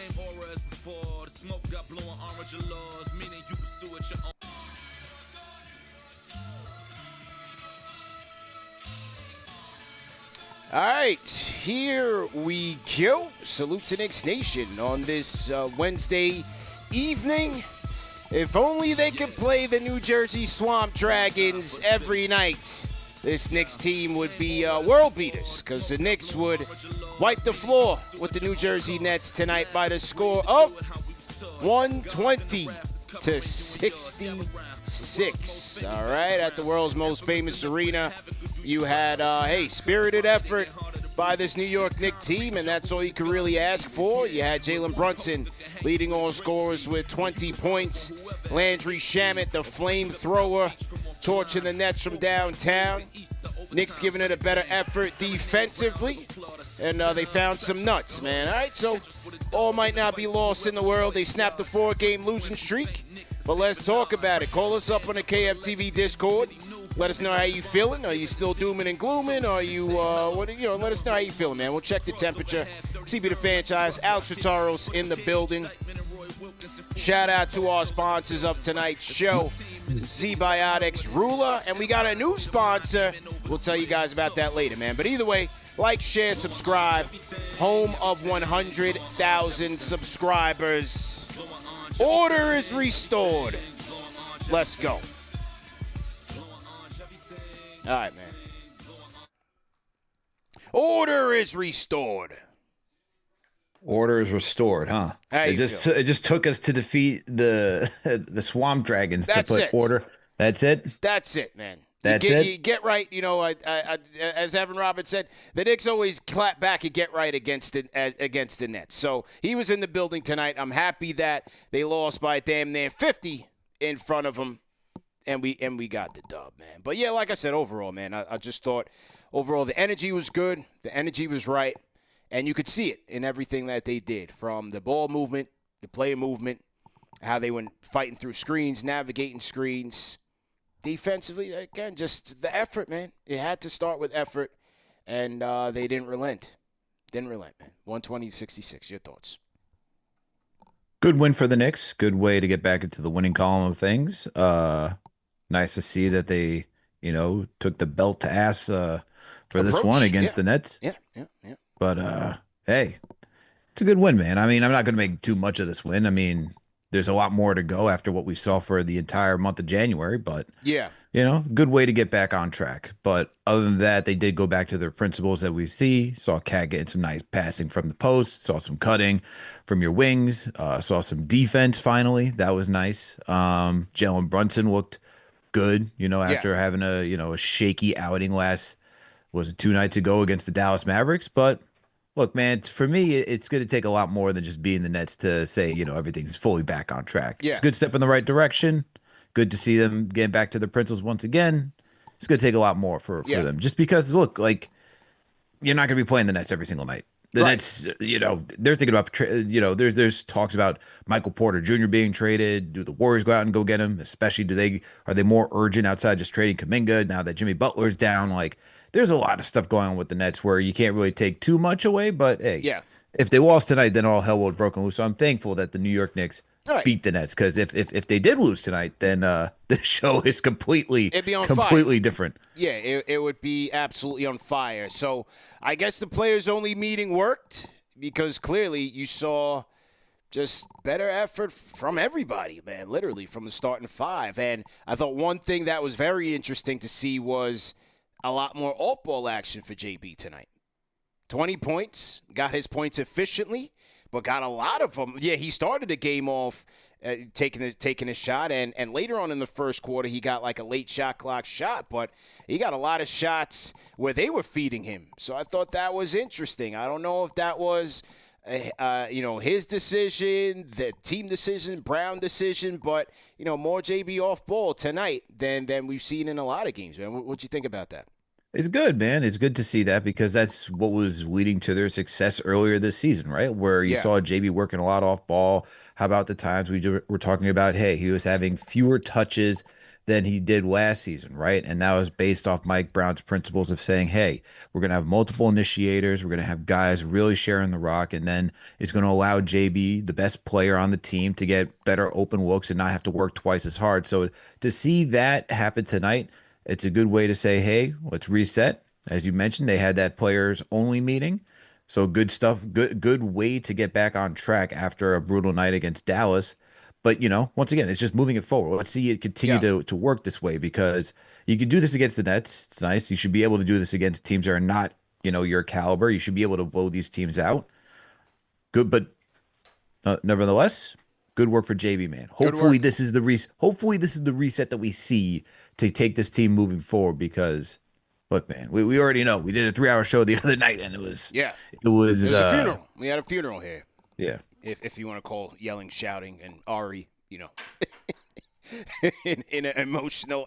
same aura as before. The smoke got blowing orange laws, meaning you pursue it your own. All right, here we go. Salute to Knicks Nation on this Wednesday evening. If only they could play the New Jersey Swamp Dragons every night, this Knicks team would be world beaters, because the Knicks would wipe the floor with the New Jersey Nets tonight by the score of 120 to 66. All right, at the world's most famous arena, you had spirited effort by this New York Knicks team, and that's all you can really ask for. You had Jalen Brunson leading all scorers with 20 points. Landry Shamet, the flamethrower, torching the Nets from downtown. Knicks giving it a better effort defensively, and they found some nuts, man. All right, so all might not be lost in the world. They snapped a 4-game losing streak, but let's talk about it. Call us up on the KFTV Discord. Let us know how you feeling. Are you still dooming and glooming? Are you, let us know how you feeling, man. We'll check the temperature. CB the Fanchise, Alex Rotaros in the building. Shout out to our sponsors of tonight's show, Z-Biotics, Ruler, and we got a new sponsor. We'll tell you guys about that later, man. But either way, like, share, subscribe. Home of 100,000 subscribers. Order is restored. Let's go. All right, man. Order is restored. Order is restored, huh? It just took us to defeat the Swamp Dragons to put order. That's it? That's it, man. That's it? You get right. You know, as Evan Roberts said, the Knicks always clap back and get right against the Nets. So he was in the building tonight. I'm happy that they lost by damn near 50 in front of him. And we got the dub, man. But, yeah, like I said, overall, man, I just thought overall the energy was good. The energy was right. And you could see it in everything that they did, from the ball movement, the play movement, how they went fighting through screens, navigating screens. Defensively, again, just the effort, man. It had to start with effort, and they didn't relent. Didn't relent, man. 120-66. Your thoughts? Good win for the Knicks. Good way to get back into the winning column of things. Nice to see that they, took the belt to ass for this one against the Nets. Yeah. But, hey, it's a good win, man. I mean, I'm not going to make too much of this win. I mean, there's a lot more to go after what we saw for the entire month of January. But, good way to get back on track. But other than that, they did go back to their principles that we see. Saw Cat getting some nice passing from the post. Saw some cutting from your wings. Saw some defense finally. That was nice. Jalen Brunson looked good, after having a shaky outing was it 2 nights ago against the Dallas Mavericks. But look, man, for me, it's going to take a lot more than just being the Nets to say, everything's fully back on track. Yeah. It's a good step in the right direction. Good to see them getting back to their principles once again. It's going to take a lot more for them. Just because, look, like, you're not going to be playing the Nets every single night. The Nets, they're thinking about, there's talks about Michael Porter Jr. being traded. Do the Warriors go out and go get him? Especially, are they more urgent outside just trading Kuminga now that Jimmy Butler's down? Like, there's a lot of stuff going on with the Nets where you can't really take too much away. But hey, if they lost tonight, then all hell would have broken loose. So I'm thankful that the New York Knicks beat the Nets, because if they did lose tonight, then the show is completely different. Yeah, it would be absolutely on fire. So I guess the players-only meeting worked, because clearly you saw just better effort from everybody, man, literally from the starting five. And I thought one thing that was very interesting to see was a lot more off-ball action for JB tonight. 20 points, got his points efficiently, but got a lot of them. Yeah, he started the game off taking a shot, and later on in the first quarter, he got like a late shot clock shot, but he got a lot of shots where they were feeding him. So I thought that was interesting. I don't know if that was, his decision, the team decision, Brown decision, but, more JB off ball tonight than we've seen in a lot of games, man. What'd you think about that? It's good, man. It's good to see that, because that's what was leading to their success earlier this season, right? Where you saw JB working a lot off ball. How about the times we were talking about, hey, he was having fewer touches than he did last season, right? And that was based off Mike Brown's principles of saying, hey, we're going to have multiple initiators. We're going to have guys really sharing the rock. And then it's going to allow JB, the best player on the team, to get better open looks and not have to work twice as hard. So to see that happen tonight, it's a good way to say, hey, let's reset. As you mentioned, they had that players only meeting. So good stuff, good way to get back on track after a brutal night against Dallas. But, once again, it's just moving it forward. Let's see it continue to work this way, because you can do this against the Nets. It's nice. You should be able to do this against teams that are not, your caliber. You should be able to blow these teams out. Good, but nevertheless, good work for JB, man. Hopefully this is the reset that we see to take this team moving forward, because look, man, we already know. We did a 3-hour show the other night, and it was a funeral. We had a funeral here. Yeah. If you want to call yelling, shouting, and Ari, in an emotional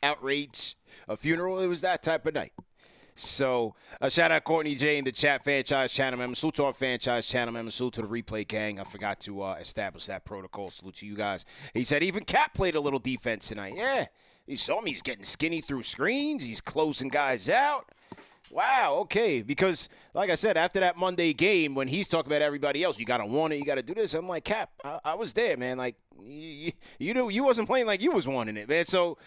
outrage, a funeral, it was that type of night. So, shout out Courtney J in the chat, Fanchise channel member. Salute to our Fanchise channel member. Salute to the replay gang. I forgot to establish that protocol. Salute to you guys. He said even Cap played a little defense tonight. Yeah, you saw me. He's getting skinny through screens. He's closing guys out. Wow, okay, because like I said, after that Monday game, when he's talking about everybody else, you got to want it, you got to do this, I'm like, Cap, I was there, man. Like, you wasn't playing like you was wanting it, man. So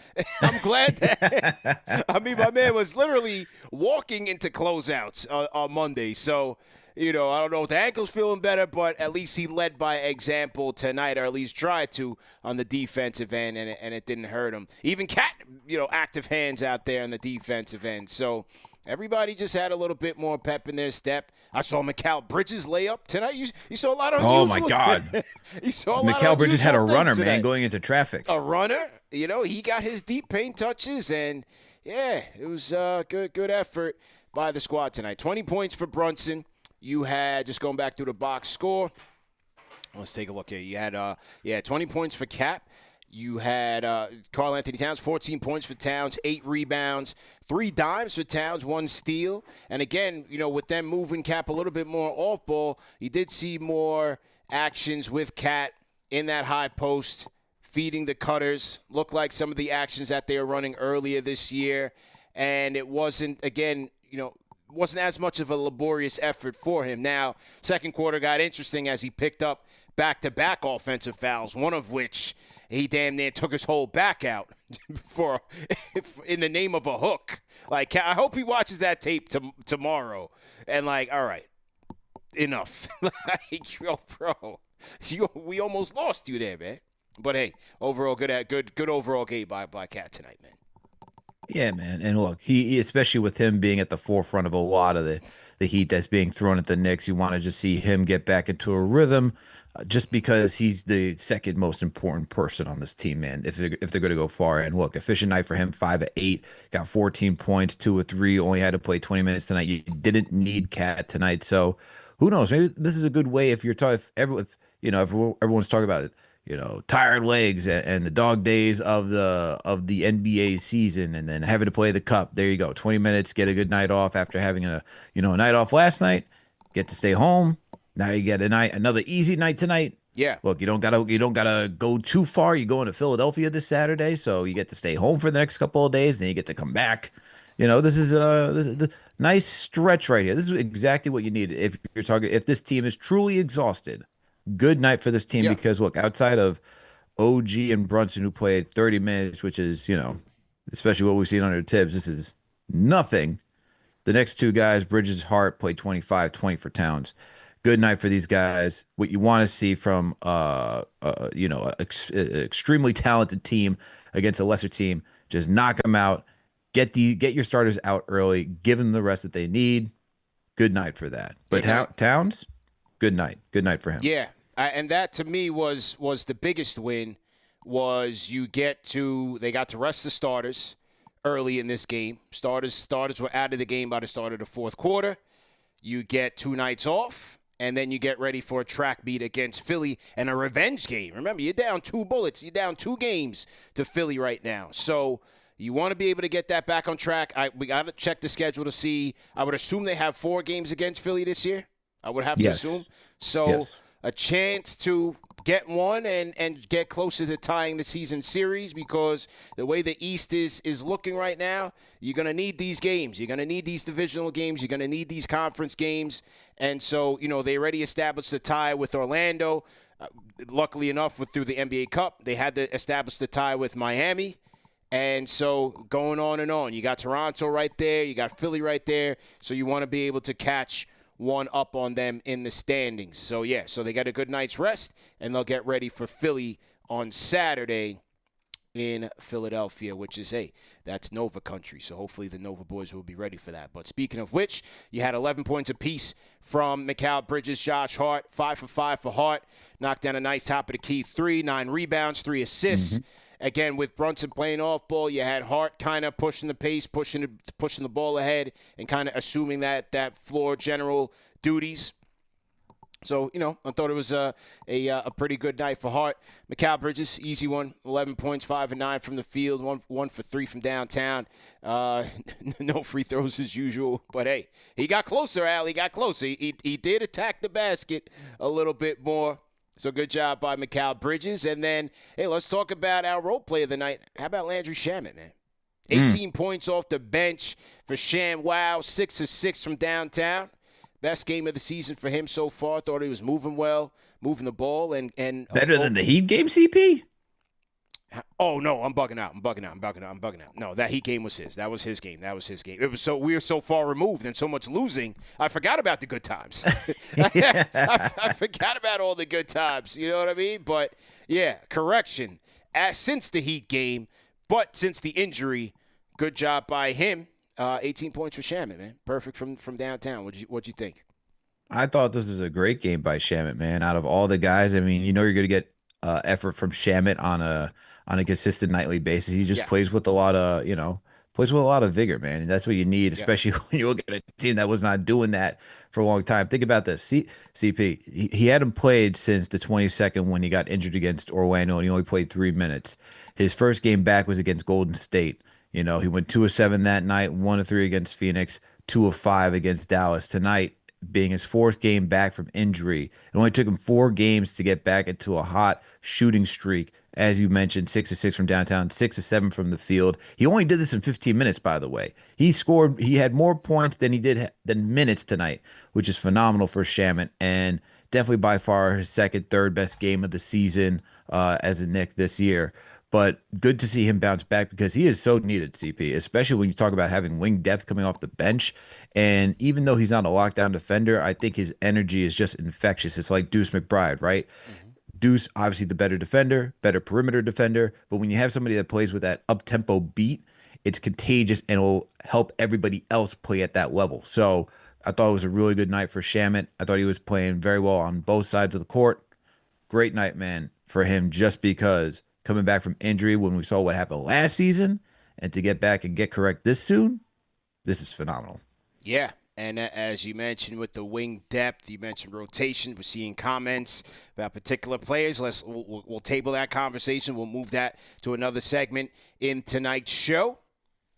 I'm glad that, my man was literally walking into closeouts on Monday. So, I don't know if the ankle's feeling better, but at least he led by example tonight, or at least tried to on the defensive end, and it didn't hurt him. Even Cat, active hands out there on the defensive end. So everybody just had a little bit more pep in their step. I saw Mikal Bridges lay up tonight. You saw a lot of unusual. Oh, my God. You saw a lot Mikal of Bridges had a runner, today. man, going into traffic. A runner. He got his deep paint touches, and, yeah, it was good effort by the squad tonight. 20 points for Brunson. You had, just going back through the box score, let's take a look here. You had 20 points for Cap. You had Karl-Anthony Towns, 14 points for Towns, 8 rebounds, 3 dimes for Towns, 1 steal. And again, with them moving Cap a little bit more off ball, you did see more actions with Cat in that high post, feeding the cutters. Looked like some of the actions that they were running earlier this year. And it wasn't, again, wasn't as much of a laborious effort for him. Now, second quarter got interesting as he picked up back-to-back offensive fouls, one of which he damn near took his whole back out in the name of a hook. Like, I hope he watches that tape tomorrow. And, like, all right, enough. Like, yo, bro, we almost lost you there, man. But, hey, overall, good overall game by Cat tonight, man. Yeah, man. And look, he especially with him being at the forefront of a lot of the heat that's being thrown at the Knicks, you want to just see him get back into a rhythm. Just because he's the second most important person on this team, man, if they're going to go far. And look, efficient night for him, 5 of 8, got 14 points, 2 of 3, only had to play 20 minutes tonight. You didn't need Cat tonight. So who knows? Maybe this is a good way if everyone's talking about it, tired legs and the dog days of the NBA season, and then having to play the cup. There you go. 20 minutes, get a good night off after having a night off last night, get to stay home. Now you get another easy night tonight. Yeah. Look, you don't gotta go too far. You go into Philadelphia this Saturday, so you get to stay home for the next couple of days, and then you get to come back. This is the nice stretch right here. This is exactly what you need if this team is truly exhausted. Good night for this team, because look, outside of OG and Brunson, who played 30 minutes, which is, especially what we've seen under Tibbs, this is nothing. The next two guys, Bridges, Hart, played 25, 20 for Towns. Good night for these guys. What you want to see from extremely talented team against a lesser team, just knock them out. Get your starters out early. Give them the rest that they need. Good night for that. But Towns, good night. Good night for him. Yeah, and that to me was the biggest win. Was they got to rest the starters early in this game. Starters were out of the game by the start of the fourth quarter. You get 2 nights off. And then you get ready for a track meet against Philly and a revenge game. Remember, you're down 2 bullets. You're down 2 games to Philly right now. So you want to be able to get that back on track. We got to check the schedule to see. I would assume they have 4 games against Philly this year. I would have to assume. So a chance to get one and get closer to tying the season series, because the way the East is looking right now, you're going to need these games. You're going to need these divisional games. You're going to need these conference games. And so, they already established the tie with Orlando. Luckily enough, through the NBA Cup, they had to establish the tie with Miami. And so going on and on. You got Toronto right there. You got Philly right there. So you want to be able to catch one up on them in the standings. So, so they got a good night's rest, and they'll get ready for Philly on Saturday in Philadelphia, which is, that's Nova country. So hopefully the Nova boys will be ready for that. But speaking of which, you had 11 points apiece from Mikal Bridges, Josh Hart, 5 for 5 for Hart. Knocked down a nice top of the key 3, 9 rebounds, 3 assists. Again, with Brunson playing off ball, you had Hart kind of pushing the pace, pushing the ball ahead, and kind of assuming that floor general duties. So, I thought it was a pretty good night for Hart. Mikal Bridges, easy one, 11 points, 5 and 9 from the field, 1 for 3 from downtown. No free throws as usual, but hey, he got closer, Al. He got closer. He did attack the basket a little bit more. So good job by Mikal Bridges. And then, let's talk about our role player of the night. How about Landry Shamet, man? 18 points off the bench for Sham. Wow, 6 of 6 from downtown. Best game of the season for him so far. Thought he was moving well, moving the ball. and better than the Heat game, CP? Oh, no, I'm bugging out. No, that Heat game was his. That was his game. It was we were so far removed and so much losing, I forgot about the good times. I forgot about all the good times. You know what I mean? But, correction. Since the Heat game, but since the injury, good job by him. 18 points for Shamet, man. Perfect from downtown. What'd you think? I thought this was a great game by Shamet, man. Out of all the guys, I mean, you're going to get effort from Shamet on a consistent nightly basis. He just plays with a lot of, vigor, man. And that's what you need, especially when you look at a team that was not doing that for a long time. Think about this. CP, he hadn't played since the 22nd when he got injured against Orlando, and he only played 3 minutes. His first game back was against Golden State. He went 2 of 7 that night, 1 of 3 against Phoenix, 2 of 5 against Dallas. Tonight, being his 4th game back from injury, it only took him 4 games to get back into a hot shooting streak. As you mentioned, 6 of 6 from downtown, 6 of 7 from the field. He only did this in 15 minutes, by the way. He had more points than minutes tonight, which is phenomenal for Shamet, and definitely by far his second, third best game of the season as a Knick this year. But good to see him bounce back, because he is so needed, CP, especially when you talk about having wing depth coming off the bench. And even though he's not a lockdown defender, I think his energy is just infectious. It's like Deuce McBride, right? Deuce, obviously the better defender, better perimeter defender. But when you have somebody that plays with that up-tempo beat, it's contagious and will help everybody else play at that level. So I thought it was a really good night for Shamet. I thought he was playing very well on both sides of the court. Great night, man, for him, just because coming back from injury when we saw what happened last season, and to get back and get correct this soon, this is phenomenal. Yeah, and as you mentioned with the wing depth, you mentioned rotation. We're seeing comments about particular players. We'll table that conversation. We'll move that to another segment in tonight's show,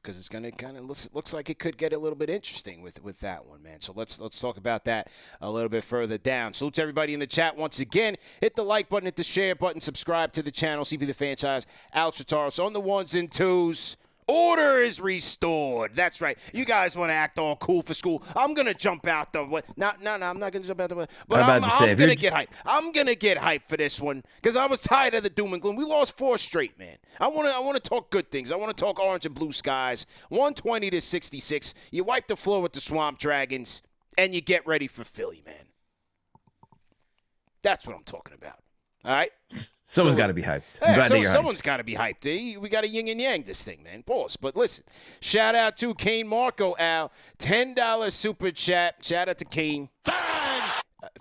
because it's going to kind of looks like it could get a little bit interesting with that one, man. So let's talk about that a little bit further down. Salute to everybody in the chat once again. Hit the like button, hit the share button, subscribe to the channel. CP the Fanchise, Alex Rotaros on the ones and twos. Order is restored. That's right. You guys want to act all cool for school. I'm going to jump out the way. No, I'm not going to jump out the way. But I'm going to get hyped. I'm going to get hyped for this one, because I was tired of the doom and gloom. We lost 4 straight, man. I want to talk good things. I want to talk orange and blue skies. 120-66. You wipe the floor with the Swamp Dragons, and you get ready for Philly, man. That's what I'm talking about. All right? Someone's got to be hyped. Someone's got to be hyped. We got to yin and yang this thing, man. Pause. But listen, shout out to Kane Marco, Al. $10 super chat. Shout out to Kane.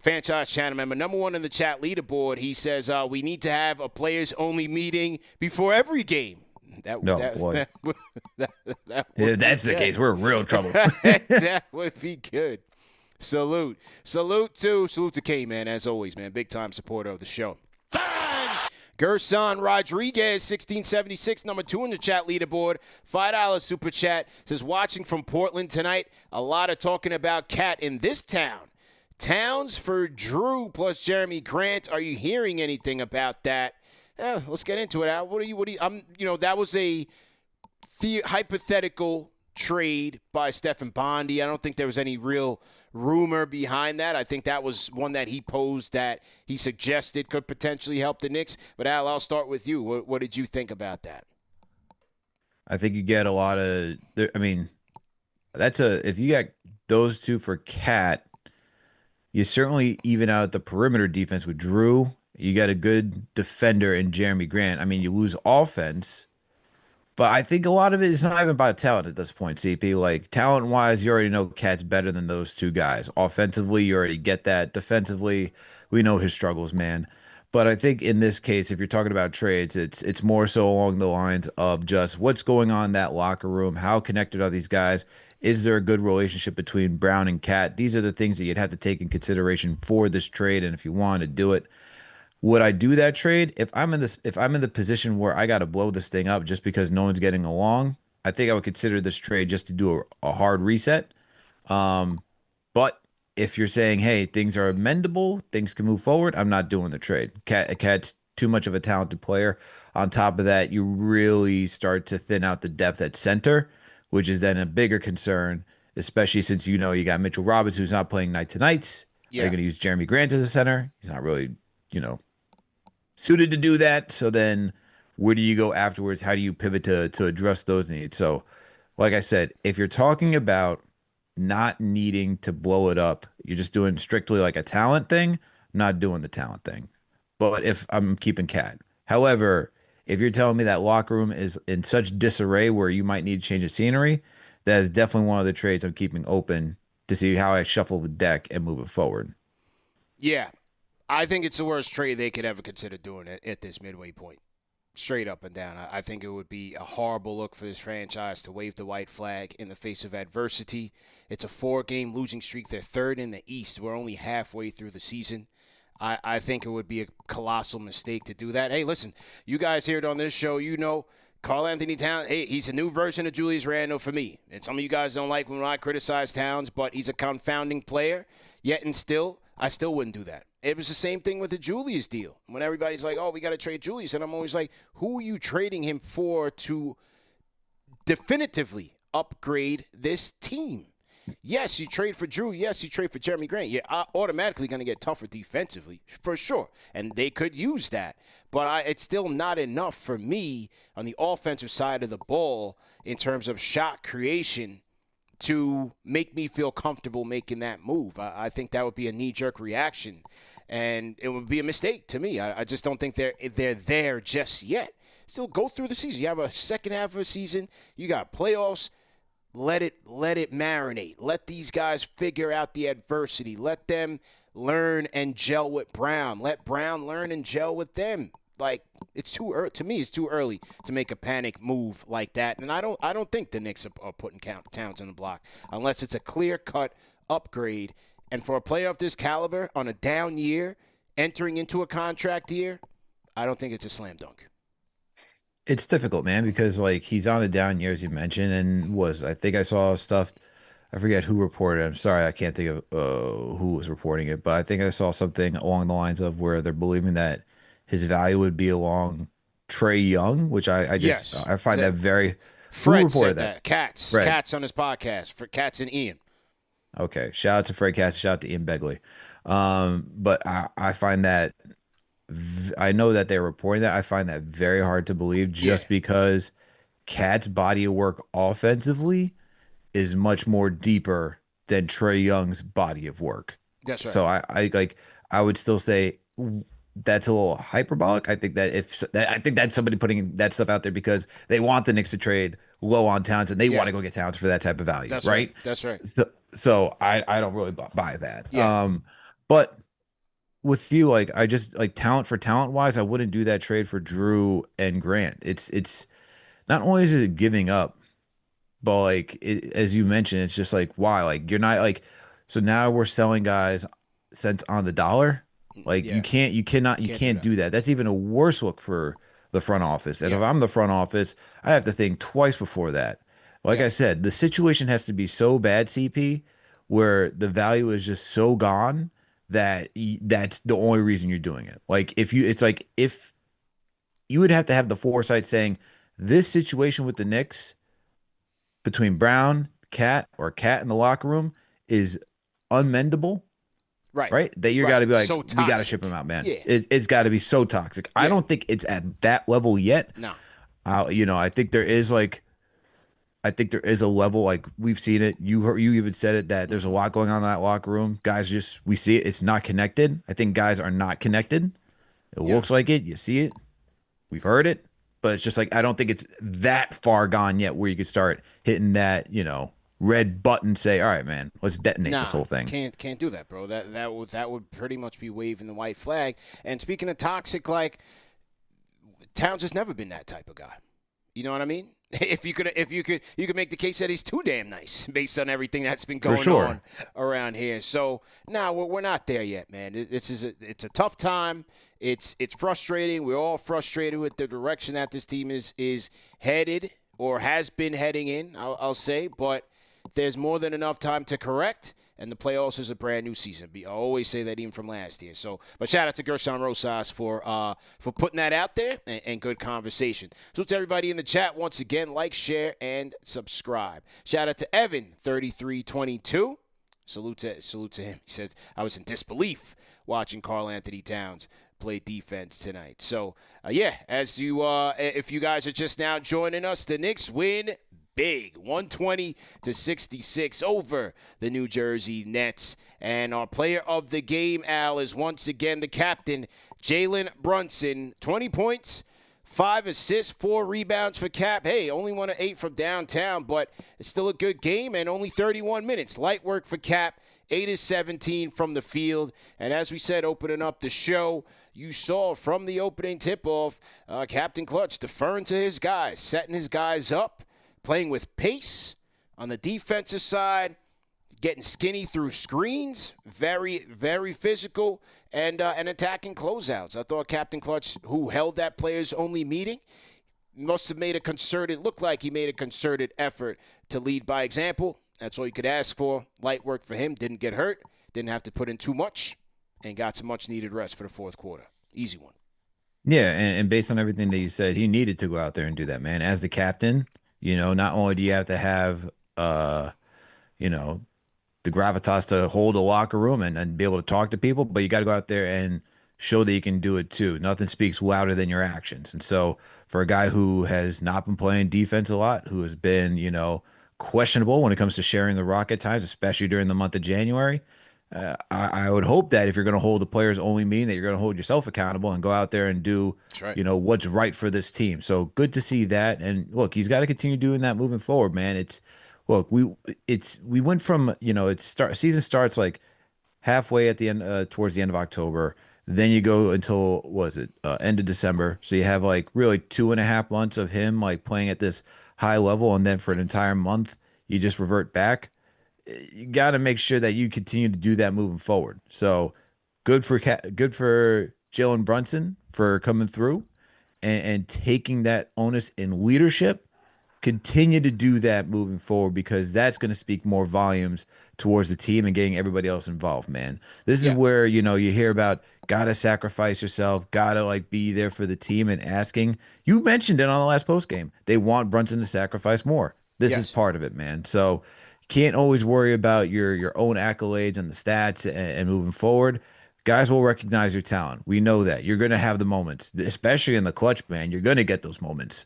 Fanchise channel member, number 1 in the chat leaderboard. He says, we need to have a players-only meeting before every game. Boy. If that's the case, we're in real trouble. That would be good. Salute to Kane, man, as always, man. Big-time supporter of the show. Gerson Rodriguez, 1676, number 2 in the chat leaderboard. $5 super chat. Says, watching from Portland tonight. A lot of talking about Cat in this town. Towns for Drew plus Jeremy Grant. Are you hearing anything about that? Let's get into it, Al. What do you? That was a hypothetical trade by Stephen Bondy. I don't think there was any real rumor behind that. I think that was one that he posed that he suggested could potentially help the Knicks. But Al, I'll start with you. What did you think about that? I think you get a lot of. I mean, if you got those two for Cat, you certainly even out the perimeter defense with Drew. You got a good defender in Jeremy Grant. I mean, you lose offense. But I think a lot of it is not even about talent at this point, CP. Like, talent-wise, you already know Cat's better than those two guys. Offensively, you already get that. Defensively, we know his struggles, man. But I think in this case, if you're talking about trades, it's more so along the lines of just what's going on in that locker room. How connected are these guys? Is there a good relationship between Brown and Cat? These are the things that you'd have to take in consideration for this trade, and if you want to do it. Would I do that trade if I'm in the position where I got to blow this thing up just because no one's getting along? I think I would consider this trade just to do a hard reset. But if you're saying, hey, things are amendable, things can move forward, I'm not doing the trade. Cat's too much of a talented player. On top of that, you really start to thin out the depth at center, which is then a bigger concern, especially since you got Mitchell Roberts, who's not playing night to nights. Yeah. Are you going to use Jeremy Grant as a center? He's not really, suited to do that. So then where do you go afterwards? How do you pivot to address those needs? So like I said, if you're talking about not needing to blow it up, you're just doing strictly like a talent thing, I'm not doing the talent thing. But if I'm keeping Cat. However, if you're telling me that locker room is in such disarray where you might need to change the scenery, that is definitely one of the trades I'm keeping open to see how I shuffle the deck and move it forward. Yeah. I think it's the worst trade they could ever consider doing at this midway point. Straight up and down. I think it would be a horrible look for this franchise to wave the white flag in the face of adversity. It's a 4-game losing streak. They're third in the East. We're only halfway through the season. I think it would be a colossal mistake to do that. Hey, listen, you guys hear it on this show. Karl-Anthony Towns, hey, he's a new version of Julius Randle for me. And some of you guys don't like when I criticize Towns, but he's a confounding player. Yet and still, I still wouldn't do that. It was the same thing with the Julius deal. When everybody's like, oh, we got to trade Julius. And I'm always like, who are you trading him for to definitively upgrade this team? Yes, you trade for Drew. Yes, you trade for Jeremy Grant. You're automatically going to get tougher defensively, for sure. And they could use that. But it's still not enough for me on the offensive side of the ball in terms of shot creation to make me feel comfortable making that move. I think that would be a knee-jerk reaction, and it would be a mistake to me. I just don't think they're there just yet. Still go through the season. You have a second half of a season. You got playoffs. Let it marinate. Let these guys figure out the adversity. Let them learn and gel with Brown. Let Brown learn and gel with them. Like, it's too early. To me, it's too early to make a panic move like that. And I don't think the Knicks are putting Towns on the block unless it's a clear-cut upgrade. And for a player of this caliber on a down year, entering into a contract year, I don't think it's a slam dunk. It's difficult, man, because like he's on a down year, as you mentioned, and I think I saw stuff. I forget who reported it. I'm sorry, I can't think of who was reporting it, but I think I saw something along the lines of where they're believing that his value would be along Trae Young, which I find that very. Fred said that. Katz on his podcast for Katz and Ian. Okay, shout out to Fred Katz, shout out to Ian Begley. But I find that I know that they're reporting that. I find that very hard to believe just because Kat's body of work offensively is much more deeper than Trae Young's body of work. That's right. So I would still say that's a little hyperbolic. I think that's somebody putting that stuff out there because they want the Knicks to trade low on Towns and they want to go get Towns for that type of value. That's right. That's right. So I don't really buy that. Yeah. But with you, like I just like talent for talent wise, I wouldn't do that trade for Drew and Grant. It's not only is it giving up, but like as you mentioned, it's just like why? Like you're not like so now we're selling guys cents on the dollar. Like you can't do that. That's even a worse look for the front office. And if I'm the front office, I have to think twice before that. Like I said, the situation has to be so bad, CP, where the value is just so gone that's the only reason you're doing it. Like if you would have to have the foresight saying this situation with the Knicks between Brown, Cat, or Cat in the locker room is unmendable. Right. That you got to be like, so we got to ship him out, man. Yeah. It's got to be so toxic. Yeah. I don't think it's at that level yet. No. I think there is a level, like we've seen it. You even said it, that there's a lot going on in that locker room. Guys, we see it. It's not connected. I think guys are not connected. It looks like it. You see it. We've heard it. But it's just like, I don't think it's that far gone yet where you could start hitting that, red button, say, all right, man, let's detonate this whole thing. Can't do that, bro. That would pretty much be waving the white flag. And speaking of toxic, like, Towns has never been that type of guy. You know what I mean? If you could make the case that he's too damn nice based on everything that's been going on around here. So we're not there yet, man. It's a tough time. It's frustrating. We're all frustrated with the direction that this team is headed or has been heading in. I'll say, but there's more than enough time to correct. And the playoffs is a brand new season. I always say that even from last year. So, but shout out to Gerson Rosas for putting that out there and good conversation. So to everybody in the chat, once again, like, share, and subscribe. Shout out to Evan 3322. Salute to him. He says, I was in disbelief watching Karl-Anthony Towns play defense tonight. So if you guys are just now joining us, the Knicks win big, 120-66 over the New Jersey Nets. And our player of the game, Al, is once again the captain, Jalen Brunson. 20 points, 5 assists, 4 rebounds for Cap. Hey, only 1 of 8 from downtown, but it's still a good game and only 31 minutes. Light work for Cap, 8 of 17 from the field. And as we said, opening up the show, you saw from the opening tip-off, Captain Clutch deferring to his guys, setting his guys up, playing with pace on the defensive side, getting skinny through screens, very, very physical, and attacking closeouts. I thought Captain Clutch, who held that players-only meeting, looked like he made a concerted effort to lead by example. That's all you could ask for. Light work for him. Didn't get hurt. Didn't have to put in too much, and got some much-needed rest for the fourth quarter. Easy one. Yeah, and based on everything that you said, he needed to go out there and do that, man. As the captain, not only do you have to have, the gravitas to hold a locker room and be able to talk to people, but you got to go out there and show that you can do it too. Nothing speaks louder than your actions. And so for a guy who has not been playing defense a lot, who has been, questionable when it comes to sharing the rock at times, especially during the month of January, I would hope that if you're going to hold a players only meeting, that you're going to hold yourself accountable and go out there and do, what's right for this team. So good to see that. And look, he's got to continue doing that moving forward, man. We went from, season starts like halfway at the end, towards the end of October. Then you go until, end of December. So you have like really 2.5 months of him like playing at this high level. And then for an entire month, you just revert back. You got to make sure that you continue to do that moving forward. So good for Jalen Brunson for coming through and taking that onus in leadership. Continue to do that moving forward, because that's going to speak more volumes towards the team and getting everybody else involved, man. This is where, you hear about got to sacrifice yourself, got to like be there for the team and asking. You mentioned it on the last post game. They want Brunson to sacrifice more. This is part of it, man. So can't always worry about your own accolades and the stats and moving forward. Guys will recognize your talent. We know that. You're going to have the moments, especially in the clutch, man. You're going to get those moments.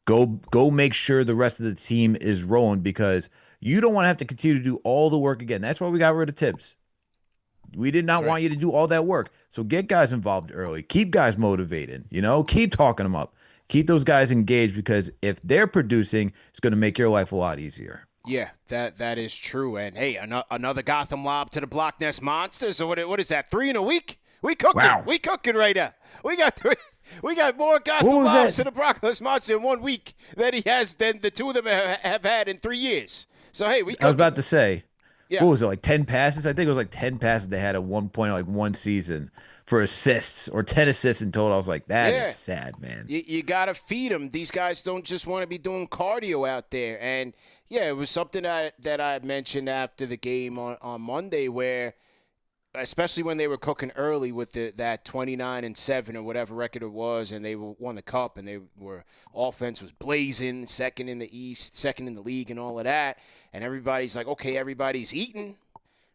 Go make sure the rest of the team is rolling, because you don't want to have to continue to do all the work again. That's why we got rid of Tibbs. We did not want you to do all that work. So get guys involved early. Keep guys motivated. Keep talking them up. Keep those guys engaged, because if they're producing, it's going to make your life a lot easier. Yeah, that is true. And hey, another Gotham lob to the Block Nest Monsters. So what is that? 3 in a week? We cooking. Wow. We cooking right now. We got more Gotham lobs to the Block Nest Monster in 1 week than the two of them have had in 3 years. So hey, we cooking. I was about to say, what was it, like 10 passes? I think it was like 10 passes they had at one point, like one season, for assists, or 10 assists in total. I was like, that is sad, man. You got to feed them. These guys don't just want to be doing cardio out there. And, it was something that I mentioned after the game on Monday, where especially when they were cooking early with that 29-7 or whatever record it was, and they won the cup, and offense was blazing, second in the East, second in the league, and all of that. And everybody's like, okay, everybody's eating.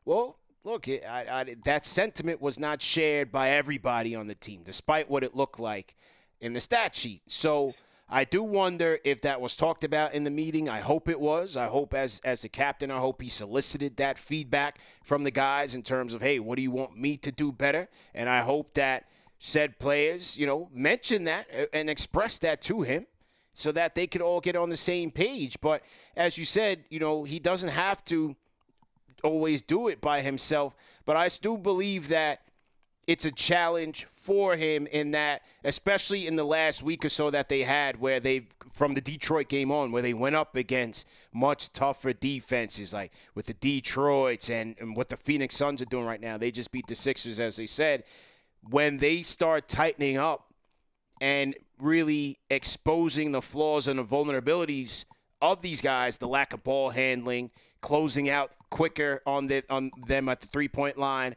Well, look, that sentiment was not shared by everybody on the team, despite what it looked like in the stat sheet. So I do wonder if that was talked about in the meeting. I hope it was. I hope as the captain, I hope he solicited that feedback from the guys in terms of, hey, what do you want me to do better? And I hope that said players, mention that and express that to him so that they could all get on the same page. But as you said, he doesn't have to always do it by himself. But I still believe that it's a challenge for him in that, especially in the last week or so that they had where from the Detroit game on, where they went up against much tougher defenses, like with the Detroits and what the Phoenix Suns are doing right now. They just beat the Sixers, as they said. When they start tightening up and really exposing the flaws and the vulnerabilities of these guys, the lack of ball handling, closing out quicker on them at the three-point line.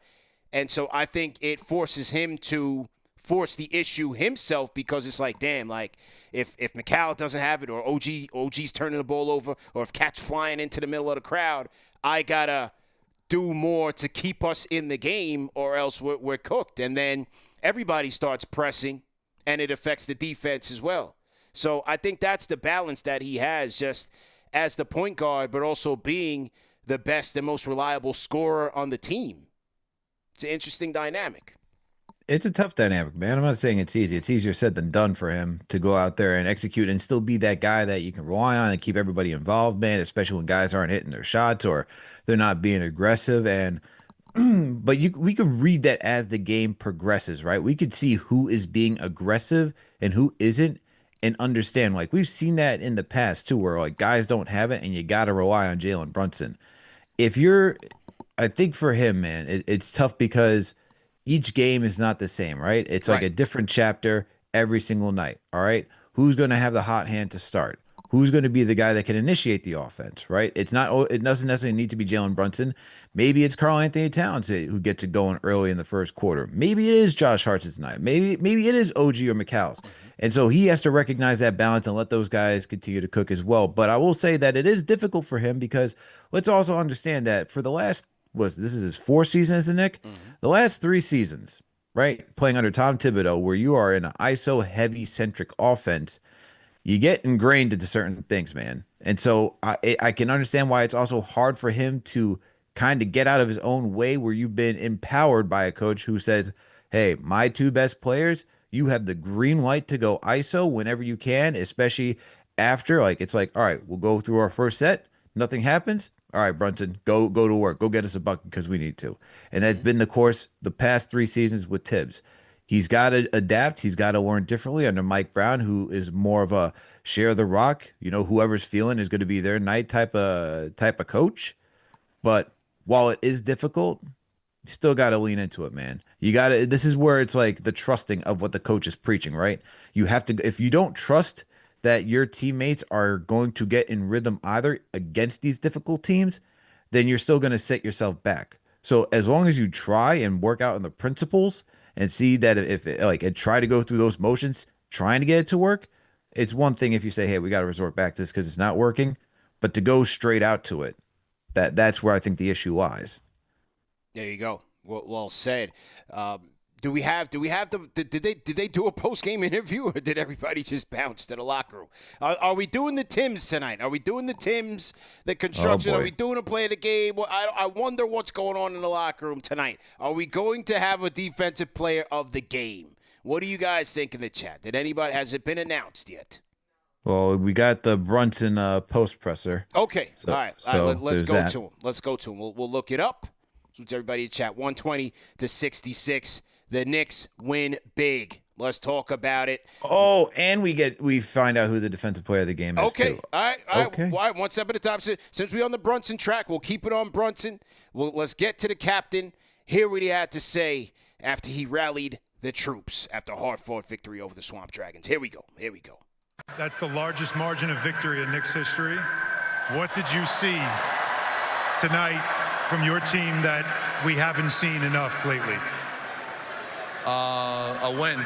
And so I think it forces him to force the issue himself, because it's like, damn, like if McCall doesn't have it, or OG's turning the ball over, or if Cat's flying into the middle of the crowd, I got to do more to keep us in the game, or else we're cooked. And then everybody starts pressing, and it affects the defense as well. So I think that's the balance that he has, just as the point guard, but also being the best and most reliable scorer on the team. It's an interesting dynamic. It's a tough dynamic, man. I'm not saying it's easy. It's easier said than done for him to go out there and execute and still be that guy that you can rely on and keep everybody involved, man, especially when guys aren't hitting their shots or they're not being aggressive. And but we could read that as the game progresses, right? We could see who is being aggressive and who isn't, and understand. Like, we've seen that in the past too, where like guys don't have it and you got to rely on Jalen Brunson. I think for him, man, it's tough because each game is not the same, right? It's like a different chapter every single night, all right? Who's going to have the hot hand to start? Who's going to be the guy that can initiate the offense, right? It doesn't necessarily need to be Jalen Brunson. Maybe it's Karl-Anthony Towns who gets it going early in the first quarter. Maybe it is Josh Hart's tonight. Maybe it is OG or McCall's. And so he has to recognize that balance and let those guys continue to cook as well. But I will say that it is difficult for him, because let's also understand that for the last, this is his fourth season as a Knick? The last 3 seasons, right, playing under Tom Thibodeau, where you are in an ISO heavy centric offense, you get ingrained into certain things, man. And so I can understand why it's also hard for him to kind of get out of his own way, where you've been empowered by a coach who says, hey, my 2 best players, you have the green light to go ISO whenever you can, especially after, like, it's like, all right, we'll go through our first set. Nothing happens. All right, Brunson, go to work. Go get us a bucket because we need to. And that's been the course the past 3 seasons with Tibbs. He's got to adapt. He's got to learn differently under Mike Brown, who is more of a share the rock. Whoever's feeling is going to be their night type of coach. But while it is difficult, you still got to lean into it, man. This is where it's like the trusting of what the coach is preaching, right? You have to, if you don't trust that your teammates are going to get in rhythm either against these difficult teams, then you're still going to set yourself back. So as long as you try and work out on the principles and see that and try to go through those motions, trying to get it to work, it's one thing if you say, hey, we got to resort back to this because it's not working, but to go straight out to it, that's where I think the issue lies. There you go. Well said. Did they do a post-game interview, or did everybody just bounce to the locker room? Are we doing the Tims tonight? Are we doing the Tims, the construction? Are we doing a play of the game? Well, I wonder what's going on in the locker room tonight. Are we going to have a defensive player of the game? What do you guys think in the chat? Has it been announced yet? Well, we got the Brunson post presser. Okay. All right. Let's go to him. Let's go to him. We'll look it up. So everybody in chat, 120-66. The Knicks win big. Let's talk about it. Oh, and we find out who the defensive player of the game is. Okay. Too. All right. One step at a time. Since we're on the Brunson track, we'll keep it on Brunson. Let's get to the captain. Hear what he had to say after he rallied the troops after a hard-fought victory over the Swamp Dragons. Here we go. That's the largest margin of victory in Knicks history. What did you see tonight from your team that we haven't seen enough lately? A win.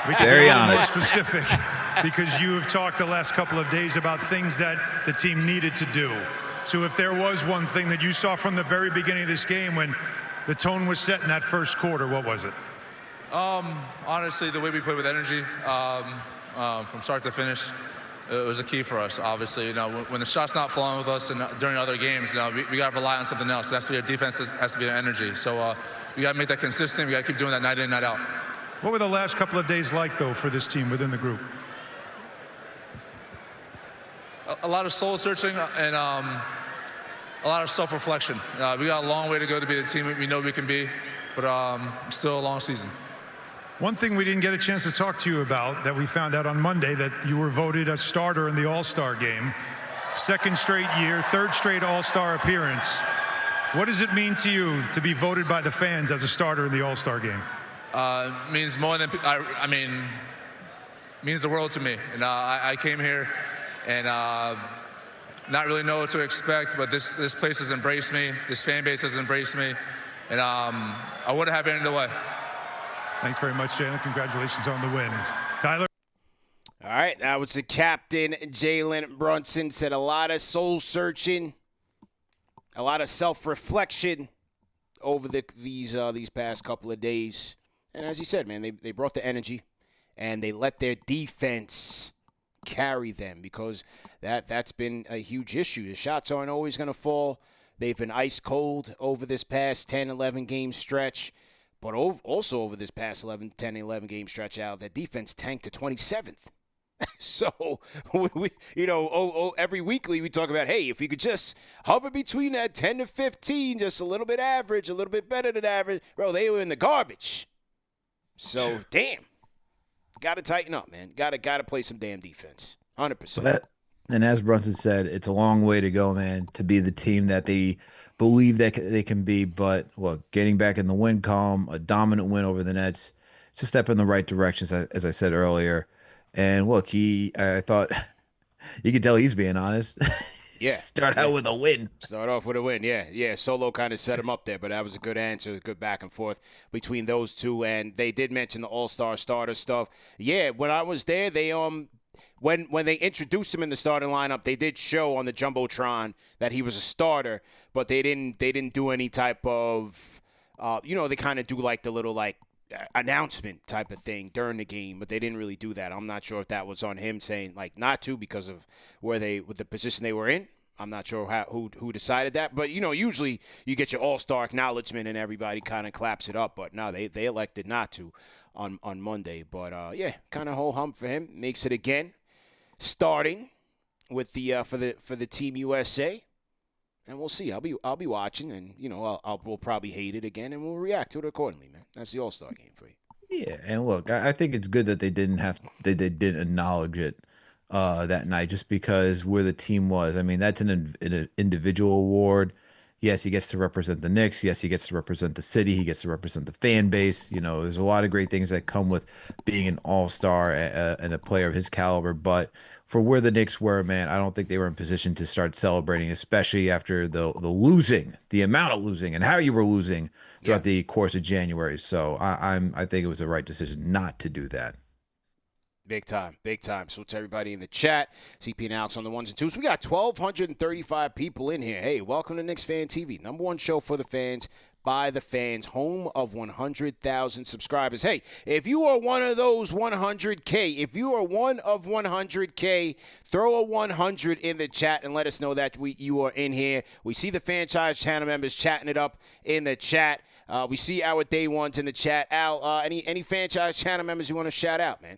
We can Very be honest. more specific because you have talked the last couple of days about things that the team needed to do. So if there was one thing that you saw from the very beginning of this game when the tone was set in that first quarter, what was it? Honestly, the way we played with energy from start to finish, it was a key for us. Obviously, when the shot's not flowing with us and during other games, we got to rely on something else. That's where our defense has to be our energy. So we got to make that consistent. We got to keep doing that night in, night out. What were the last couple of days like, though, for this team within the group? A lot of soul searching and a lot of self-reflection. We got a long way to go to be the team we know we can be, but still a long season. One thing we didn't get a chance to talk to you about that we found out on Monday, that you were voted a starter in the All-Star game. Second straight year, third straight All-Star appearance. What does it mean to you to be voted by the fans as a starter in the All-Star game? Means more than, means the world to me. And I came here and not really know what to expect, but this place has embraced me. This fan base has embraced me. And I wouldn't have it any other way. Thanks very much, Jalen. Congratulations on the win. Tyler? All right, that was the captain, Jalen Brunson. Said a lot of soul-searching, a lot of self-reflection over these past couple of days. And as he said, man, they brought the energy, and they let their defense carry them because that's been a huge issue. The shots aren't always going to fall. They've been ice cold over this past 10, 11 game stretch. But also over this past 10, 11 game stretch out, that defense tanked to 27th. So, every weekly we talk about, hey, if we could just hover between that 10 to 15, just a little bit average, a little bit better than average, bro, they were in the garbage. So, damn. Got to tighten up, man. Got to play some damn defense. 100%. And as Brunson said, it's a long way to go, man, to be the team that they believe that they can be. But, look, getting back in the win column, a dominant win over the Nets, it's a step in the right direction, as I said earlier. And, look, I thought you could tell he's being honest. Yeah. Start out with a win. Start off with a win, yeah. Yeah, Solo kind of set him up there, but that was a good answer, good back and forth between those two. And they did mention the All-Star starter stuff. Yeah, when I was there, they when they introduced him in the starting lineup, they did show on the Jumbotron that he was a starter, but they didn't do any type of, they kind of do like the little announcement type of thing during the game, but they didn't really do that. I'm not sure if that was on him saying not to because of with the position they were in. I'm not sure who decided that, but usually you get your all-star acknowledgement and everybody kind of claps it up, but no, they elected not to on Monday. But kind of ho-hum for him. Makes it again, starting with the for the Team USA. And we'll see. I'll be watching, and we'll probably hate it again, and we'll react to it accordingly, man. That's the All-Star game for you. Yeah, and look, I think it's good that they didn't acknowledge it that night, just because where the team was. I mean, that's an individual award. Yes, he gets to represent the Knicks. Yes, he gets to represent the city. He gets to represent the fan base. There's a lot of great things that come with being an all-star and a player of his caliber. But for where the Knicks were, man, I don't think they were in position to start celebrating, especially after the losing, the amount of losing, and how you were losing throughout the course of January. So I think it was the right decision not to do that. Big time, big time. So to everybody in the chat, CP and Alex on the ones and twos. We got 1,235 people in here. Hey, welcome to KnicksFanTV, number one show for the fans, by the fans, home of 100,000 subscribers. Hey, if you are one of those 100K, if you are one of 100K, throw a 100 in the chat and let us know that you are in here. We see the Fanchise channel members chatting it up in the chat. We see our day ones in the chat. Al, any Fanchise channel members you want to shout out, man?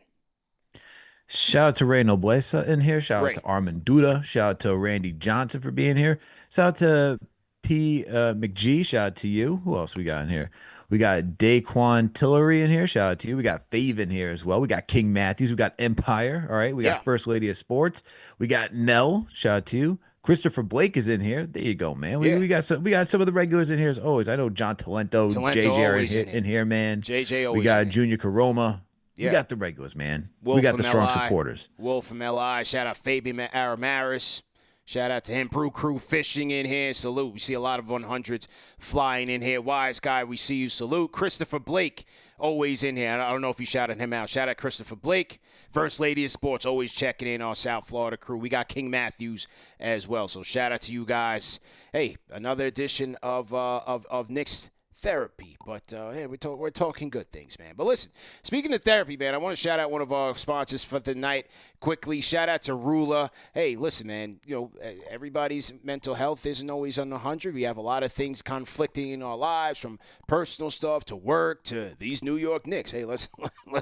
Shout out to Ray Nobleza in here. Shout out to Armin Duda. Shout out to Randy Johnson for being here. Shout out to P. McG. Shout out to you. Who else we got in here? We got Daquan Tillery in here. Shout out to you. We got Fave in here as well. We got King Matthews. We got Empire. All right. We got First Lady of Sports. We got Nell. Shout out to you. Christopher Blake is in here. There you go, man. We got some of the regulars in here as always. I know John Talento JJ are in here, man. JJ always. We got Junior Caroma. We got the regulars, man. Wolf we got the strong LI. supporters. Wolf from LI. Shout out Fabian Aramaris. Shout out to him. Brew Crew Fishing in here. Salute. We see a lot of 100s flying in here. Wise Guy, we see you. Salute. Christopher Blake, always in here. I don't know if you shouted him out. Shout out Christopher Blake. First Lady of Sports, always checking in our South Florida crew. We got King Matthews as well. So shout out to you guys. Hey, another edition of Knicks Therapy, but hey, we're talking good things, man. But listen, speaking of therapy, man, I want to shout out one of our sponsors for the night quickly. Shout out to Rula. Hey, listen, man, everybody's mental health isn't always on 100. We have a lot of things conflicting in our lives, from personal stuff to work to these New York Knicks. Hey, let's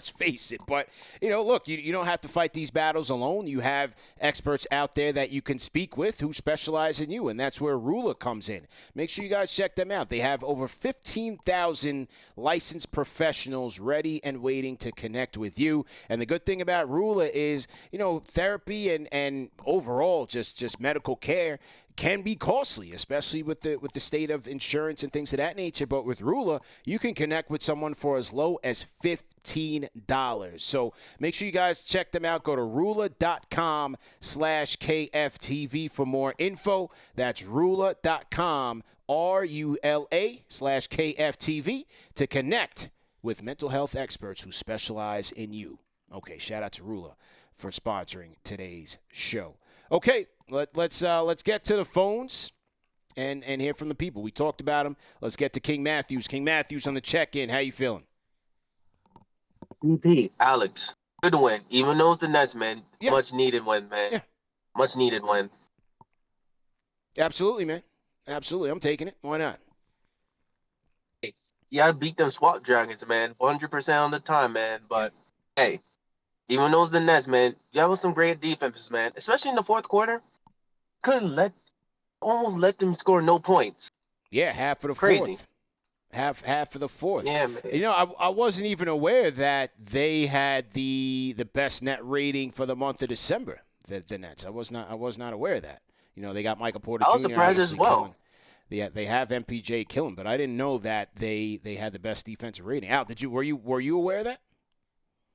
face it. But look, you don't have to fight these battles alone. You have experts out there that you can speak with who specialize in you, and that's where Rula comes in. Make sure you guys check them out. They have over 15,000 licensed professionals ready and waiting to connect with you. And the good thing about Rula is, therapy and overall just medical care can be costly, especially with the state of insurance and things of that nature. But with Rula, you can connect with someone for as low as $15. So make sure you guys check them out. Go to Rula.com/KFTV for more info. That's Rula.com, RULA/KFTV, to connect with mental health experts who specialize in you. Okay, shout out to Rula for sponsoring today's show. Okay, let's get to the phones and hear from the people. We talked about them. Let's get to King Matthews. King Matthews on the check-in. How you feeling? BP, Alex, good win. Even though it's the Nets, man, much needed win, man. Yeah. Much needed win. Absolutely, man. Absolutely. I'm taking it. Why not? Yeah, I beat them Swap Dragons, man, 100% on the time, man. But, hey, even though it's the Nets, man, y'all was some great defenses, man. Especially in the fourth quarter. Almost let them score no points. Yeah, half for the Crazy. fourth. Half for the fourth. Yeah, man. I wasn't even aware that they had the best net rating for the month of December, the Nets. I was not aware of that. They got Michael Porter Jr. I was surprised as well. They have MPJ killing, but I didn't know that they had the best defensive rating. Al, were you aware of that?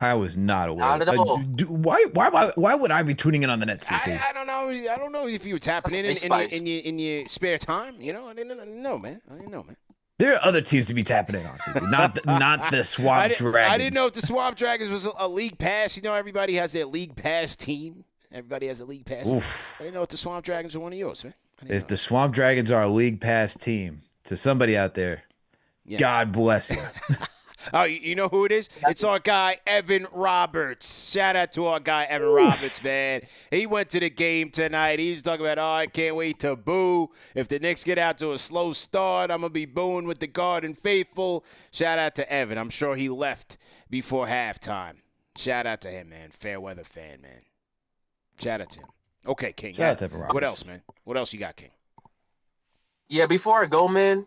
I was not aware. Not at all. Why would I be tuning in on the Nets? I don't know. I don't know if you were tapping in your spare time. I didn't know, man. There are other teams to be tapping in on, CP. Not the Swamp Dragons. I didn't know if the Swamp Dragons was a league pass. Everybody has their league pass team. Everybody has a league pass. Oof. I didn't know if the Swamp Dragons were one of yours, man. If the Swamp Dragons are a league pass team, to somebody out there, God bless you. Oh, you know who it is? It's our guy, Evan Roberts. Shout out to our guy, Evan Roberts, man. He went to the game tonight. He's talking about, I can't wait to boo. If the Knicks get out to a slow start, I'm going to be booing with the Garden faithful. Shout out to Evan. I'm sure he left before halftime. Shout out to him, man. Fair weather fan, man. Shout out to him. Okay, King. Shout out to Evan Roberts. What else, man? What else you got, King? Yeah, before I go, man,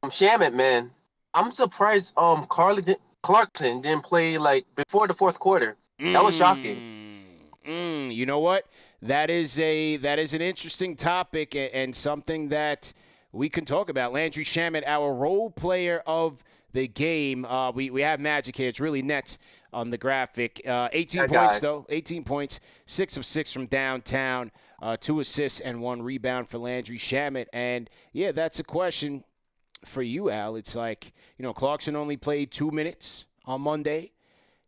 Shamet, man, I'm surprised Clarkson didn't play before the fourth quarter. That was shocking. You know what? That is an interesting topic and something that we can talk about. Landry Shamet, our role player of the game. We have magic here. It's really Nets on the graphic. 18 points, though. 18 points. 6 of 6 from downtown. 2 assists and 1 rebound for Landry Shamet. And, yeah, that's a question for you, Al. It's like, Clarkson only played 2 minutes on Monday.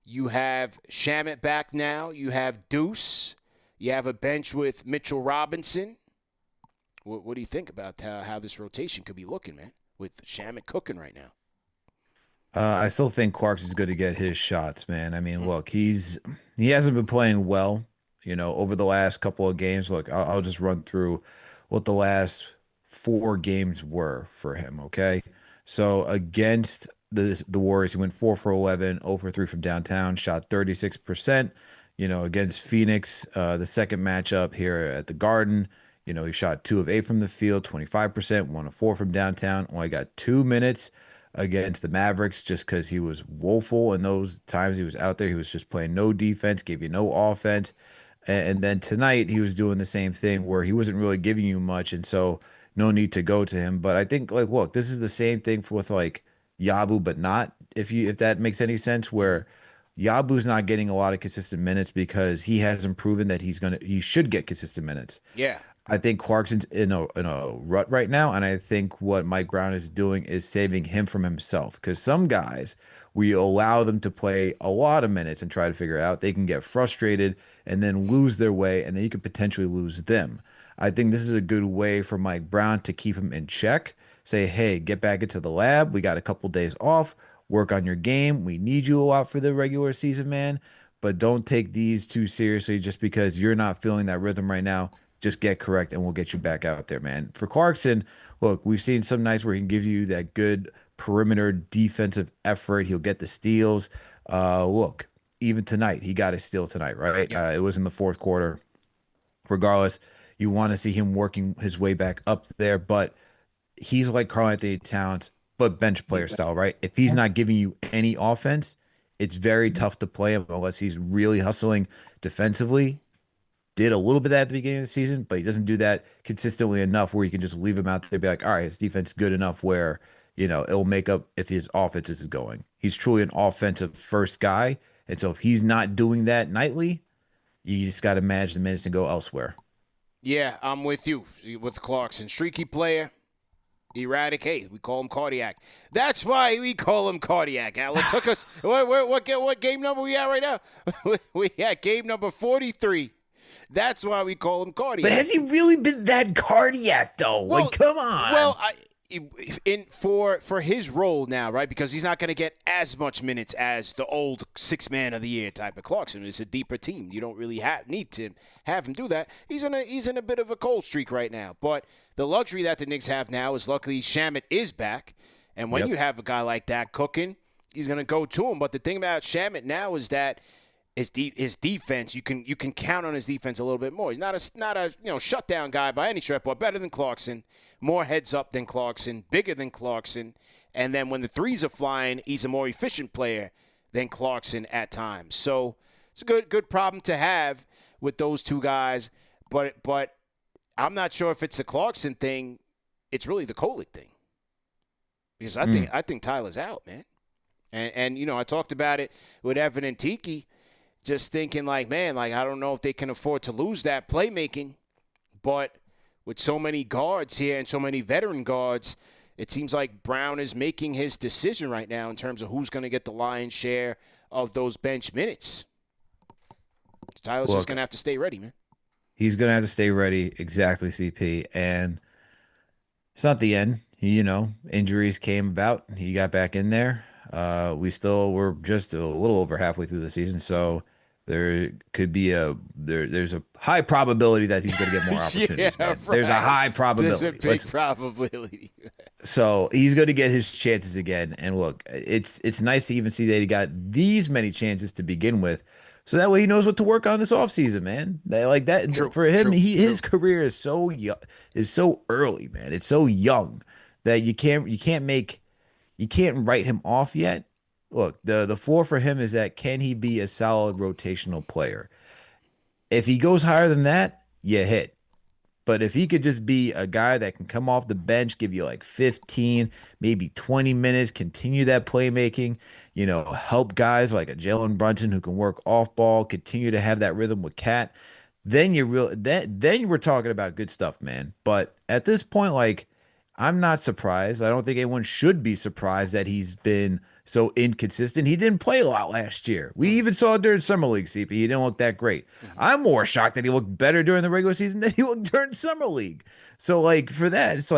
You have Shamet back now. You have Deuce. You have a bench with Mitchell Robinson. What do you think about how this rotation could be looking, man, with Shamet cooking right now? I still think Clarkson's going to get his shots, man. I mean, look, he hasn't been playing well, over the last couple of games. Look, I'll just run through what the last 4 games were for him, okay? So against the Warriors, he went 4 for 11, 0 for 3 from downtown, shot 36%. Against Phoenix, the second matchup here at the Garden, he shot 2 of 8 from the field, 25%, 1 of 4 from downtown. Only got 2 minutes against the Mavericks just because he was woeful in those times he was out there. He was just playing no defense, gave you no offense. And then tonight he was doing the same thing where he wasn't really giving you much, and so no need to go to him. But I think, look, this is the same thing with Yabu, but not, if that makes any sense, where Yabu's not getting a lot of consistent minutes because he hasn't proven that he should get consistent minutes. Yeah. I think Clarkson's in a rut right now, and I think what Mike Brown is doing is saving him from himself. Because some guys, we allow them to play a lot of minutes and try to figure it out. They can get frustrated and then lose their way, and then you could potentially lose them. I think this is a good way for Mike Brown to keep him in check. Say, hey, get back into the lab. We got a couple days off. Work on your game. We need you a lot for the regular season, man. But don't take these too seriously just because you're not feeling that rhythm right now. Just get correct, and we'll get you back out there, man. For Clarkson, look, we've seen some nights where he can give you that good perimeter defensive effort. He'll get the steals. Look, even tonight, he got a steal tonight, right? Yeah. It was in the fourth quarter. Regardless, you want to see him working his way back up there, but he's like Karl-Anthony Towns, but bench player style, right? If he's not giving you any offense, it's very tough to play him unless he's really hustling defensively. Did a little bit of that at the beginning of the season, but he doesn't do that consistently enough where you can just leave him out there and be like, all right, his defense is good enough where, it'll make up if his offense is going. He's truly an offensive first guy. And so if he's not doing that nightly, you just got to manage the minutes and go elsewhere. Yeah, I'm with you with Clarkson. Streaky player, erratic. Hey, we call him Cardiac. That's why we call him Cardiac. Al, it took us, what game number we at right now? We at game number 43. That's why we call him Cardiac. But has he really been that cardiac, though? Well, come on. Well, for his role now, right? Because he's not going to get as much minutes as the old six-man of the year type of Clarkson. It's a deeper team. You don't really need to have him do that. He's in a bit of a cold streak right now. But the luxury that the Knicks have now is luckily Shamet is back. And when you have a guy like that cooking, he's going to go to him. But the thing about Shamet now is that his defense, you can count on his defense a little bit more. He's not a shutdown guy by any stretch, but better than Clarkson, more heads up than Clarkson, bigger than Clarkson, and then when the threes are flying, he's a more efficient player than Clarkson at times. So it's a good problem to have with those two guys, but I'm not sure if it's the Clarkson thing. It's really the Kolek thing, because I think Tyler's out, man, and I talked about it with Evan and Tiki. Just thinking like, man, I don't know if they can afford to lose that playmaking, but with so many guards here and so many veteran guards, it seems like Brown is making his decision right now in terms of who's going to get the lion's share of those bench minutes. Tyler's just going to have to stay ready, man. He's going to have to stay ready. Exactly, CP. And it's not the end. Injuries came about. He got back in there. We're just a little over halfway through the season, so there could be there's a high probability that he's going to get more opportunities. Right. There's a high probability. There's a big probability. So he's going to get his chances again. And look, it's nice to even see that he got these many chances to begin with. So that way he knows what to work on this offseason, man. For him, his career is so young, is so early, man. It's so young that you can't write him off yet. Look, the floor for him is that can he be a solid rotational player? If he goes higher than that, you hit. But if he could just be a guy that can come off the bench, give you like 15, maybe 20 minutes, continue that playmaking, help guys like a Jalen Brunson who can work off ball, continue to have that rhythm with Cat, then then we're talking about good stuff, man. But at this point, I'm not surprised. I don't think anyone should be surprised that he's been so inconsistent. He didn't play a lot last year. We even saw it during Summer League, CP. He didn't look that great. I'm more shocked that he looked better during the regular season than he looked during Summer League. So, for that, it's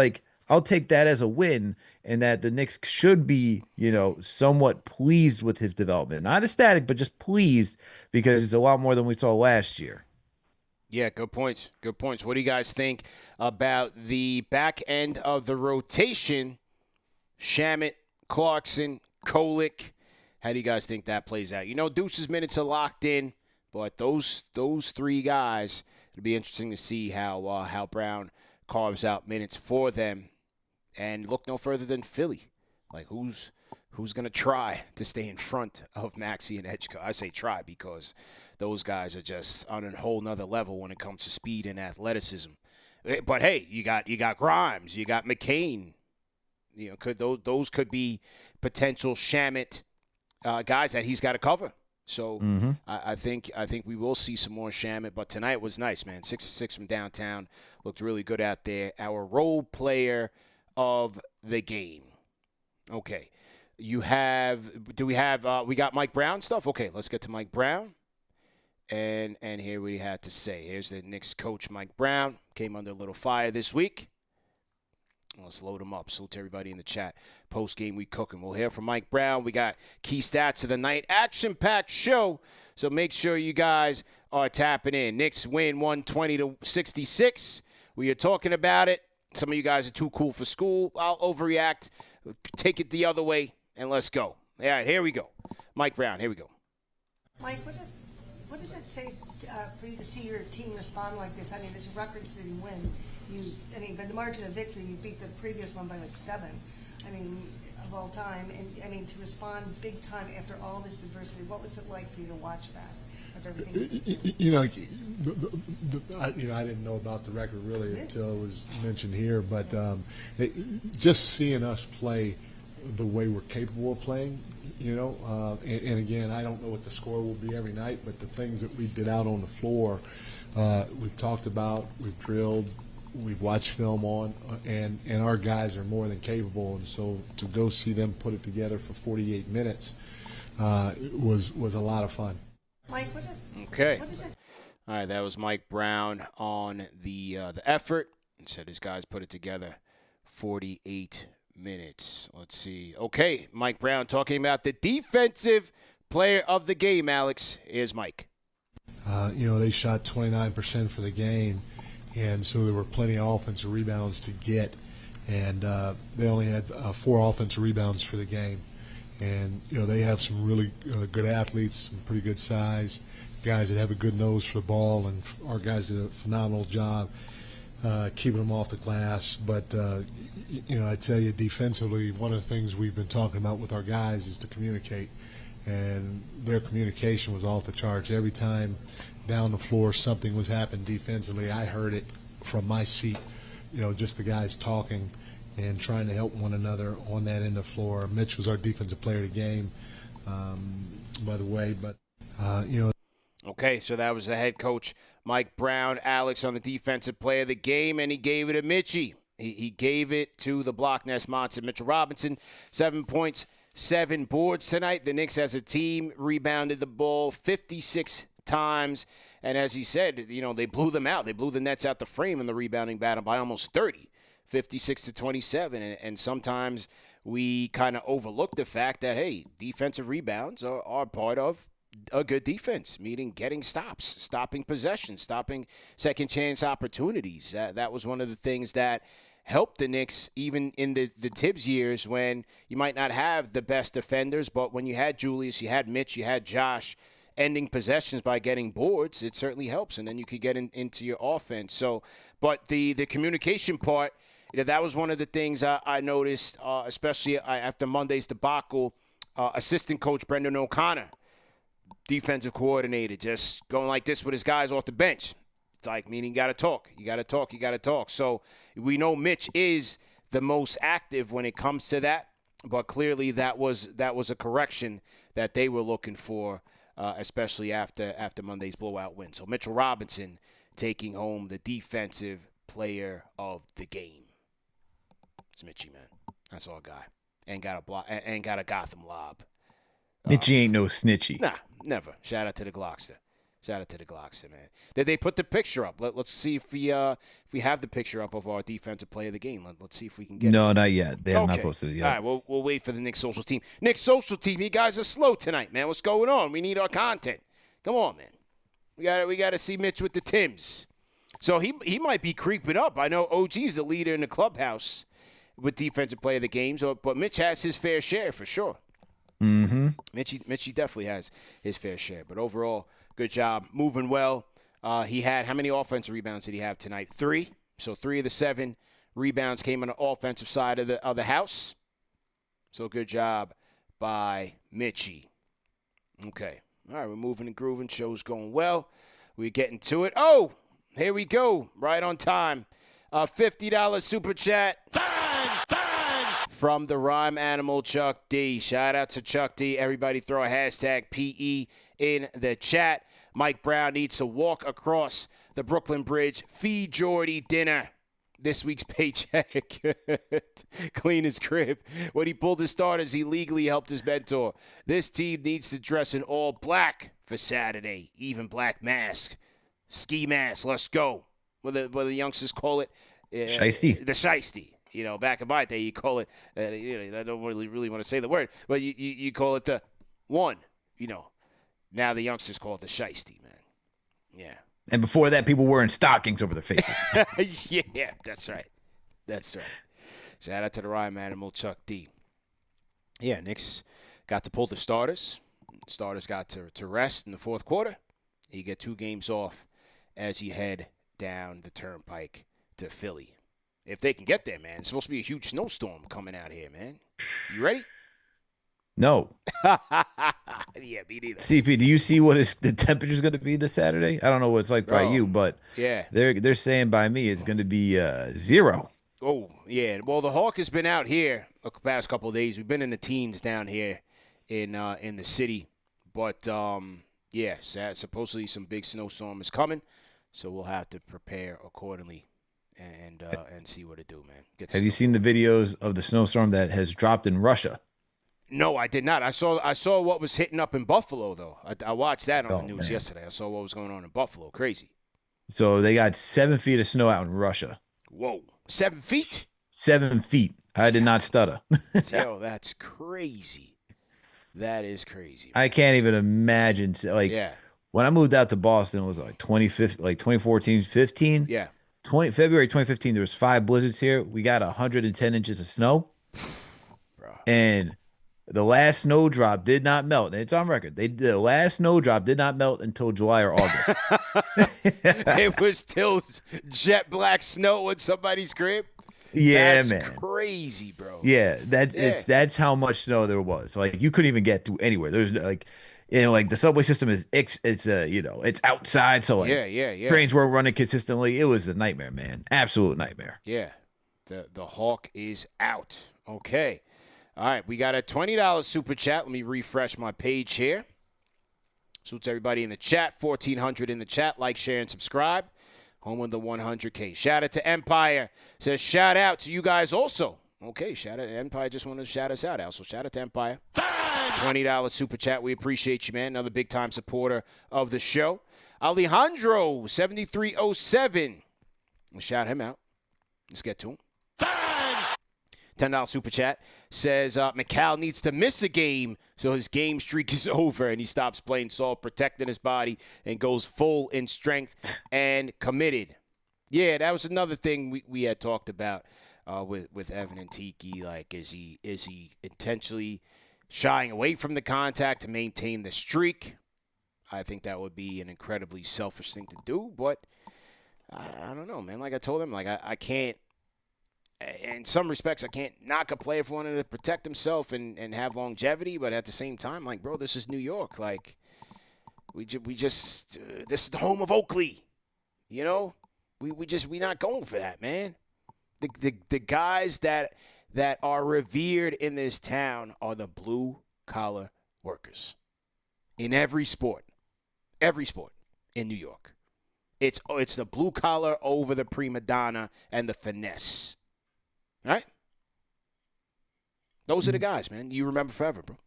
I'll take that as a win, and that the Knicks should be, somewhat pleased with his development. Not ecstatic, but just pleased, because it's a lot more than we saw last year. Yeah, good points. Good points. What do you guys think about the back end of the rotation? Shamet, Clarkson, Kolek. How do you guys think that plays out? Deuce's minutes are locked in, but those three guys, it'll be interesting to see how Brown carves out minutes for them. And look no further than Philly. Who's going to try to stay in front of Maxey and Edgecombe? I say try because those guys are just on a whole nother level when it comes to speed and athleticism. But hey, you got Grimes, you got McCain. Those could be potential Shamet guys that he's got to cover. So I think we will see some more Shamet. But tonight was nice, man. 6-6 from downtown. Looked really good out there. Our role player of the game. Okay. We got Mike Brown stuff? Okay, let's get to Mike Brown. And here what he had to say. Here's the Knicks coach, Mike Brown. Came under a little fire this week. Let's load him up. Salute to everybody in the chat. Post-game, we cooking. We'll hear from Mike Brown. We got key stats of the night. Action-packed show. So make sure you guys are tapping in. Knicks win 120-66. We are talking about it. Some of you guys are too cool for school. I'll overreact. Take it the other way, and let's go. All right, here we go. Mike Brown, here we go. Mike, what does it say for you to see your team respond like this? I mean, it's a record-setting win. By the margin of victory, you beat the previous one by like 7. I mean, of all time. And I mean, to respond big time after all this adversity, what was it like for you to watch that? After everything I didn't know about the record really until it was mentioned here. But just seeing us play the way we're capable of playing, and again, I don't know what the score will be every night, but the things that we did out on the floor, we've talked about, we've drilled, we've watched film on, and our guys are more than capable. And so to go see them put it together for 48 minutes was a lot of fun. Mike, what is it? All right, that was Mike Brown on the effort. And said his guys put it together 48 minutes. Let's see. Okay, Mike Brown talking about the defensive player of the game, Alex. Here's Mike. They shot 29% for the game, and so there were plenty of offensive rebounds to get. And they only had 4 offensive rebounds for the game. And, they have some really good athletes, some pretty good size, guys that have a good nose for the ball, and our guys did a phenomenal job keeping them off the glass. But, I tell you, defensively, one of the things we've been talking about with our guys is to communicate. And their communication was off the charts. Every time down the floor something was happening defensively, I heard it from my seat, just the guys talking and trying to help one another on that end of the floor. Mitch was our defensive player of the game, by the way. But, Okay, so that was the head coach, Mike Brown. Alex on the defensive player of the game, and he gave it to Mitchie. He gave it to the Block Nest monster, Mitchell Robinson. 7 points, 7 boards tonight. The Knicks as a team rebounded the ball 56 times. And as he said, they blew them out. They blew the Nets out the frame in the rebounding battle by almost 30. 56-27, and sometimes we kind of overlook the fact that, hey, defensive rebounds are part of a good defense, meaning getting stops, stopping possessions, stopping second chance opportunities. That was one of the things that helped the Knicks even in the Tibbs years when you might not have the best defenders, but when you had Julius, you had Mitch, you had Josh ending possessions by getting boards, it certainly helps, and then you could get into your offense. So, but the communication part, that was one of the things I noticed, especially after Monday's debacle. Assistant coach Brendan O'Connor, defensive coordinator, just going like this with his guys off the bench. It's like, meaning you got to talk. You got to talk. You got to talk. So we know Mitch is the most active when it comes to that, but clearly that was a correction that they were looking for, especially after Monday's blowout win. So Mitchell Robinson taking home the defensive player of the game. It's Mitchie, man. That's all I got. Ain't got a Gotham lob. Mitchie ain't no snitchy. Nah, never. Shout out to the Glockster. Shout out to the Glockster, man. Did they put the picture up? Let's see if we have the picture up of our defensive player of the game. Let's see if we can get it. No, not yet. They have not posted it yet. All right, we'll wait for the Knicks social team. Knicks social team, you guys are slow tonight, man. What's going on? We need our content. Come on, man. We got to see Mitch with the Timbs. So he might be creeping up. I know OG's the leader in the clubhouse with defensive player of the game, but Mitch has his fair share for sure. Mm-hmm. Mitchie definitely has his fair share. But overall, good job. Moving well. He had, how many offensive rebounds did he have tonight? 3. So 3 of the 7 rebounds came on the offensive side of the house. So good job by Mitchie. Okay. All right, we're moving and grooving. Show's going well. We're getting to it. Oh, here we go. Right on time. $50 super chat. Bang! from the rhyme animal Chuck D. Shout out to Chuck D. Everybody throw a hashtag PE in the chat. Mike Brown needs to walk across the Brooklyn Bridge. Feed Jordy dinner. This week's paycheck. Clean his crib. When he pulled his starters, he legally helped his mentor. This team needs to dress in all black for Saturday. Even black mask. Ski mask. Let's go. What the youngsters call it. Shiesty. The shiesty. Back in my day, you call it, I don't really want to say the word, but you call it the one, Now the youngsters call it the shiesty, man. Yeah. And before that, people wearing stockings over their faces. Yeah, that's right. Shout out to the rhyme animal, Chuck D. Yeah, Knicks got to pull the starters. Starters got to rest in the fourth quarter. You get 2 games off as you head down the turnpike to Philly. If they can get there, man. It's supposed to be a huge snowstorm coming out here, man. You ready? No. Yeah, me neither. CP, do you see what the temperature is going to be this Saturday? I don't know what it's like by you, but yeah, they're saying by me it's going to be 0. Oh, yeah. Well, the Hawk has been out here the past couple of days. We've been in the teens down here in the city. But, yeah, supposedly some big snowstorm is coming, so we'll have to prepare accordingly. And see what it do, man. Have you seen the videos of the snowstorm that has dropped in Russia? No, I did not. I saw what was hitting up in Buffalo, though. I watched that on the news yesterday. I saw what was going on in Buffalo. Crazy. So they got 7 feet of snow out in Russia. Whoa. 7 feet? 7 feet. I did not stutter. Yo, that's crazy. That is crazy. I can't even imagine. When I moved out to Boston, it was like 2014, 15. Yeah. February 2015, there was 5 blizzards here. We got 110 inches of snow. Bro. And the last snowdrop did not melt. And it's on record. The last snowdrop did not melt until July or August. It was still jet black snow in somebody's crib. Yeah, that's man. Crazy, bro. Yeah, that's how much snow there was. Like you couldn't even get through anywhere. There's the subway system it's outside, so trains weren't running consistently. It was a nightmare, man. Absolute nightmare. Yeah. The Hawk is out. Okay. All right, we got a $20 super chat. Let me refresh my page here. Salute to everybody in the chat. 1,400 in the chat. Like, share, and subscribe. Home of the 100K. Shout out to Empire. Says shout out to you guys also. Okay, shout out to Empire. Just wanted to shout us out, also. Shout out to Empire. $20 super chat. We appreciate you, man. Another big-time supporter of the show. Alejandro, 7307. We'll shout him out. Let's get to him. $10 super chat says McCall needs to miss a game so his game streak is over and he stops playing soft, protecting his body, and goes full in strength and committed. Yeah, that was another thing we had talked about with Evan and Tiki. Like, is he intentionally shying away from the contact to maintain the streak? I think that would be an incredibly selfish thing to do, but I don't know, man. Like I told him, like I can't. In some respects, I can't knock a player for wanting to protect himself and have longevity, but at the same time, like, bro, this is New York. Like, we just this is the home of Oakley, you know. We not going for that, man. The guys that are revered in this town are the blue collar workers in every sport in New York. It's the blue collar over the prima donna and the finesse. All right? Those are the guys, man. You remember forever, bro.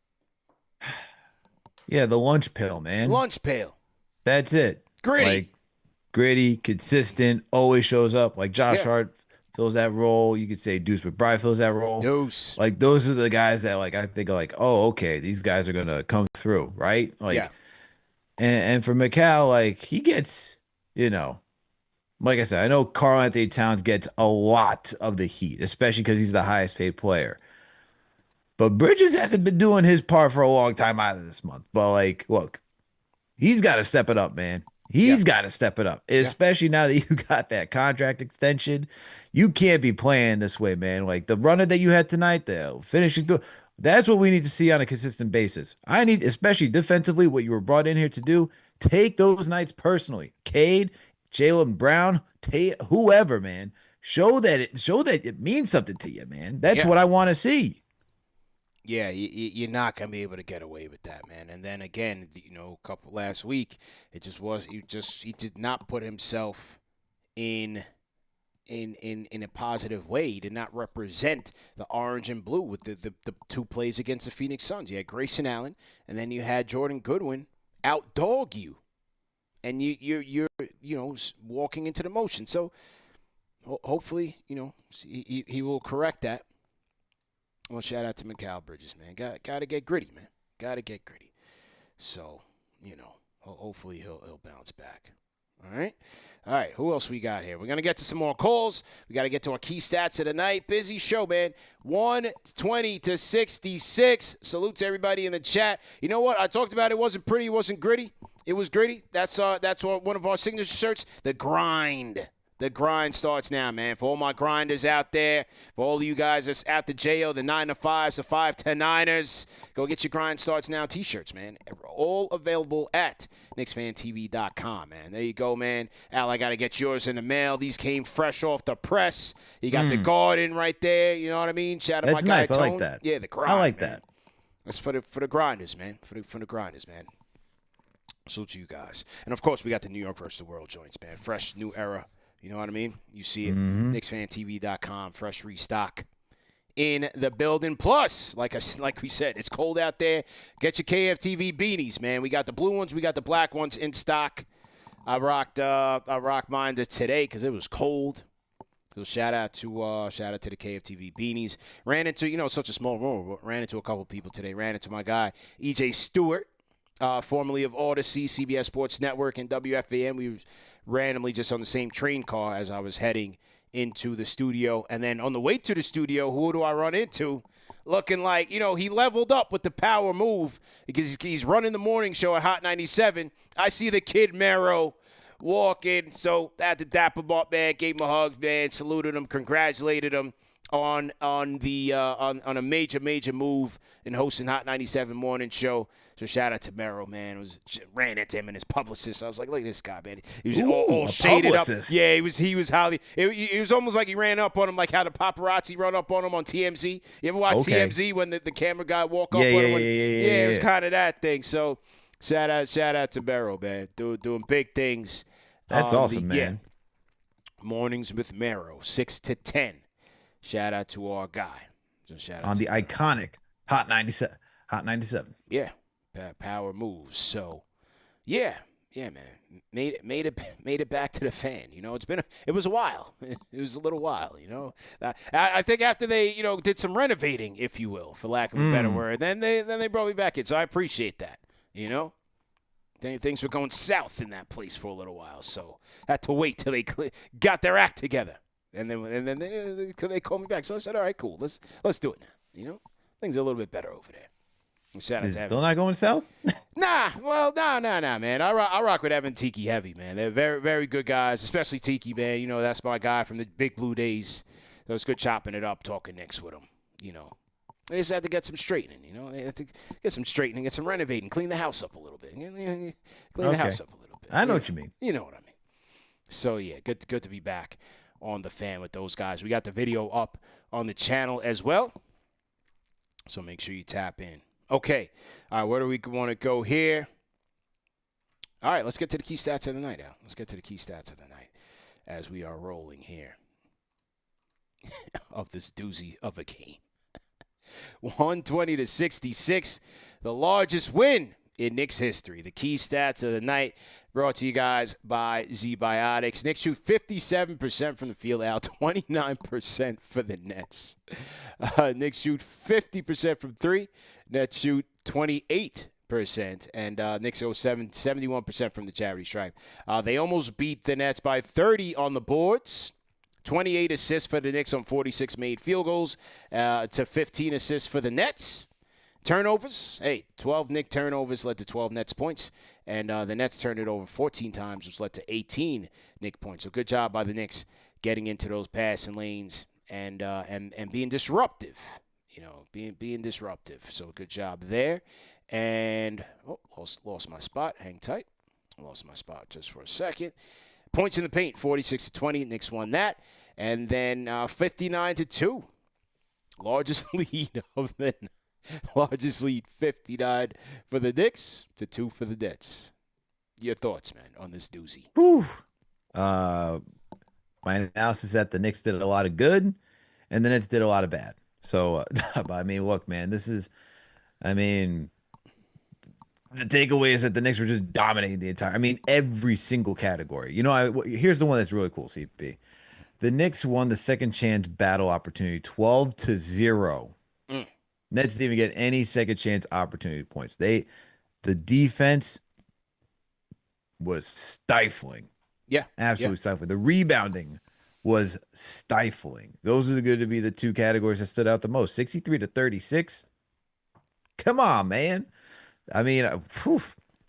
Yeah, the lunch pail, man. Lunch pail. That's it. Gritty. Like, gritty, consistent, always shows up. Like Josh Hart fills that role. You could say Deuce McBride fills that role. Deuce. Like, those are the guys that, like, I think are like, oh, okay, these guys are going to come through, right? Like, and for McCall, like, he gets, like I said, I know Karl-Anthony Towns gets a lot of the heat, especially because he's the highest paid player. But Bridges hasn't been doing his part for a long time either this month. But, like, look, he's got to step it up, man. He's got to step it up, especially now that you got that contract extension. You can't be playing this way, man. Like, the runner that you had tonight, the finishing through, that's what we need to see on a consistent basis. I need, especially defensively, what you were brought in here to do, take those nights personally. Cade, Jalen Brown, Tate, whoever, man. Show that it means something to you, man. That's what I want to see. Yeah, you're not gonna be able to get away with that, man. And then again, last week, it just was he did not put himself in a positive way. He did not represent the orange and blue with the two plays against the Phoenix Suns. You had Grayson Allen, and then you had Jordan Goodwin outdog you, and you're walking into the motion. So hopefully, he will correct that. Well, shout out to Mikal Bridges, man. Got to get gritty, man. Got to get gritty. So, hopefully he'll bounce back. All right. Who else we got here? We're going to get to some more calls. We got to get to our key stats of the night. Busy show, man. 120 to 66. Salute to everybody in the chat. You know what? I talked about it wasn't pretty. It wasn't gritty. It was gritty. That's one of our signature shirts. The grind. The grind starts now, man. For all my grinders out there, for all of you guys that's at the JO, the 9 to 5s, the 5 to 9ers, go get your grind starts now t-shirts, man. All available at KnicksFanTV.com, man. There you go, man. Al, I got to get yours in the mail. These came fresh off the press. You got the garden right there. You know what I mean? Shout out to my guy, nice. Tone. I like that. Yeah, the grind, I like man. that. That's for the grinders, man. For the grinders, man. Salute to you guys. And, of course, we got the New York versus the World joints, man. Fresh, new era. You know what I mean? You see it. KnicksFanTV.com. Fresh restock in the building. Plus, like we said, it's cold out there. Get your KFTV beanies, man. We got the blue ones. We got the black ones in stock. I rocked mine today because it was cold. So shout out to the KFTV beanies. Ran into such a small room, but ran into a couple people today. Ran into my guy EJ Stewart, formerly of Odyssey, CBS Sports Network, and WFAN. We was randomly just on the same train car as I was heading into the studio. And then on the way to the studio, who do I run into? Looking like, he leveled up with the power move because he's running the morning show at Hot 97. I see the kid Mero walking. So I had to dap him up, man. Gave him a hug, man. Saluted him, congratulated him on a major move in hosting Hot 97 morning show. So shout out to Mero, man. Ran into him and his publicist. I was like, look at this guy, man. He was all shaded publicist. Up. Yeah, he was highly. It was almost like he ran up on him, like how the paparazzi run up on him on TMZ. You ever watch TMZ when the camera guy walk up on him? Yeah, it was kind of that thing. So shout out to Mero, man. Doing big things. That's awesome, man. Yeah. Mornings with Mero, 6 to 10. Shout out to our guy. So shout out on the iconic Hot 97. Hot 97. Yeah. Power moves. So, yeah, man. Made it back to the fan. It was a while. It was a little while. I think after they did some renovating, if you will, for lack of a better word, then they brought me back in. So I appreciate that. Things were going south in that place for a little while. So I had to wait till they got their act together, and then they called me back. So I said, all right, cool, let's do it now. Things are a little bit better over there. Is it still not going south? Nah, man. I rock with Evan Tiki heavy, man. They're very, very good guys, especially Tiki, man. That's my guy from the Big Blue days. It was good chopping it up, talking Knicks with him. They just had to get some straightening, They had to get some straightening, get some renovating, clean the house up a little bit. Clean the house up a little bit. I know what you mean. You know what I mean. So, yeah, good to be back on the fan with those guys. We got the video up on the channel as well. So make sure you tap in. Okay. All right, where do we want to go here? All right, let's get to the key stats of the night, Al. Let's get to the key stats of the night as we are rolling here of this doozy of a game. 120 to 66, the largest win in Knicks history. The key stats of the night brought to you guys by Z-Biotics. Knicks shoot 57% from the field, Al, 29% for the Nets. Knicks shoot 50% from three. Nets shoot 28%. And Knicks go 71% from the charity stripe. They almost beat the Nets by 30 on the boards. 28 assists for the Knicks on 46 made field goals to 15 assists for the Nets. Turnovers, 12 Knicks turnovers led to 12 Nets points. And the Nets turned it over 14 times, which led to 18 Knicks points. So good job by the Knicks getting into those passing lanes and being disruptive. Being disruptive. So good job there. And lost my spot. Hang tight. Lost my spot just for a second. Points in the paint, 46 to 20. Knicks won that. And then 59-2. Largest lead of the largest lead, 59 for the Knicks to 2 for the Nets. Your thoughts, man, on this doozy? Whew. My analysis is that the Knicks did a lot of good, and the Nets did a lot of bad. So, I mean, look, man, the takeaway is that the Knicks were just dominating the entire. I mean, every single category. You know, here's the one that's really cool. CP, the Knicks won the second chance battle opportunity 12-0. Nets didn't even get any second chance opportunity points. The defense was stifling. Yeah. Absolutely stifling. The rebounding was stifling. Those are going to be the two categories that stood out the most. 63-36. Come on, man. I mean,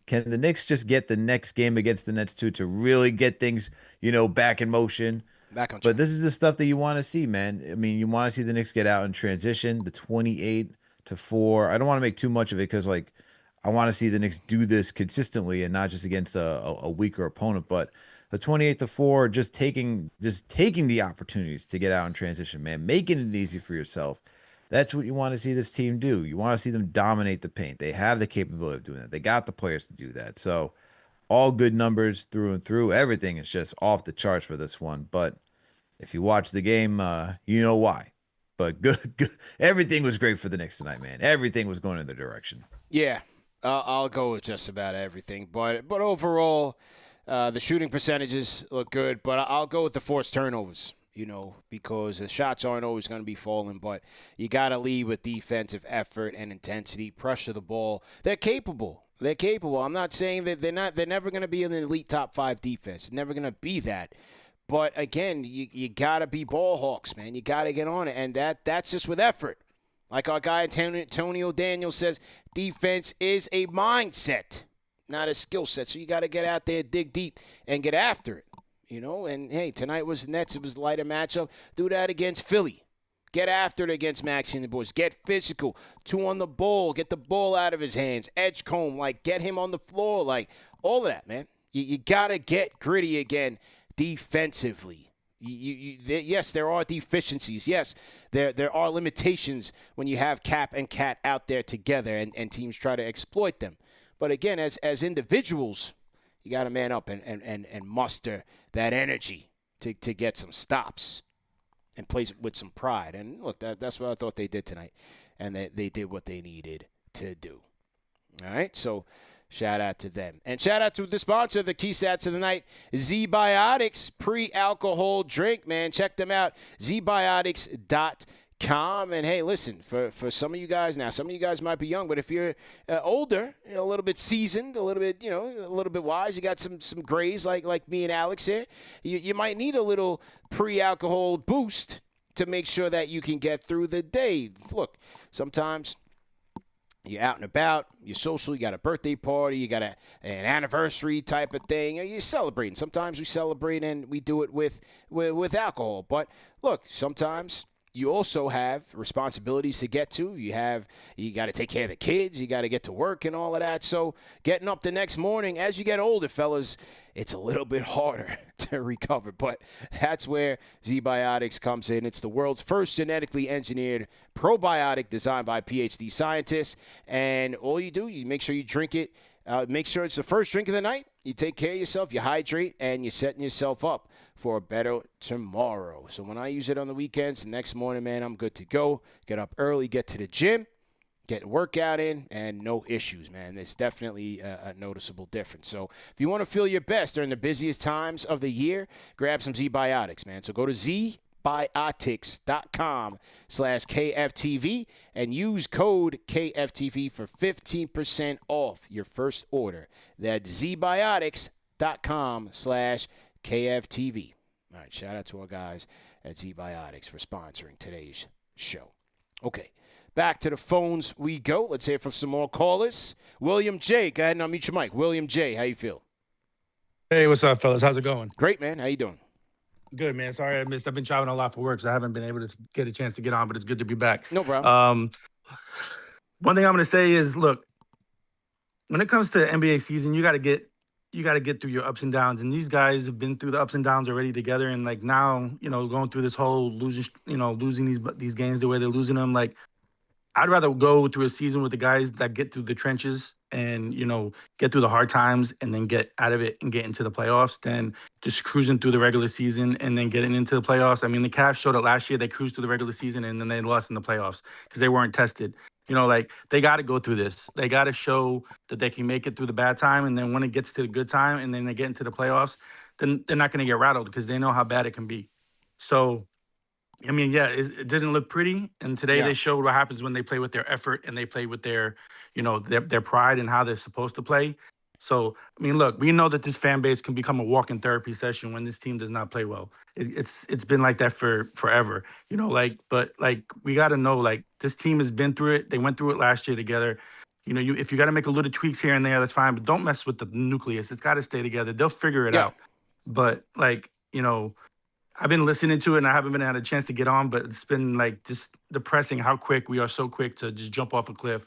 can the Knicks just get the next game against the Nets too to really get things, back in motion? Back on track. But this is the stuff that you want to see, man. I mean, you want to see the Knicks get out in transition, the 28-4. I don't want to make too much of it because, I want to see the Knicks do this consistently and not just against a weaker opponent. But the 28-4, just taking the opportunities to get out in transition, man, making it easy for yourself. That's what you want to see this team do. You want to see them dominate the paint. They have the capability of doing that. They got the players to do that. So all good numbers through and through. Everything is just off the charts for this one. But if you watch the game, you know why. But good. Everything was great for the Knicks tonight, man. Everything was going in the direction. Yeah, I'll go with just about everything. But overall, the shooting percentages look good. But I'll go with the forced turnovers. Because the shots aren't always going to be falling, but you got to lead with defensive effort and intensity, pressure the ball. They're capable. I'm not saying that they're never going to be in the elite top 5 defense. It's never going to be that. But again, you got to be ball hawks, man. You got to get on it, and that's just with effort. Like our guy Antonio Daniels says, defense is a mindset, not a skill set. So you got to get out there, dig deep, and get after it. And hey, tonight was Nets. It was a lighter matchup. Do that against Philly. Get after it against Maxey and the boys. Get physical. 2 on the ball. Get the ball out of his hands. Edge comb. Get him on the floor. All of that, man. You got to get gritty again defensively. Yes, there are deficiencies. Yes, there are limitations when you have Cap and Cat out there together and teams try to exploit them. But again, as individuals, you got to man up and muster that energy to get some stops and play with some pride. And look, that's what I thought they did tonight. And they did what they needed to do. All right, so shout out to them. And shout out to the sponsor of the key stats of the night, Z-Biotics pre-alcohol drink, man. Check them out, zbiotics.com. And hey, listen, for some of you guys now, some of you guys might be young, but if you're older, a little bit seasoned, a little bit wise, you got some grays like me and Alex here, you might need a little pre-alcohol boost to make sure that you can get through the day. Look, sometimes you're out and about, you're social, you got a birthday party, you got an anniversary type of thing, you're celebrating. Sometimes we celebrate and we do it with alcohol. But look, sometimes you also have responsibilities to get to. You got to take care of the kids. You got to get to work and all of that. So getting up the next morning, as you get older, fellas, it's a little bit harder to recover. But that's where Z-Biotics comes in. It's the world's first genetically engineered probiotic designed by PhD scientists. And all you do, you make sure you drink it. Make sure it's the first drink of the night. You take care of yourself, you hydrate, and you're setting yourself up for a better tomorrow. So when I use it on the weekends, the next morning, man, I'm good to go. Get up early, get to the gym, get a workout in, and no issues, man. It's definitely a noticeable difference. So if you want to feel your best during the busiest times of the year, grab some Z-Biotics, man. So go to zbiotics.com/KFTV and use code KFTV for 15% off your first order. That's zbiotics.com/KFTV. All right, shout out to our guys at Z-Biotics for sponsoring today's show. Okay, back to the phones we go. Let's hear from some more callers. William J., go ahead and unmute your mic. William J., how you feel? Hey, what's up, fellas? How's it going? Great, man. How you doing? Good, man. Sorry I missed. I've been traveling a lot for work, so I haven't been able to get a chance to get on, but it's good to be back. No problem. One thing I'm going to say is, look, when it comes to NBA season, you got to get you got to get through your ups and downs. And these guys have been through the ups and downs already together. And like now, going through this whole losing these games the way they're losing them. Like, I'd rather go through a season with the guys that get through the trenches and, get through the hard times and then get out of it and get into the playoffs than just cruising through the regular season and then getting into the playoffs. I mean, the Cavs showed it last year. They cruised through the regular season and then they lost in the playoffs because they weren't tested. Like they got to go through this. They got to show that they can make it through the bad time. And then when it gets to the good time and then they get into the playoffs, then they're not going to get rattled because they know how bad it can be. So, I mean, yeah, it didn't look pretty. And today they showed what happens when they play with their effort and they play with their, their pride and how they're supposed to play. So, I mean, look, we know that this fan base can become a walk-in therapy session when this team does not play well. It's been like that for forever, but we got to know, like, this team has been through it. They went through it last year together. If you got to make a little tweaks here and there, that's fine, but don't mess with the nucleus. It's got to stay together. They'll figure it out. But I've been listening to it and I haven't had a chance to get on, but it's been like just depressing how quick we are so quick to just jump off a cliff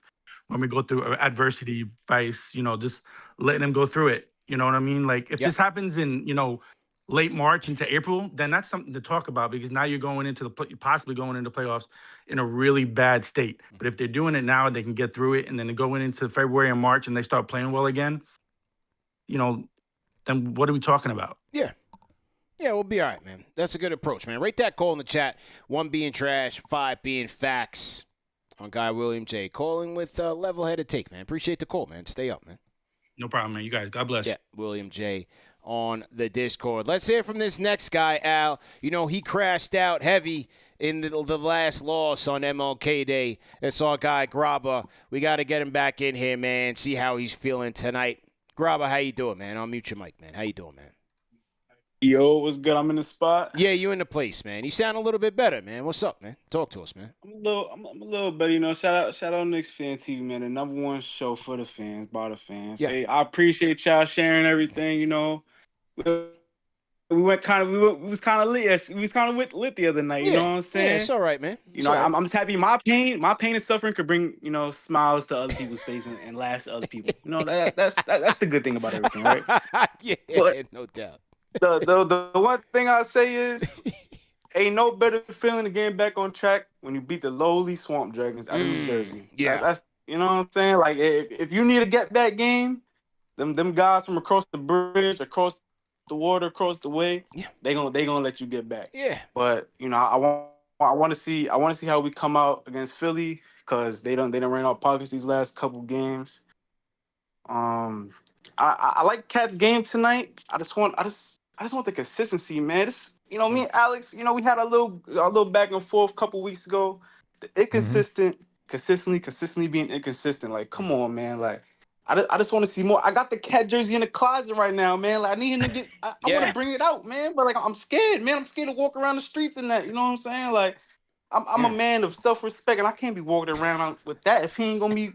when we go through adversity, vice, just letting them go through it. You know what I mean? Like if this happens in, late March into April, then that's something to talk about because now you're going into possibly going into playoffs in a really bad state. But if they're doing it now, they can get through it. And then they go into February and March and they start playing well again, then what are we talking about? Yeah. Yeah, we'll be all right, man. That's a good approach, man. Rate that call in the chat. 1 being trash, 5 being facts. On guy William J. Calling with level-headed take, man. Appreciate the call, man. Stay up, man. No problem, man. You guys, God bless. Yeah, William J. on the Discord. Let's hear from this next guy, Al. He crashed out heavy in the last loss on MLK Day. It's our guy, Grabba. We got to get him back in here, man. See how he's feeling tonight. Grabba, how you doing, man? I'll mute your mic, man. How you doing, man? Yo, what's good? I'm in the spot. Yeah, you in the place, man. You sound a little bit better, man. What's up, man? Talk to us, man. I'm a little better, Shout out KnicksFanTV, man. The #1 show for the fans, by the fans. Yeah. Hey, I appreciate y'all sharing everything. We was kind of lit. We was kind of lit the other night. You know what I'm saying? Yeah, it's all right, man. I'm just happy. My pain and suffering could bring smiles to other people's faces and laughs to other people. That's the good thing about everything, right? Yeah, but, no doubt. The one thing I say is, ain't no better feeling than getting back on track when you beat the lowly Swamp Dragons out of New Jersey. Yeah, that's what I'm saying. Like if you need a get back game, them guys from across the bridge, across the water, across the way, they gonna let you get back. Yeah. But I want to see how we come out against Philly because they done ran out pockets these last couple games. I like Cat's game tonight. I just want the consistency, man. Me and Alex, we had a little back and forth a couple weeks ago. The consistently being inconsistent. Like, come on, man. Like, I just want to see more. I got the Cat jersey in the closet right now, man. Like, I need him to get. I want to bring it out, man. But like, I'm scared, man. I'm scared to walk around the streets and that. You know what I'm saying? Like, I'm a man of self-respect, and I can't be walking around with that if he ain't gonna be,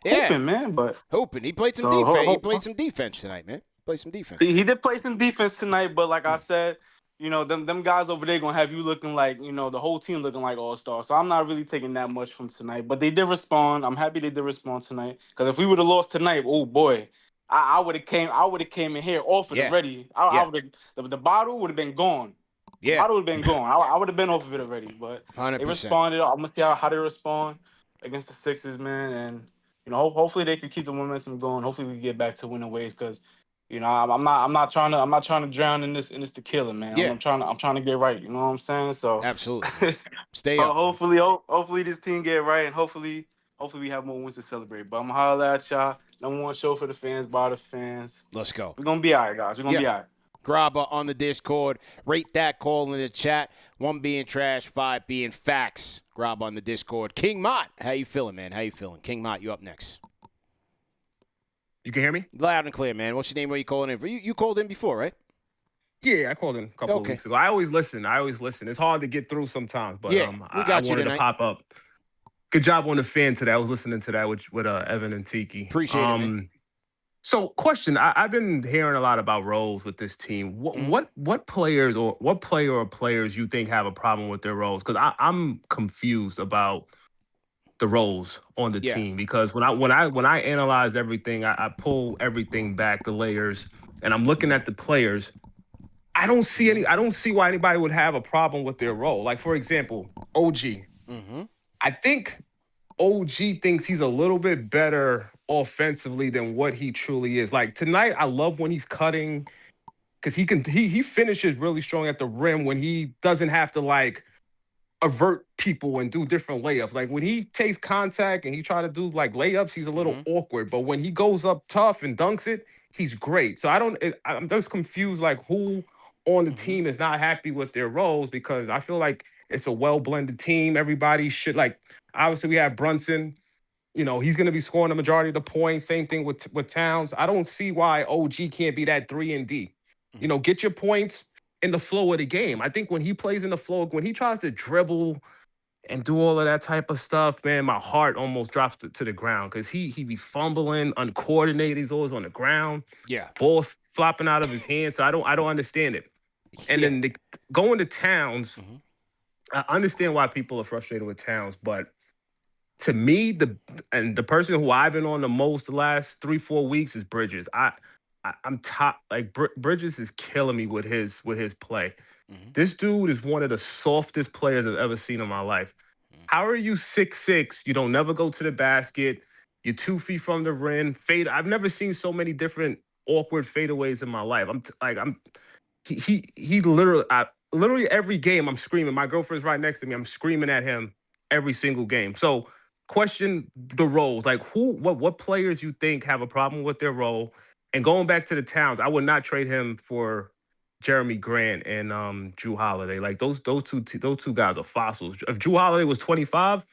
hooping, man. But hooping. He played some defense. He played some defense tonight, man. Play some defense. He did play some defense tonight, but like I said, them guys over there gonna have you looking like, the whole team looking like all-stars. So I'm not really taking that much from tonight. But they did respond. I'm happy they did respond tonight. Because if we would have lost tonight, oh boy, I would have came in here off of it already. The bottle would have been gone. Yeah. The bottle would have been gone. I would have been off of it already. But 100%. They responded. I'm gonna see how they respond against the Sixers, man. And hopefully they can keep the momentum going. Hopefully we get back to winning ways because. I'm not trying to drown in this tequila, man. Yeah. I'm trying to get right. You know what I'm saying? So absolutely, stay up. Hopefully this team get right, and hopefully we have more wins to celebrate. But I'm gonna holler at y'all. #1 show for the fans, by the fans. Let's go. We're gonna be all right, guys. We're gonna be all right. Grabba on the Discord. Rate that call in the chat. 1 being trash, 5 being facts. Grabba on the Discord. KingMott, how you feeling, man? How you feeling? KingMott, you up next. You can hear me? Loud and clear, man. What's your name? Where you calling in for? You called in before, right? Yeah, I called in a couple of weeks ago. I always listen. It's hard to get through sometimes, but I wanted to pop up. Good job on the fan today. I was listening to that with Evan and Tiki. Appreciate it, man. So, question: I've been hearing a lot about roles with this team. What players or what player or players you think have a problem with their roles? Because I'm confused about the roles on the team, because when I analyze everything, I pull everything back, the layers, and I'm looking at the players. I don't see why anybody would have a problem with their role. Like, for example, OG. I think OG thinks he's a little bit better offensively than what he truly is. Like tonight, I love when he's cutting, because he finishes really strong at the rim when he doesn't have to like avert people and do different layups. Like when he takes contact and he try to do like layups, he's a little awkward. But when he goes up tough and dunks it, he's great. So I'm just confused like who on the team is not happy with their roles, because I feel like it's a well-blended team. Everybody should, like, obviously we have Brunson. You know, he's going to be scoring the majority of the points. Same thing with Towns. I don't see why OG can't be that 3 and D. You know, get your points in the flow of the game. I think when he plays in the flow, when he tries to dribble and do all of that type of stuff, man, my heart almost drops to the ground, because he be fumbling, uncoordinated. He's always on the ground. Yeah. Balls flopping out of his hands. So I don't understand it. And then going to Towns, I understand why people are frustrated with Towns, but to me, the person who I've been on the most the last 3-4 weeks is Bridges. I'm top, like Bridges is killing me with his play. This dude is one of the softest players I've ever seen in my life. How are you 6'6"? You don't never go to the basket. You're 2 feet from the rim. Fade. I've never seen so many different awkward fadeaways in my life. He literally every game I'm screaming. My girlfriend's right next to me. I'm screaming at him every single game. So question the roles. Like what players you think have a problem with their role? And going back to the Towns, I would not trade him for Jeremy Grant and Jrue Holiday. Like those two guys are fossils. If Jrue Holiday was 25,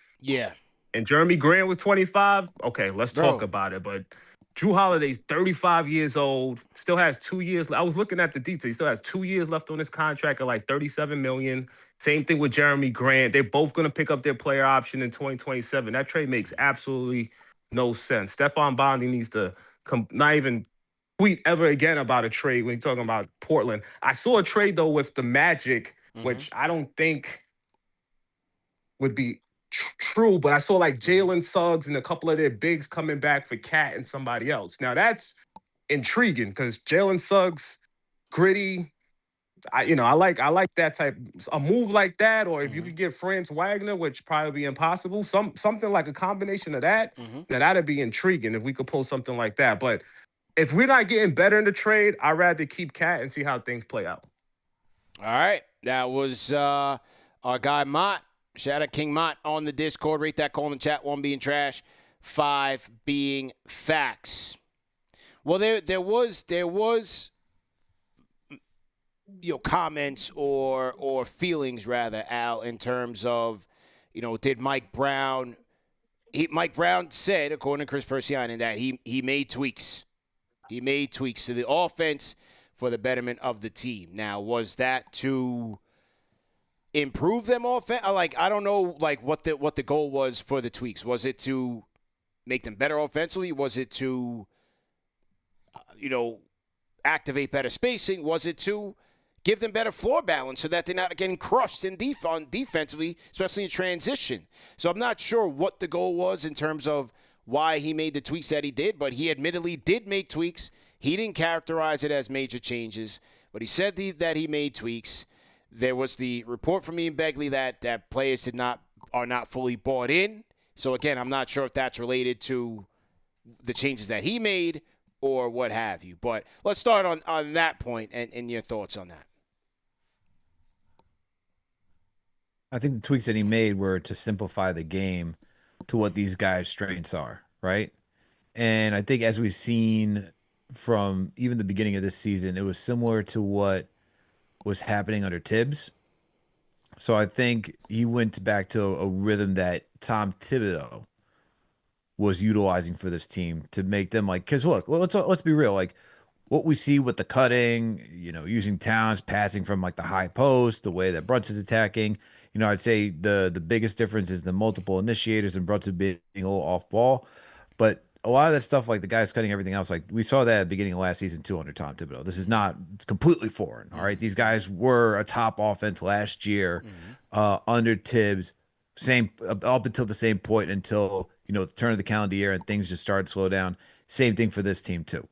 and Jeremy Grant was 25, okay, let's talk about it. But Jrue Holiday's 35 years old, still has 2 years. I was looking at the details. He still has 2 years left on his contract at like $37 million. Same thing with Jeremy Grant. They're both going to pick up their player option in 2027. That trade makes absolutely no sense. Stephon Bondi needs to not even tweet ever again about a trade when you're talking about Portland. I saw a trade, though, with the Magic, which I don't think would be true, but I saw like Jalen Suggs and a couple of their bigs coming back for Cat and somebody else. Now, that's intriguing because Jalen Suggs, gritty. I like that type, a move like that, or if you could get Franz Wagner, which probably be impossible, something like a combination of that, now that'd be intriguing if we could pull something like that. But if we're not getting better in the trade, I'd rather keep Cat and see how things play out. All right. That was our guy Mott. Shout out KingMott on the Discord. Rate that call in the chat. 1 being trash, 5 being facts. Well, there was comments or feelings rather, Al, in terms of, did Mike Brown said, according to Chris Persianen, that he made tweaks. He made tweaks to the offense for the betterment of the team. Now, was that to improve them offense? I don't know, what the goal was for the tweaks. Was it to make them better offensively? Was it to, activate better spacing? Was it to give them better floor balance so that they're not getting crushed in defensively, especially in transition? So I'm not sure what the goal was in terms of why he made the tweaks that he did, but he admittedly did make tweaks. He didn't characterize it as major changes, but he said that he made tweaks. There was the report from Ian Begley that players are not fully bought in. So again, I'm not sure if that's related to the changes that he made or what have you. But let's start on that point and your thoughts on that. I think the tweaks that he made were to simplify the game to what these guys' strengths are, right? And I think as we've seen from even the beginning of this season, it was similar to what was happening under Tibbs. So I think he went back to a rhythm that Tom Thibodeau was utilizing for this team to make them because look, let's be real, what we see with the cutting, using Towns passing from the high post, the way that Brunson's attacking, I'd say the biggest difference is the multiple initiators and Brunson being a little off ball. But a lot of that stuff, the guys cutting everything else, we saw that at the beginning of last season too under Tom Thibodeau. This is not completely foreign, all right? These guys were a top offense last year under Tibbs. Same up until the same point until, the turn of the calendar year and things just started to slow down. Same thing for this team too.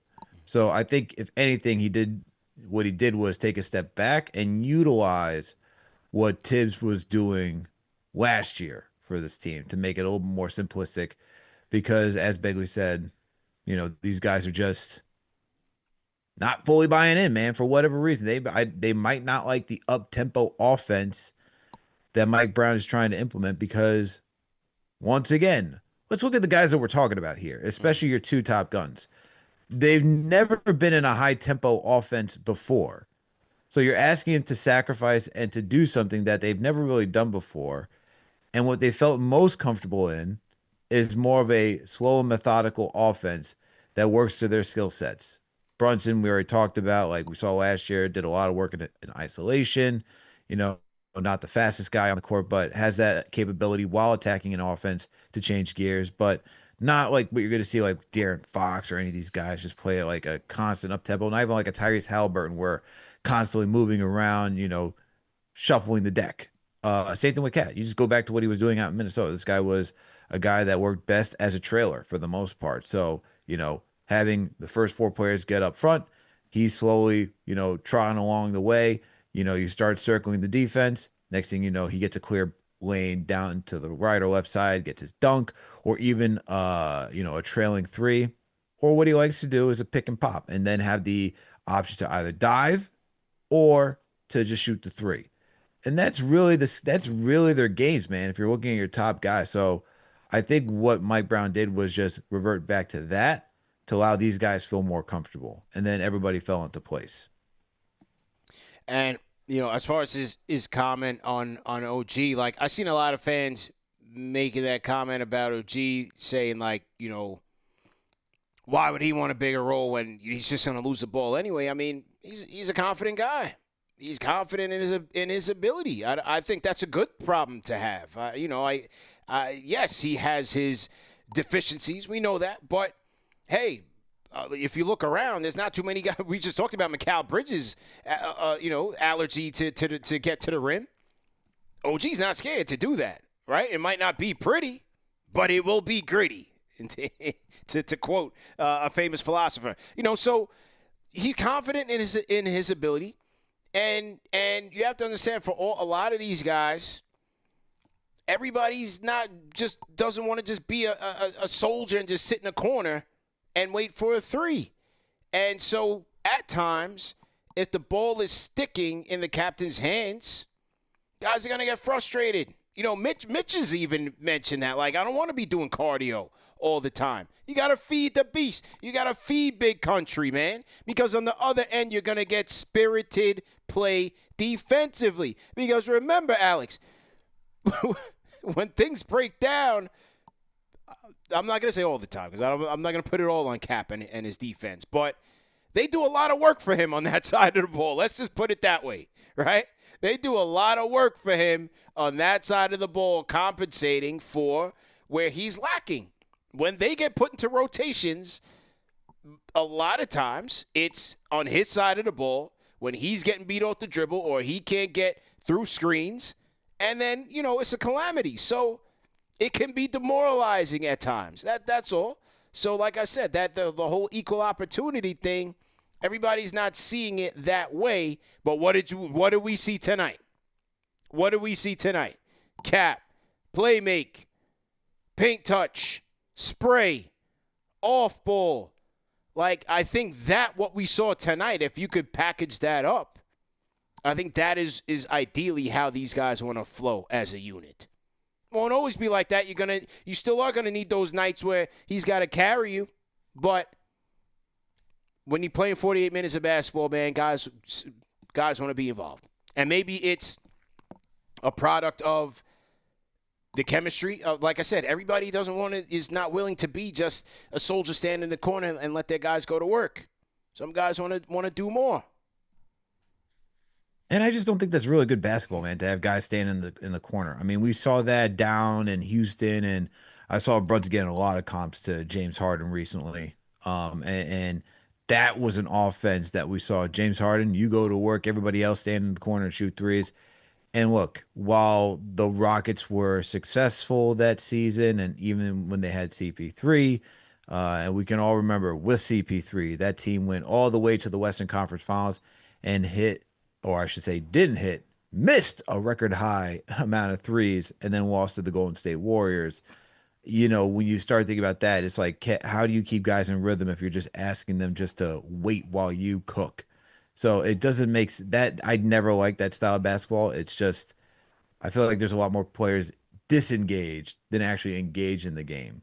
So I think if anything, what he did was take a step back and utilize what Tibbs was doing last year for this team to make it a little more simplistic, because as Begley said, these guys are just not fully buying in, man, for whatever reason. They might not like the up-tempo offense that Mike Brown is trying to implement, because once again, let's look at the guys that we're talking about here, especially your two top guns. They've never been in a high-tempo offense before. So you're asking them to sacrifice and to do something that they've never really done before. And what they felt most comfortable in is more of a slow and methodical offense that works to their skill sets. Brunson, we already talked about, like we saw last year, did a lot of work in isolation, not the fastest guy on the court, but has that capability while attacking an offense to change gears, but not like what you're going to see like De'Aaron Fox or any of these guys just play like a constant up-tempo, not even like a Tyrese Halliburton where constantly moving around, shuffling the deck. Same thing with Cat. You just go back to what he was doing out in Minnesota. This guy was a guy that worked best as a trailer for the most part. So, having the first four players get up front, he's slowly, trotting along the way. You start circling the defense. Next thing you know, he gets a clear lane down to the right or left side, gets his dunk, or even, a trailing three. Or what he likes to do is a pick and pop, and then have the option to either dive or to just shoot the three. And that's really their games, man, if you're looking at your top guys. So I think what Mike Brown did was just revert back to that to allow these guys feel more comfortable. And then everybody fell into place. And, as far as his comment on OG, like I seen a lot of fans making that comment about OG, saying like, why would he want a bigger role when he's just going to lose the ball anyway? I mean, he's a confident guy. He's confident in his ability. I think that's a good problem to have. Yes, he has his deficiencies. We know that. But, hey, if you look around, there's not too many guys. We just talked about Mikal Bridges', allergy to get to the rim. OG's not scared to do that, right? It might not be pretty, but it will be gritty, to quote a famous philosopher. So he's confident in his ability. And you have to understand, for a lot of these guys, everybody's doesn't want to just be a soldier and just sit in a corner and wait for a three. And so at times, if the ball is sticking in the captain's hands, guys are going to get frustrated. Mitch has even mentioned that. Like, I don't want to be doing cardio all the time. You got to feed the beast. You got to feed Big Country, man. Because on the other end, you're going to get spirited play defensively. Because remember, Alex, when things break down, I'm not going to say all the time because I'm not going to put it all on Cap and his defense. But they do a lot of work for him on that side of the ball. Let's just put it that way, right? They do a lot of work for him on that side of the ball, compensating for where he's lacking. When they get put into rotations, a lot of times it's on his side of the ball when he's getting beat off the dribble or he can't get through screens, and then, it's a calamity. So it can be demoralizing at times. That's all. So like I said, that the whole equal opportunity thing, everybody's not seeing it that way. But what did we see tonight? What did we see tonight? Cap, play make, paint touch, spray, off ball. Like, I think that what we saw tonight, if you could package that up, I think that is ideally how these guys want to flow as a unit. It won't always be like that. You still are gonna need those nights where he's got to carry you, but when you're playing 48 minutes of basketball, man, guys want to be involved, and maybe it's a product of the chemistry. Like I said, everybody is not willing to be just a soldier standing in the corner and let their guys go to work. Some guys want to do more. And I just don't think that's really good basketball, man, to have guys standing in the corner. I mean, we saw that down in Houston, and I saw Brunson getting a lot of comps to James Harden recently. And that was an offense that we saw. James Harden, you go to work, everybody else stand in the corner and shoot threes. And look, while the Rockets were successful that season, and even when they had CP3, and we can all remember with CP3, that team went all the way to the Western Conference Finals and hit, or I should say, didn't hit, missed a record high amount of threes, and then lost to the Golden State Warriors. When you start thinking about that, it's like, how do you keep guys in rhythm if you're just asking them just to wait while you cook? So it doesn't make that. I'd never liked that style of basketball. It's just, I feel like there's a lot more players disengaged than actually engaged in the game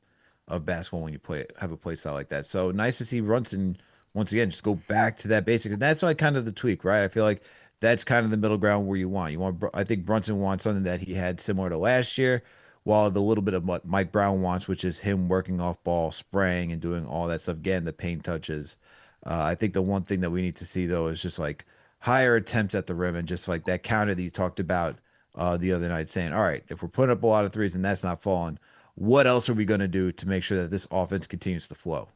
of basketball when you have a play style like that. So nice to see Brunson once again just go back to that basic. And that's like kind of the tweak, right? I feel like that's kind of the middle ground where you want. I think Brunson wants something that he had similar to last year, while the little bit of what Mike Brown wants, which is him working off ball, spraying, and doing all that stuff, getting the paint touches. I think the one thing that we need to see, though, is just like higher attempts at the rim and just like that counter that you talked about the other night, saying, all right, if we're putting up a lot of threes and that's not falling, what else are we going to do to make sure that this offense continues to flow?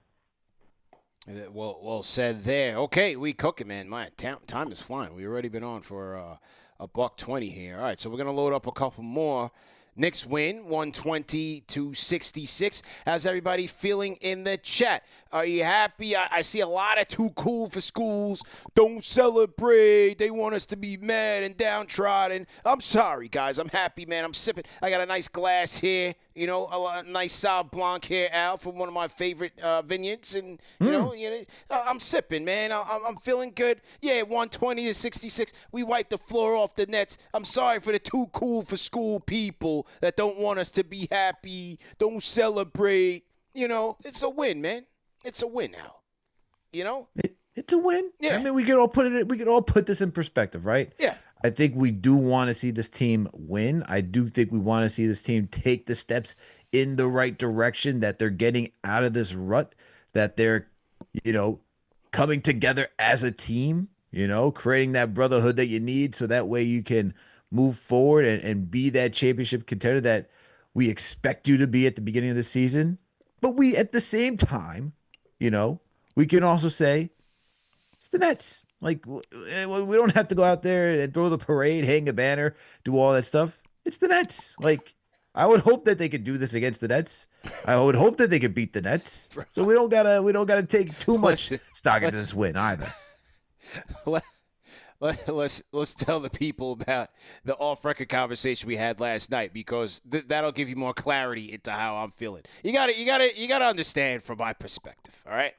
Well said there. Okay, we cooking, man. My time is flying. We've already been on for a $1:20 here. All right, so we're going to load up a couple more. Knicks win 120-66. How's everybody feeling in the chat? Are you happy? I see a lot of too cool for schools. Don't celebrate. They want us to be mad and downtrodden. I'm sorry, guys. I'm happy, man. I'm sipping. I got a nice glass here. A nice Sauv Blanc here, Al, from one of my favorite vineyards. And, I'm sipping, man. I'm feeling good. Yeah, 120-66. We wiped the floor off the Nets. I'm sorry for the too cool for school people that don't want us to be happy, don't celebrate. It's a win, man. It's a win now. It's a win. Yeah. I mean, we could all put this in perspective, right? Yeah. I think we do want to see this team win. I do think we want to see this team take the steps in the right direction, that they're getting out of this rut, that they're, coming together as a team, creating that brotherhood that you need so that way you can move forward and be that championship contender that we expect you to be at the beginning of the season. But we, at the same time, we can also say it's the Nets. Like, we don't have to go out there and throw the parade, hang a banner, do all that stuff. It's the Nets. Like, I would hope that they could do this against the Nets. I would hope that they could beat the Nets. So we don't gotta take too much stock into this win either. Let's tell the people about the off-record conversation we had last night, because that'll give you more clarity into how I'm feeling. You gotta understand from my perspective. All right,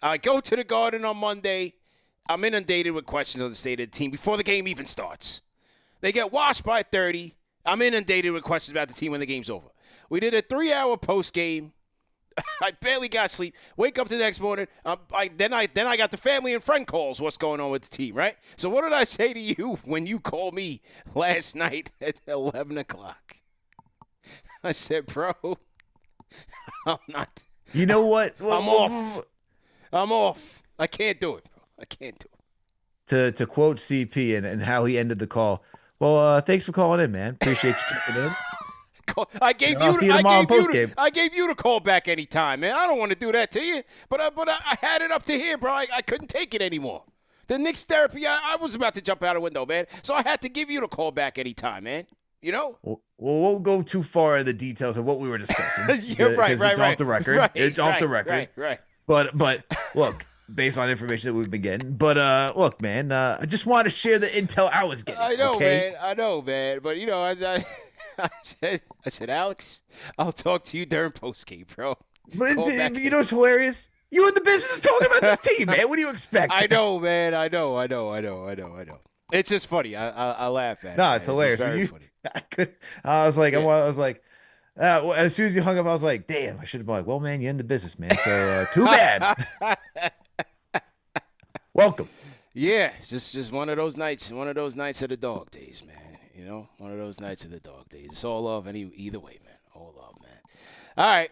I go to the Garden on Monday. I'm inundated with questions on the state of the team before the game even starts. They get washed by 30. I'm inundated with questions about the team when the game's over. We did a 3-hour post game. I barely got sleep. Wake up the next morning. Then I got the family and friend calls. What's going on with the team, right? So what did I say to you when you called me last night at 11 o'clock? I said, bro, I'm not. You know what? I'm off. I can't do it, bro. I can't do it. To quote CP and how he ended the call. Well, thanks for calling in, man. Appreciate you checking in. I gave you the call back anytime, man. I don't want to do that to you, but I had it up to here, bro. I couldn't take it anymore. The Knicks therapy, I was about to jump out a window, man. So I had to give you the call back anytime, man. Well, we won't go too far in the details of what we were discussing. You're right. It's off the record. It's off the record. Right. But look, based on information that we've been getting. But look, man, I just want to share the intel I was getting. I know, okay? man. I know, man. But I said, Alex, I'll talk to you during postgame, bro. But you know what's hilarious? You in the business of talking about this team, man. What do you expect? I know, man. I know. It's just funny. I laugh at it. No, it's hilarious. It's very funny. I was like, as soon as you hung up, I was like, damn, I should have been like, well, man, you're in the business, man. So too bad. Welcome. Yeah, it's just one of those nights of the dog days, man. One of those nights of the dog days. It's all love either way, man. All love, man. All right.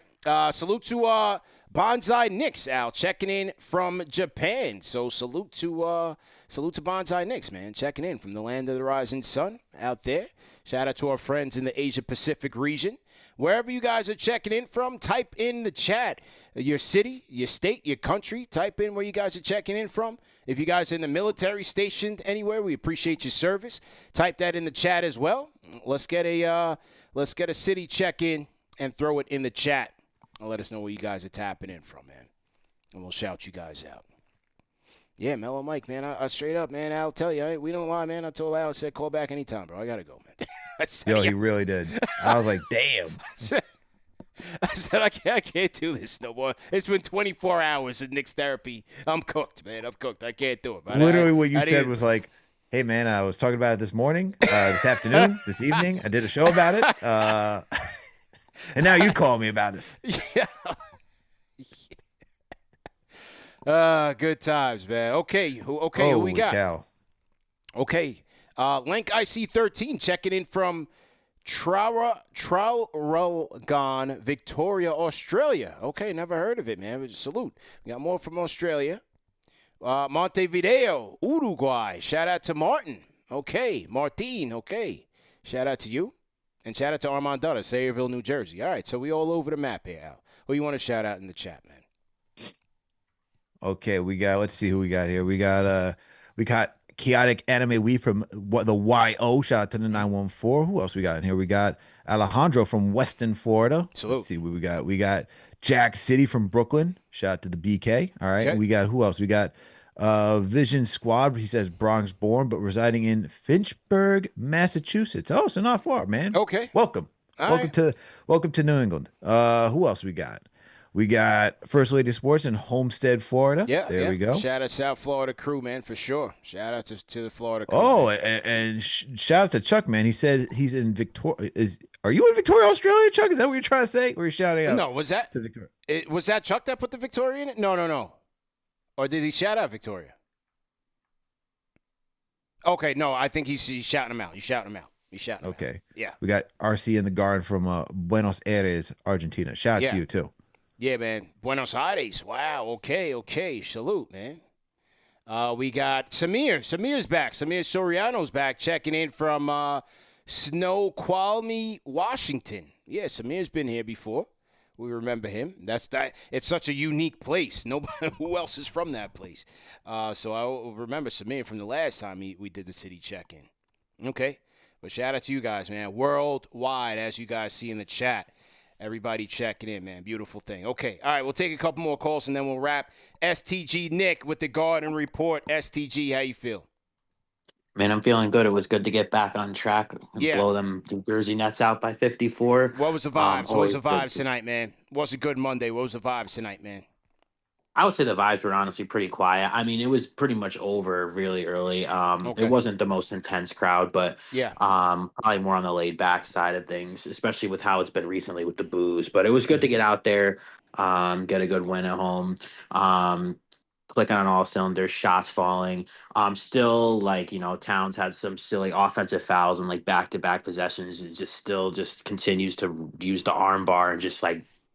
Salute to Bonsai Knicks, Al, checking in from Japan. So salute to Bonsai Knicks, man, checking in from the land of the rising sun out there. Shout out to our friends in the Asia Pacific region. Wherever you guys are checking in from, type in the chat. Your city, your state, your country. Type in where you guys are checking in from. If you guys are in the military stationed anywhere, we appreciate your service. Type that in the chat as well. Let's get a city check-in and throw it in the chat. And let us know where you guys are tapping in from, man. And we'll shout you guys out. Yeah, Mellow Mike, man. I straight up, man, I'll tell you. We don't lie, man. I told Al, I said, call back anytime, bro. I got to go, man. Yo, he really did. I was like, damn. I said, I can't do this no more. It's been 24 hours of Knicks therapy. I'm cooked, man. I'm cooked. I can't do it. But literally what you said was like, hey, man, I was talking about it this morning, this afternoon, this evening. I did a show about it. And now you call me about this. Yeah. Good times, man. Okay, who we got? Cow. Okay, Lank IC13 checking in from Traralgon, Victoria, Australia. Okay, never heard of it, man. Salute. We got more from Australia. Montevideo, Uruguay. Shout out to Martin. Okay, Martin. Okay, shout out to you. And shout out to Armand Dutta, Sayreville, New Jersey. All right, so we all over the map here, Al. Who you want to shout out in the chat, man? Okay, let's see who we got here. We got Chaotic Anime Weave from the YO. Shout out to the 914. Who else we got in here? We got Alejandro from Weston, Florida. Salute. Let's see what we got. We got Jack City from Brooklyn. Shout out to the BK. All right. Okay. We got who else? We got Vision Squad. He says Bronx born, but residing in Finchburg, Massachusetts. Oh, so not far, man. Okay. Welcome. Welcome to New England. Who else we got? We got First Lady Sports in Homestead, Florida. Yeah, there we go. Shout out to South Florida crew, man, for sure. Shout out to the Florida crew. Oh, and shout out to Chuck, man. He said he's in Victoria. Are you in Victoria, Australia, Chuck? Is that what you're trying to say? Or are you shouting out? No, was that was that Chuck that put the Victoria in it? No. Or did he shout out Victoria? Okay, no, I think he's shouting him out. He's shouting him out. Okay. Yeah. We got RC in the Garden from Buenos Aires, Argentina. Shout out to you, too. Yeah, man. Buenos Aires. Wow. Okay. Salute, man. We got Samir. Samir's back. Samir Soriano's back, checking in from Snoqualmie, Washington. Yeah, Samir's been here before. We remember him. It's such a unique place. Nobody who else is from that place. So I remember Samir from the last time we did the city check-in. Okay. But shout out to you guys, man. Worldwide, as you guys see in the chat. Everybody checking in, man. Beautiful thing. Okay. All right, we'll take a couple more calls, and then we'll wrap. StgNick with the Garden Report. STG, how you feel? Man, I'm feeling good. It was good to get back on track and blow them New Jersey Nets out by 54. What was the vibes? What was the vibes tonight, man? Was it good Monday? What was the vibes tonight, man? I would say the vibes were honestly pretty quiet. I mean, it was pretty much over really early. It wasn't the most intense crowd, but probably more on the laid back side of things, especially with how it's been recently with the booze. But it was good to get out there, get a good win at home, clicking on all cylinders, shots falling. Still, Towns had some silly offensive fouls and back-to-back possessions. It just continues to use the arm bar and just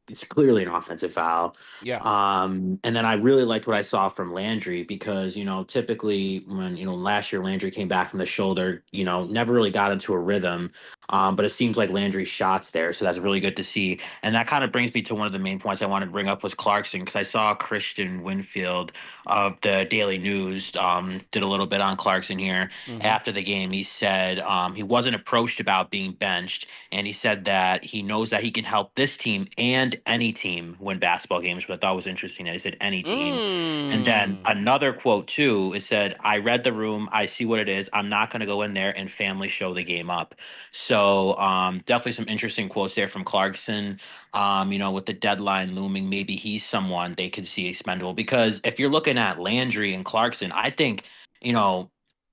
it's clearly an offensive foul. Yeah. And then I really liked what I saw from Landry because, typically when, last year Landry came back from the shoulder, never really got into a rhythm. But it seems like Landry's shots there. So that's really good to see. And that kind of brings me to one of the main points I wanted to bring up was Clarkson, because I saw Christian Winfield of the Daily News did a little bit on Clarkson here after the game. He said he wasn't approached about being benched. And he said that he knows that he can help this team and any team win basketball games, which I thought was interesting that he said any team. And then another quote too, it said, I read the room, I see what it is. I'm not going to go in there and family show the game up. So definitely some interesting quotes there from Clarkson. With the deadline looming, maybe he's someone they could see expendable, because if you're looking at Landry and Clarkson, I think,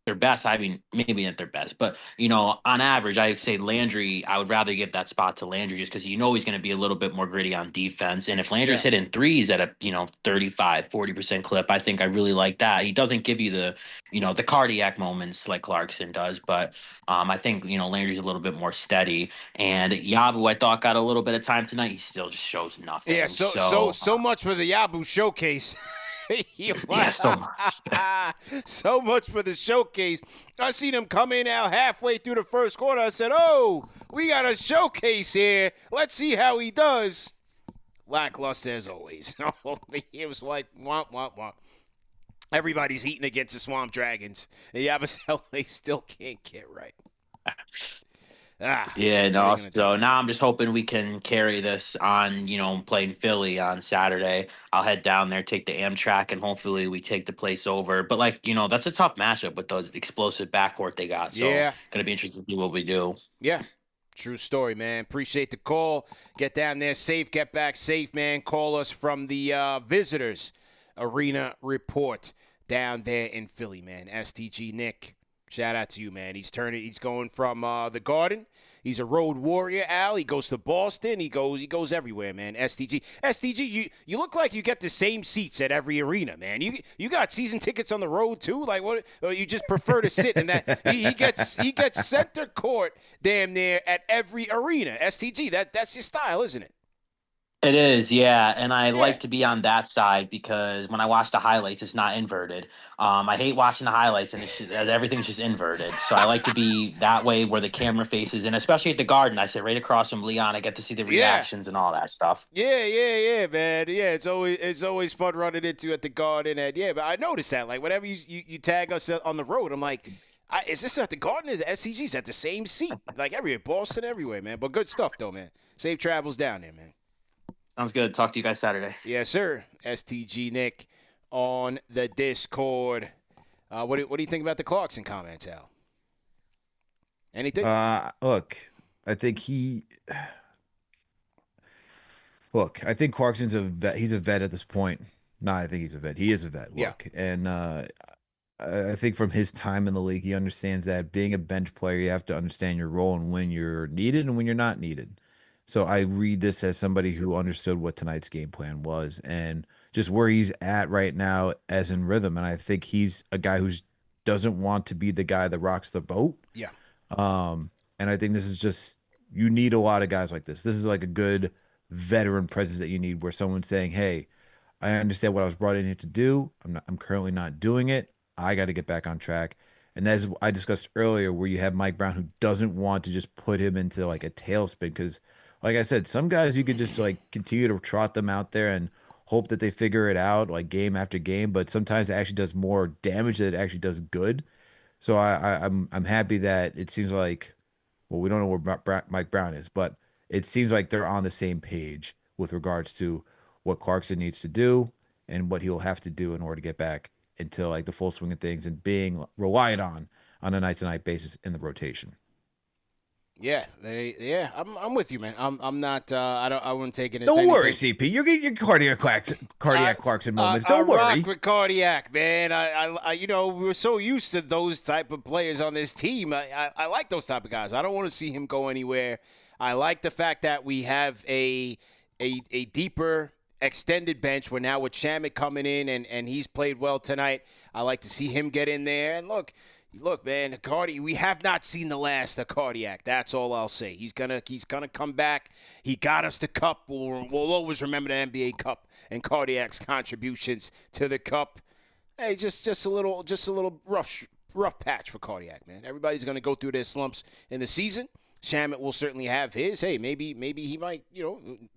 their best. I mean, maybe not their best, but on average, I say Landry. I would rather give that spot to Landry just because he's going to be a little bit more gritty on defense. And if Landry's hitting threes at a 35-40% clip, I think I really like that. He doesn't give you the the cardiac moments like Clarkson does, but I think Landry's a little bit more steady. And Yabu, I thought, got a little bit of time tonight. He still just shows nothing. Yeah, so much for the Yabu showcase. Yeah, so much. So much for the showcase. I seen him come in now halfway through the first quarter. I said, oh, we got a showcase here. Let's see how he does. Lackluster as always. It was like, womp, womp, womp. Everybody's eating against the Swamp Dragons. And Yabusele still can't get right. Yeah, no. So now I'm just hoping we can carry this on, playing Philly on Saturday. I'll head down there, take the Amtrak, and hopefully we take the place over. But, that's a tough matchup with those explosive backcourt they got. So, going to be interesting to see what we do. Yeah. True story, man. Appreciate the call. Get down there safe. Get back safe, man. Call us from the Visitors Arena Report down there in Philly, man. StgNick. Shout out to you, man. He's going from the Garden. He's a road warrior, Al. He goes to Boston. He goes everywhere, man. StG, you look like you get the same seats at every arena, man. You got season tickets on the road too? Like what? Or you just prefer to sit in that? He gets center court damn near at every arena. StG, that's your style, isn't it? It is, yeah, and I like to be on that side because when I watch the highlights, it's not inverted. I hate watching the highlights and everything's just inverted. So I like to be that way where the camera faces, and especially at the Garden, I sit right across from Leon. I get to see the reactions and all that stuff. Yeah, man. Yeah, it's always fun running into at the Garden, and but I noticed that like whenever you tag us on the road, I'm like. Is this at the Garden? Is SCG's at the same seat? Like everywhere, Boston, everywhere, man. But good stuff though, man. Safe travels down there, man. Sounds good. Talk to you guys Saturday. Yes, sir. StgNick on the Discord. What do you think about the Clarkson comments, Al? Anything? Look, I think I think Clarkson's a vet. He's a vet at this point. No, I think he's a vet. He is a vet. Look, and I think from his time in the league, he understands that being a bench player, you have to understand your role and when you're needed and when you're not needed. So I read this as somebody who understood what tonight's game plan was and just where he's at right now as in rhythm. And I think he's a guy who doesn't want to be the guy that rocks the boat. Yeah. And I think this is just, you need a lot of guys like this. This is like a good veteran presence that you need where someone's saying, hey, I understand what I was brought in here to do. I'm currently not doing it. I got to get back on track. And as I discussed earlier, where you have Mike Brown who doesn't want to just put him into like a tailspin because like I said, some guys you could just like continue to trot them out there and hope that they figure it out like game after game, but sometimes it actually does more damage than it actually does good. So I'm happy that it seems like, well, we don't know where Mike Brown is, but it seems like they're on the same page with regards to what Clarkson needs to do and what he'll have to do in order to get back into like the full swing of things and being relied on a night-to-night basis in the rotation. Yeah, I'm with you, man. I'm not. I wouldn't take it. Don't worry, CP. You're getting your cardiac Clarkson moments. Don't worry. Rock with cardiac, man. I we're so used to those type of players on this team. I like those type of guys. I don't want to see him go anywhere. I like the fact that we have a deeper, extended bench. We're now with Shamet coming in, and he's played well tonight. I like to see him get in there. And look, man, we have not seen the last of Cardiac. That's all I'll say. He's gonna come back. He got us the cup. We'll always remember the NBA Cup and Cardiac's contributions to the cup. Hey, just a little rough patch for Cardiac, man. Everybody's gonna go through their slumps in the season. Shamet will certainly have his. Hey, maybe he might.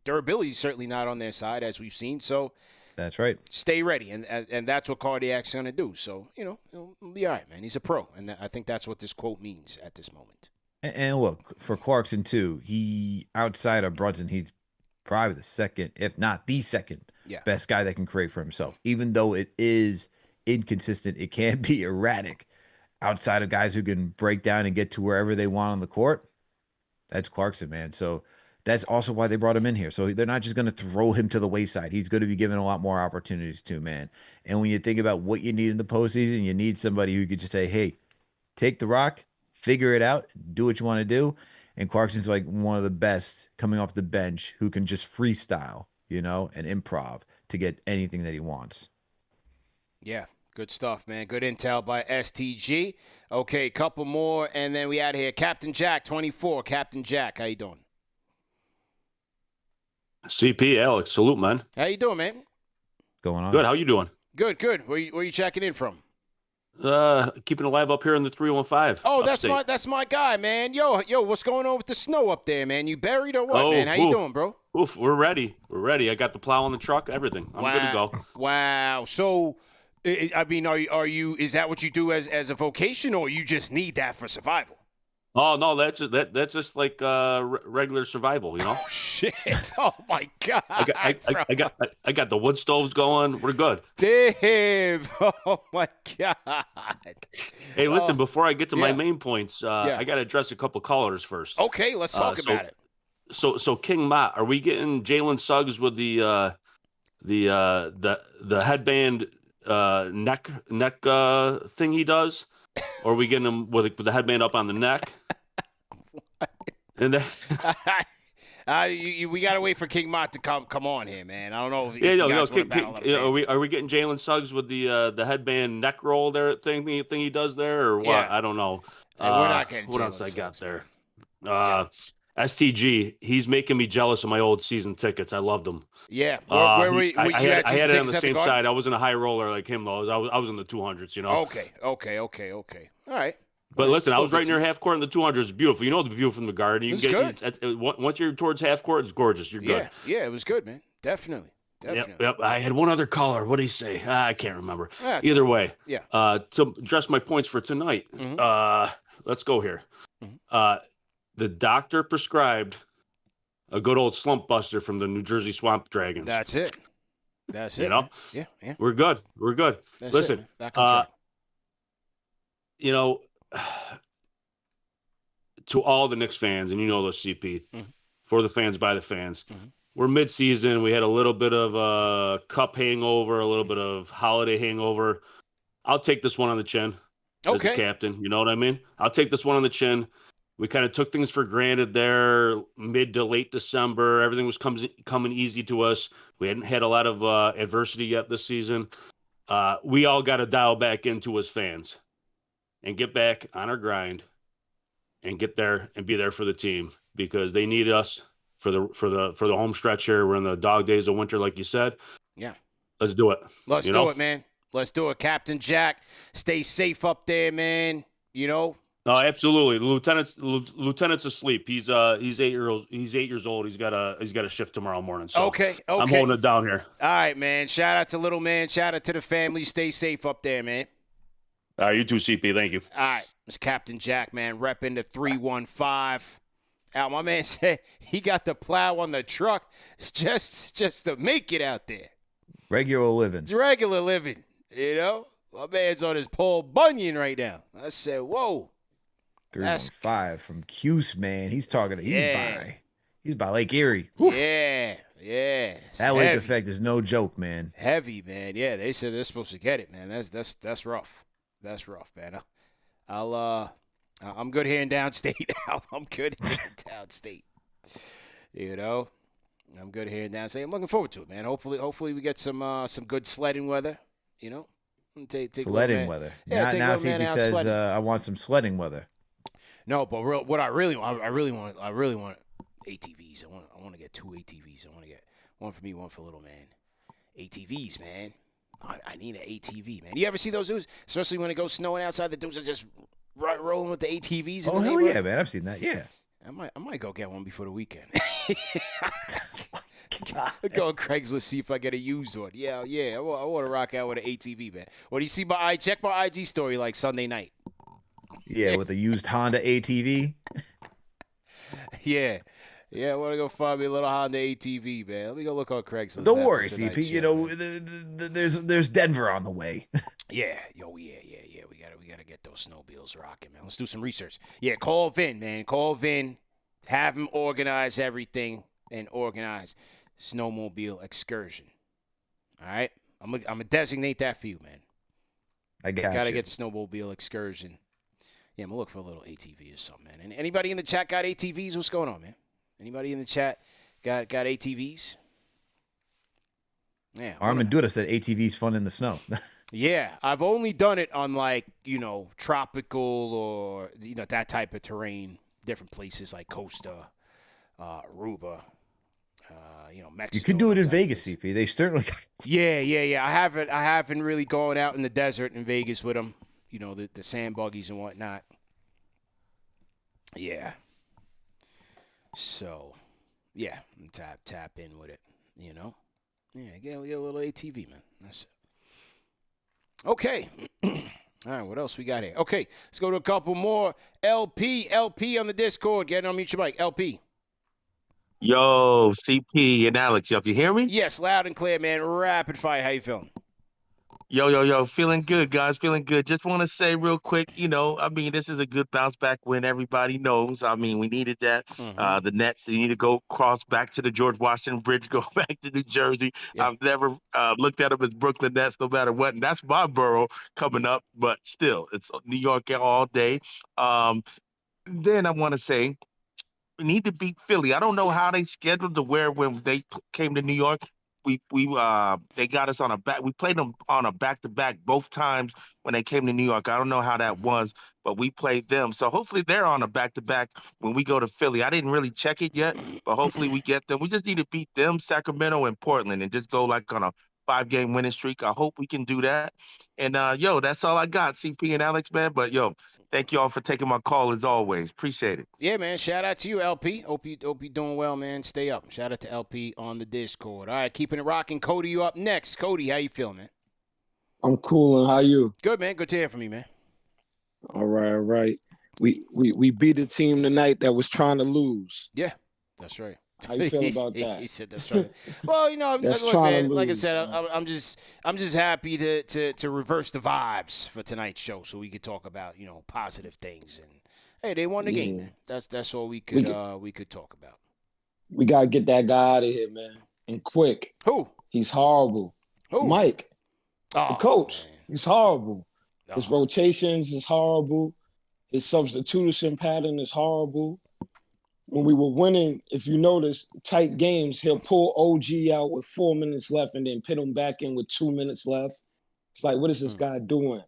Durability is certainly not on their side as we've seen. So. That's right. Stay ready, and that's what Cardiac's going to do. So, he'll be all right, man. He's a pro, and I think that's what this quote means at this moment. And look, for Clarkson, too, he, outside of Brunson, he's probably the second, if not the second, best guy that can create for himself. Even though it is inconsistent, it can be erratic. Outside of guys who can break down and get to wherever they want on the court, that's Clarkson, man. So that's also why they brought him in here. So they're not just going to throw him to the wayside. He's going to be given a lot more opportunities too, man. And when you think about what you need in the postseason, you need somebody who could just say, hey, take the rock, figure it out, do what you want to do. And Clarkson's like one of the best coming off the bench who can just freestyle, and improv to get anything that he wants. Yeah, good stuff, man. Good intel by STG. Okay, couple more, and then we out of here. Captain Jack, 24. Captain Jack, how you doing? CP, Alex, salute, man. How you doing, man? Going on? Good. How you doing? Good, good. Where you checking in from? Keeping it alive up here in the 315. Oh, upstate. that's my guy, man. Yo, what's going on with the snow up there, man? You buried or what, man? How you doing, bro? Oof, we're ready. I got the plow on the truck, everything. I'm good to go. Wow. So, I mean, are you? Is that what you do as a vocation, or you just need that for survival? Oh no, that's just like regular survival, you know. Oh shit! Oh my god! I got the wood stoves going. We're good. Damn! Oh my god! Hey, listen. Before I get to my main points, I got to address a couple callers first. Okay, let's talk about it. So KingMott, are we getting Jalen Suggs with the headband neck thing he does, or are we getting him with the headband up on the neck? And then we gotta wait for KingMott to come on here, man. I don't know if are we getting Jalen Suggs with the headband neck roll there thing he does there, or what? Yeah. I don't know. Hey, we're not getting what Jalen else I got Suggs, there. STG, he's making me jealous of my old season tickets. I loved them. Yeah, where were you? I had it on the same Garden? side. I wasn't a high roller like him though. I was in the 200s, you know. Okay. All right. But listen, I was right near half court in the 200s. It's beautiful. You know the view from the garden. It's good. Once you're towards half court, it's gorgeous. You're good. Yeah, it was good, man. Definitely. Yep. I had one other caller. What did he say? I can't remember. Either way. Yeah. To address my points for tonight, let's go here. The doctor prescribed a good old slump buster from the New Jersey Swamp Dragons. That's it. You know? Man. Yeah. We're good. That's Listen, it, back on track. You know, to all the Knicks fans, and you know those CP, for the fans, by the fans, we're mid-season. We had a little bit of a cup hangover, a little bit of holiday hangover. I'll take this one on the chin as the captain. You know what I mean? I'll take this one on the chin. We kind of took things for granted there, mid to late December. Everything was coming easy to us. We hadn't had a lot of adversity yet this season. We all got to dial back into as fans and get back on our grind and get there and be there for the team, because they need us for the home stretch here. We're in the dog days of winter, like you said. Yeah. Let's do it. Let's do it, man. Let's do it. Captain Jack, stay safe up there, man. You know? No, absolutely. The lieutenant's asleep. He's 8 years old. He's got a shift tomorrow morning. So okay. I'm holding it down here. All right, man. Shout out to little man. Shout out to the family. Stay safe up there, man. All right, you too, CP. Thank you. All right, it's Captain Jack, man, repping the 315. Out, my man said he got the plow on the truck just to make it out there. Regular living. It's regular living, you know. My man's on his Paul Bunyan right now. I said, whoa. 315 from Cuse, man. He's talking. He's by Lake Erie. Whew. Yeah. That lake effect is no joke, man. Heavy, man. Yeah, they said they're supposed to get it, man. That's rough. That's rough, man. I'm good here in downstate. I'm good here in downstate. You know, I'm good here in downstate. I'm looking forward to it, man. Hopefully we get some good sledding weather. You know, take sledding weather. Yeah, now CP says I want some sledding weather. No, but what I really want ATVs. I want to get 2 ATVs. I want to get one for me, one for little man. ATVs, man. I need an ATV, man. You ever see those dudes? Especially when it goes snowing outside, the dudes are just rolling with the ATVs. Oh, hell yeah, man. I've seen that, yeah. I might go get one before the weekend. Go on Craigslist, see if I get a used one. Yeah. I want to rock out with an ATV, man. What do you see? Check my IG story like Sunday night. Yeah, with a used Honda ATV. Yeah, I want to go find me a little Honda ATV, man. Let me go look on Craigslist. Don't worry, CP. You know, there's Denver on the way. Yeah. We gotta get those snowmobiles rocking, man. Let's do some research. Yeah, call Vin, man. Call Vin. Have him organize everything and organize snowmobile excursion. All right, I'm gonna designate that for you, man. I gotta get the snowmobile excursion. Yeah, I'm gonna look for a little ATV or something, man. And anybody in the chat got ATVs? What's going on, man? Anybody in the chat got ATVs? Yeah. Armin Duda said ATV's fun in the snow. Yeah, I've only done it on tropical or that type of terrain, different places like Costa, Aruba. Mexico. You could do it in Vegas, CP. They certainly. Yeah. I haven't really gone out in the desert in Vegas with them. The sand buggies and whatnot. Yeah. So, yeah, tap in with it. Yeah, get a little ATV, man. That's it. Okay. All right, what else we got here? Okay, let's go to a couple more. LP on the Discord. Get on mute your mic. LP. Yo, CP and Alex, yo, you hear me? Yes, loud and clear, man. Rapid fire. How you feeling? Yo, feeling good, guys, feeling good. Just want to say real quick, this is a good bounce back win. Everybody knows. We needed that. The Nets, they need to go cross back to the George Washington Bridge, go back to New Jersey. Yeah. I've never looked at them as Brooklyn Nets, no matter what. And that's my borough coming up, but still, it's New York all day. Then I want to say, we need to beat Philly. I don't know how they scheduled to where when they came to New York. They got us on a back. We played them on a back-to-back both times when they came to New York. I don't know how that was, but we played them. So hopefully they're on a back-to-back when we go to Philly. I didn't really check it yet, but hopefully we get them. We just need to beat them, Sacramento, and Portland, and just go like on a 5-game winning streak. I hope we can do that. And that's all I got, CP and Alex, man. But thank you all for taking my call as always. Appreciate it. Yeah, man. Shout out to you, LP. Hope you doing well, man. Stay up. Shout out to LP on the Discord. All right, keeping it rocking. Cody, you up next. Cody, how you feeling, man? I'm cool, and how you? Good, man. Good to hear from you, man. All right. We beat a team tonight that was trying to lose. Yeah, that's right. How you feel about that? He said that's right. Well, that's look, trying man, to lose, like I said, I'm just happy to reverse the vibes for tonight's show, so we could talk about positive things. And hey, they won the game. Man. That's all we could talk about. We gotta get that guy out of here, man, and quick. Who? He's horrible. Who? Mike, the coach. Man. He's horrible. His rotations is horrible. His substitution pattern is horrible. When we were winning, if you notice, tight games, he'll pull OG out with 4 minutes left and then put him back in with 2 minutes left. It's like, what is this guy doing?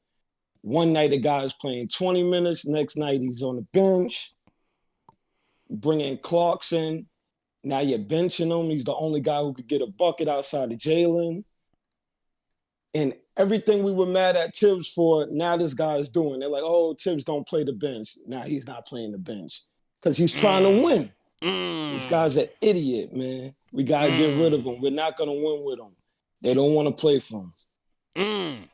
One night, the guy is playing 20 minutes. Next night, he's on the bench. Bring in Clarkson. Now you're benching him. He's the only guy who could get a bucket outside of Jalen. And everything we were mad at Tibbs for, now this guy is doing. They're like, oh, Tibbs don't play the bench. Now he's not playing the bench. Because he's trying to win. This guy's an idiot, man. We got to get rid of him. We're not going to win with him. They don't want to play for him.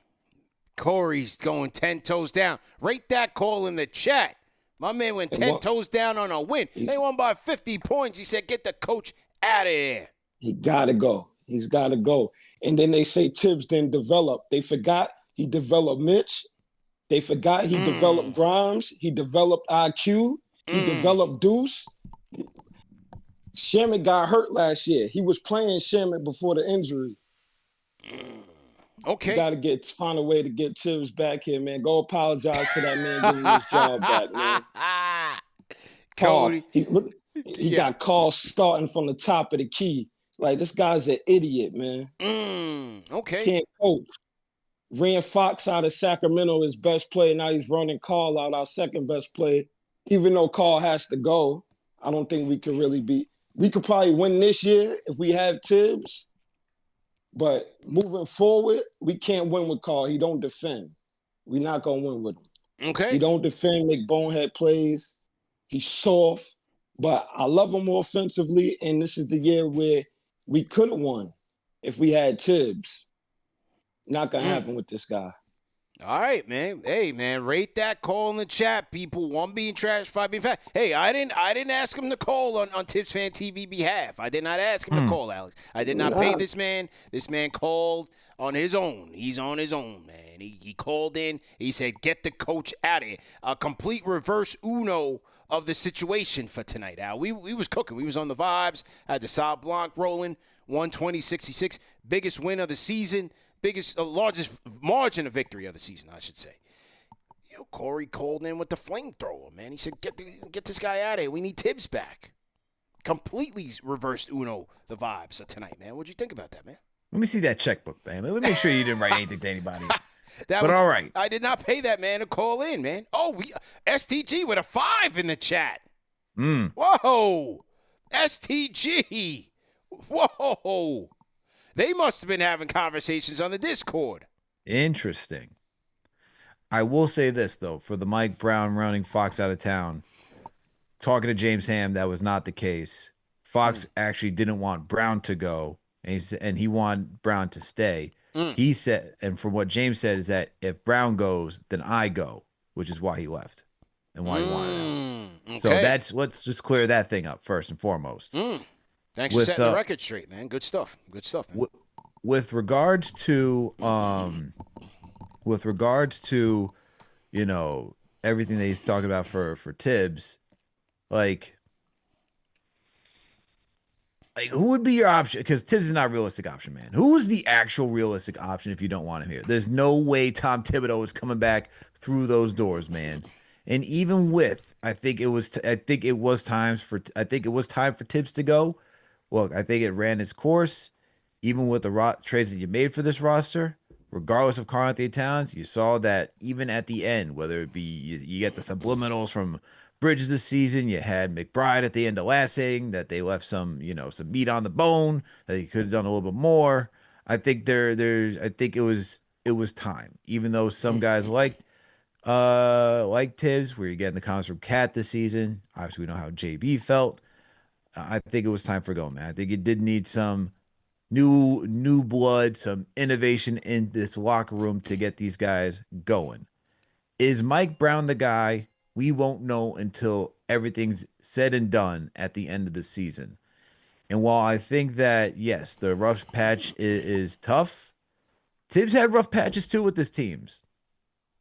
Corey's going 10 toes down. Rate that call in the chat. My man went 10 toes down on a win. They won by 50 points. He said, get the coach out of there. He got to go. He's got to go. And then they say Tibbs didn't develop. They forgot he developed Mitch. They forgot he developed Grimes. He developed IQ. He developed Deuce. Shamet got hurt last year. He was playing Shamet before the injury. Okay. You got to find a way to get Tibbs back here, man. Go apologize to that man giving his job back, man. Cody. He got calls starting from the top of the key. Like, this guy's an idiot, man. Okay. Can't coach. Ran Fox out of Sacramento, his best player. Now he's running Karl out, our second best player. Even though Karl has to go, I don't think we could really beat. We could probably win this year if we have Tibbs. But moving forward, we can't win with Karl. He don't defend. We're not going to win with him. Okay. He don't defend, make bonehead plays. He's soft. But I love him more offensively, and this is the year where we could have won if we had Tibbs. Not going to happen with this guy. All right, man. Hey, man, rate that call in the chat, people. 1 being trash, 5 being fat. Hey, I didn't ask him to call on KnicksFanTV behalf. I did not ask him to call, Alex. I did not pay this man. This man called on his own. He's on his own, man. He called in. He said, get the coach out of here. A complete reverse Uno of the situation for tonight, Al. We was cooking. We was on the vibes. Had the Sauv Blanc rolling, 120-66. Biggest win of the season. Largest margin of victory of the season, I should say. Corey called in with the flamethrower, man. He said, get this guy out of here. We need Tibbs back. Completely reversed Uno the vibes of tonight, man. What'd you think about that, man? Let me see that checkbook, man. Let me make sure you didn't write anything to anybody. All right. I did not pay that man to call in, man. Oh, STG with a 5 in the chat. Whoa. STG. Whoa! They must have been having conversations on the Discord. Interesting. I will say this, though, for the Mike Brown running Fox out of town, talking to James Ham, that was not the case. Fox actually didn't want Brown to go, and he wanted Brown to stay. He said, and from what James said, is that if Brown goes, then I go, which is why he left and why he wanted out. Okay. So let's just clear that thing up first and foremost. Thanks for setting the record straight, man. Good stuff. Good stuff, man. With regards to you know, everything that he's talking about for Tibbs, like who would be your option? Because Tibbs is not a realistic option, man. Who is the actual realistic option if you don't want him here? There's no way Tom Thibodeau is coming back through those doors, man. And even with, I think it was time for Tibbs to go. Look, I think it ran its course. Even with the trades that you made for this roster, regardless of Karl-Anthony Towns, you saw that even at the end, whether it be you get the subliminals from Bridges this season, you had McBride at the end of last saying that they left some meat on the bone, that he could have done a little bit more. I think I think it was time. Even though some guys like Tibbs, where you're getting the comments from Cat this season. Obviously, we know how JB felt. I think it was time for go, man. I think it did need some new blood, some innovation in this locker room to get these guys going. Is Mike Brown the guy? We won't know until everything's said and done at the end of the season. And while I think that, yes, the rough patch is tough, Tibbs had rough patches too with his teams.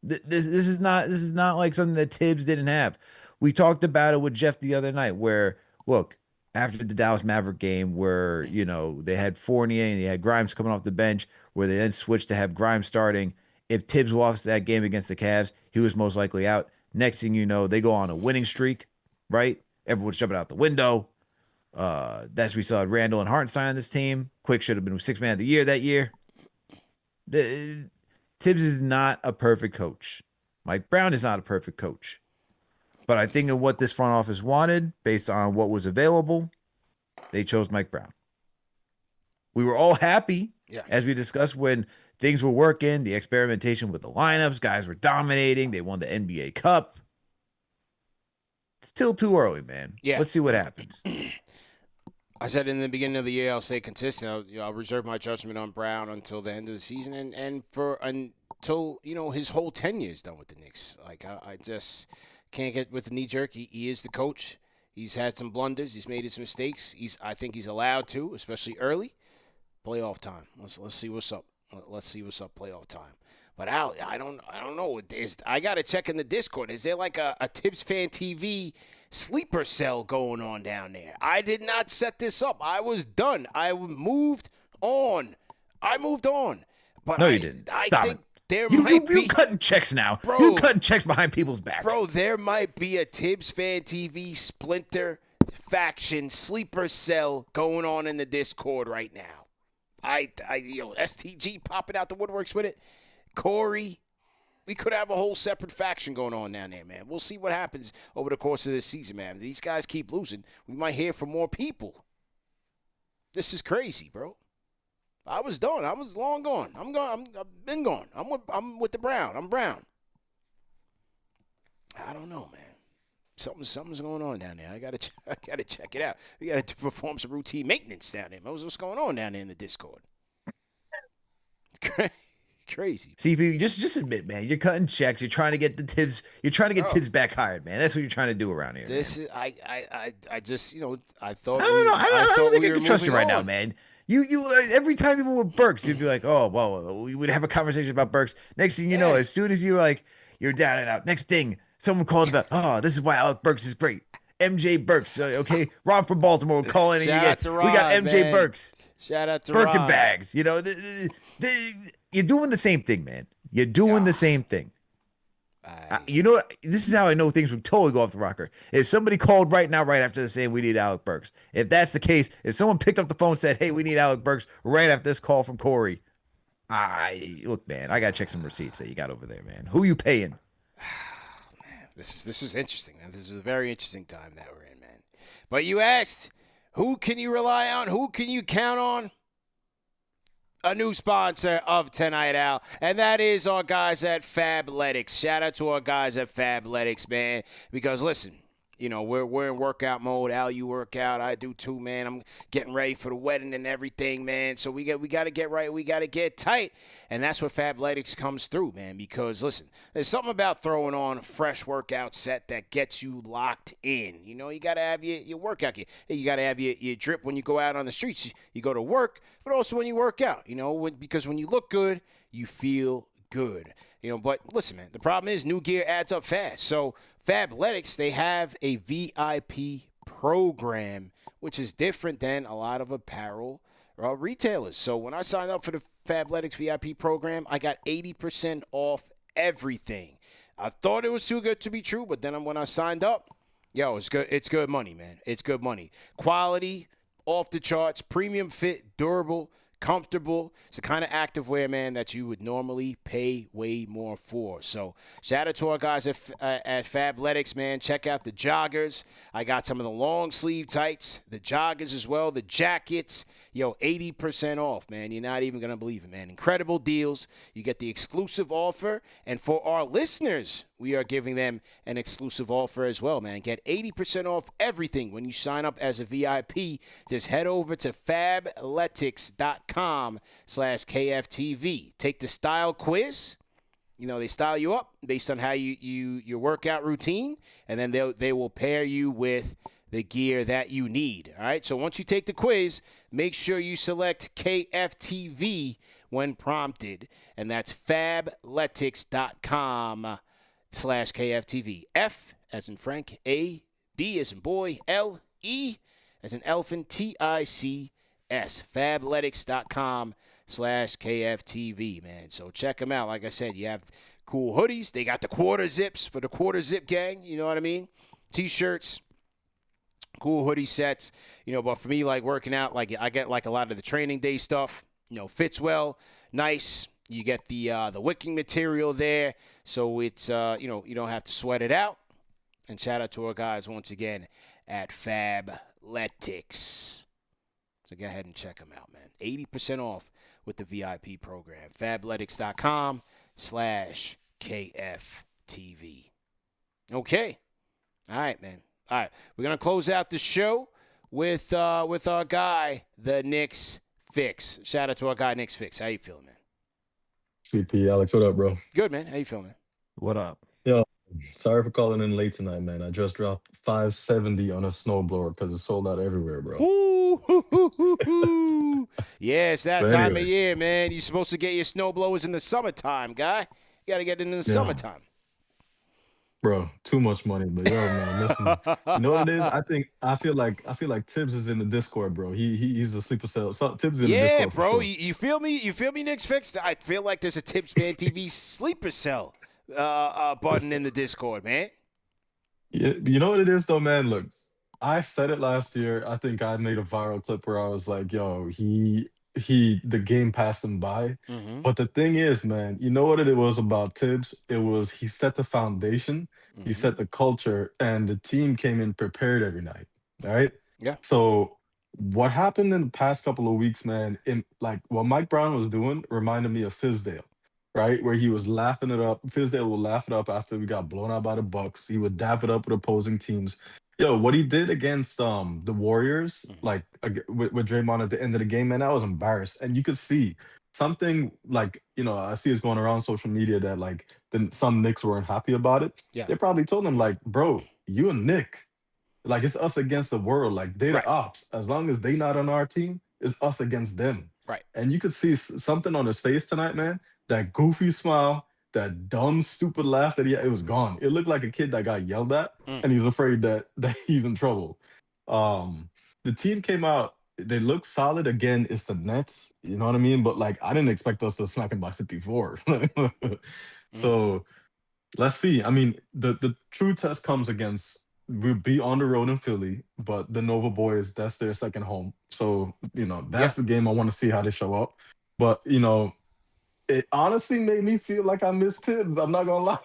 This is not like something that Tibbs didn't have. We talked about it with Jeff the other night where, look, after the Dallas Maverick game where, they had Fournier and they had Grimes coming off the bench, where they then switched to have Grimes starting. If Tibbs lost that game against the Cavs, he was most likely out. Next thing you know, they go on a winning streak, right? Everyone's jumping out the window. That's we saw Randall and Hartenstein on this team. Quick should have been 6th man of the year that year. Tibbs is not a perfect coach. Mike Brown is not a perfect coach. But I think in what this front office wanted, based on what was available, they chose Mike Brown. We were all happy, as we discussed, when things were working, the experimentation with the lineups, guys were dominating, they won the NBA Cup. It's still too early, man. Yeah. Let's see what happens. I said in the beginning of the year, I'll stay consistent. I'll reserve my judgment on Brown until the end of the season and until, his whole tenure is done with the Knicks. Like, I just can't get with the knee jerk. He is the coach. He's had some blunders. He's made some mistakes. I think he's allowed to, especially early. Playoff time. Let's see what's up. Let's see what's up playoff time. But Al, I don't know. I got to check in the Discord. Is there like a KnicksFanTV sleeper cell going on down there? I did not set this up. I was done. I moved on. But no, you didn't. Stop it. You cutting checks now. Bro, you cutting checks behind people's backs. Bro, there might be a KnicksFanTV splinter faction sleeper cell going on in the Discord right now. STG popping out the woodworks with it. Corey, we could have a whole separate faction going on down there, man. We'll see what happens over the course of this season, man. If these guys keep losing, we might hear from more people. This is crazy, bro. I was done. I was long gone. I've been gone. I'm with the Brown. I'm Brown. I don't know, man. Something's going on down there. I gotta check it out. We gotta perform some routine maintenance down there. What's going on down there in the Discord? Crazy. CP, just admit, man. You're cutting checks. You're trying to get the Tibbs. You're trying to get Tibbs back hired, man. That's what you're trying to do around here. This man. is I just I thought. I don't know. I don't think I can trust you right now, man. You every time people with Burks, you'd be like, oh well, we would have a conversation about Burks. Next thing you know, as soon as you're down and out. Next thing, someone called about, oh, this is why Alec Burks is great. MJ Burks, okay? Ron from Baltimore will call in and we got MJ Burks. Shout out to Birkin Ron. bags. You're doing the same thing, man. You're doing the same thing. This is how I know things would totally go off the rocker. If somebody called right now, right after this, saying we need Alec Burks. If that's the case, if someone picked up the phone and said, hey, we need Alec Burks right after this call from Corey, look, man, I got to check some receipts that you got over there, man. Who you paying? This is interesting, man. This is a very interesting time that we're in, man. But you asked, Who can you rely on? Who can you count on? A new sponsor of Tonight Out, and that is our guys at Fabletics. Shout out to our guys at Fabletics, man, because listen, you know, we're in workout mode. Al, you work out. I do too, man. I'm getting ready for the wedding and everything, man. So we got to get right. We got to get tight. And that's where Fabletics comes through, man, because, listen, there's something about throwing on a fresh workout set that gets you locked in. You know, you got to have your workout gear. You got to have your drip when you go out on the streets. You go to work, but also when you work out, you know, because when you look good, you feel good. You know, but listen, man, the problem is new gear adds up fast. So Fabletics, they have a VIP program, which is different than a lot of apparel retailers. So when I signed up for the Fabletics VIP program, I got 80% off everything. I thought it was too good to be true, but then when I signed up, yo, it's good. It's good money, man. It's good money. Quality, off the charts, premium fit, durable, comfortable. It's the kind of activewear, man, that you would normally pay way more for. So shout out to our guys at Fabletics, man. Check out the joggers. I got some of the long sleeve tights, the joggers as well, the jackets. Yo, 80% off, man. You're not even going to believe it, man. Incredible deals. You get the exclusive offer. And for our listeners, we are giving them an exclusive offer as well, man. Get 80% off everything when you sign up as a VIP. Just head over to fabletics.com/KFTV. Take the style quiz. You know, they style you up based on how your workout routine, and then they will pair you with the gear that you need. All right, so once you take the quiz, make sure you select KFTV when prompted, and that's fabletics.com/KFTV. F as in Frank, A, B as in boy, L, E as in elephant, TICS. Fabletics.com/KFTV, man. So check them out. Like I said, you have cool hoodies. They got the quarter zips for the quarter zip gang. You know what I mean? T-shirts. Cool hoodie sets, you know, but for me, like working out, like I get like a lot of the training day stuff, you know, fits well, nice. You get the wicking material there, so it's, you know, you don't have to sweat it out. And shout out to our guys once again at Fabletics. So go ahead and check them out, man. 80% off with the VIP program. Fabletics.com/KFTV. Okay. All right, man. All right, we're going to close out the show with our guy, the Knicksfix. Shout out to our guy, Knicksfix. How you feeling, man? CP, Alex, what up, bro? Good, man. How you feeling, man? What up? Yo, sorry for calling in late tonight, man. I just dropped 570 on a snowblower because it's sold out everywhere, bro. Ooh, yeah, it's that time of year, man. You're supposed to get your snowblowers in the summertime, guy. You got to get it in the summertime. Bro, too much money, but yo, man, listen. You know what it is? I feel like Tibbs is in the Discord, bro. He's a sleeper cell. So Tibbs is in the Discord. Yeah, bro. Sure. You feel me? You feel me, Knicksfix? I feel like there's a TibbsFanTV sleeper cell button in the Discord, man. Yeah, you know what it is though, man. Look, I said it last year. I think I made a viral clip where I was like, yo, the game passed him by. Mm-hmm. But the thing is, man, you know what it was about Tibbs? It was he set the foundation, he set the culture, and the team came in prepared every night. All right? Yeah. So what happened in the past couple of weeks, man, in like what Mike Brown was doing reminded me of Fizdale, right? Where he was laughing it up. Fizdale would laugh it up after we got blown out by the Bucks. He would dap it up with opposing teams. Yo, what he did against the Warriors, like with Draymond at the end of the game, man, I was embarrassed. And you could see something like, you know, I see it's going around social media that like some Knicks weren't happy about it. Yeah. They probably told him like, bro, you and Nick, like it's us against the world. Like they the ops. As long as they not on our team, it's us against them. Right. And you could see something on his face tonight, man. That goofy smile, that dumb, stupid laugh that it was gone. It looked like a kid that got yelled at, and he's afraid that he's in trouble. The team came out. They look solid again. It's the Nets, you know what I mean? But like, I didn't expect us to smack him by 54. So let's see. I mean, the true test comes against. We'll be on the road in Philly, but the Nova boys, that's their second home. So you know, that's the game I want to see how they show up. But you know. It honestly made me feel like I missed Tibbs. I'm not gonna lie.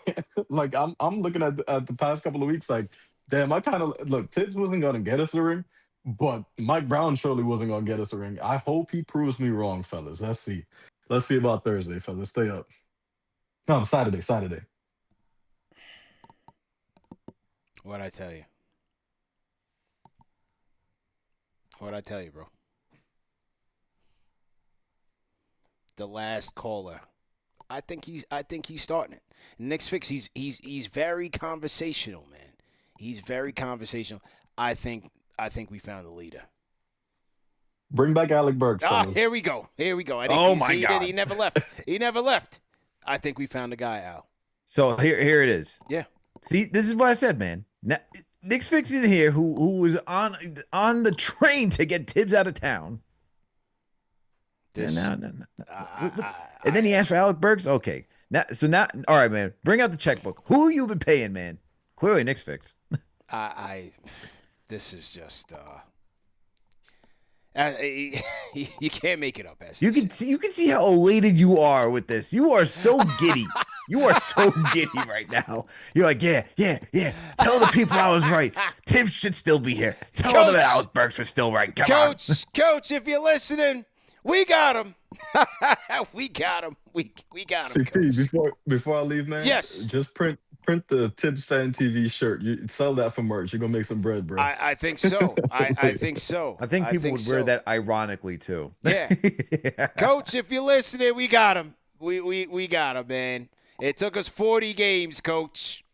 Like I'm looking at the past couple of weeks, like, damn, I kind of look. Tibbs wasn't gonna get us a ring, but Mike Brown surely wasn't gonna get us a ring. I hope he proves me wrong, fellas. Let's see. Let's see about Thursday, fellas. Stay up. No, Saturday. What'd I tell you? What'd I tell you, bro? The last caller. I think he's starting it. Knicksfix, he's very conversational, man. He's very conversational. I think we found the leader. Bring back Alec Burks, fellas. Here we go. I Oh my God. He never left. He never left. I think we found the guy, Al. So here it is. Yeah. See, this is what I said, man. Now, Knicksfix in here, who was on the train to get Tibbs out of town. No. And then he asked for Alec Burks. Okay. Now, all right, man. Bring out the checkbook. Who you been paying, man? Clearly, Knicksfix. This is just. You can't make it up, as you can see how elated you are with this. You are so giddy. You are so giddy right now. You're like, yeah. Tell the people I was right. Tibbs should still be here. Tell them that Alec Burks was still right. Come on. Coach, if you're listening, we got him. We got him. We got him. CP, before I leave, man. Yes. Just print the KnicksFanTV shirt. You sell that for merch. You're gonna make some bread, bro. I think so. I think so. I think people would wear that ironically too. Yeah. Coach, if you're listening, we got him. We got him, man. It took us 40 games, Coach.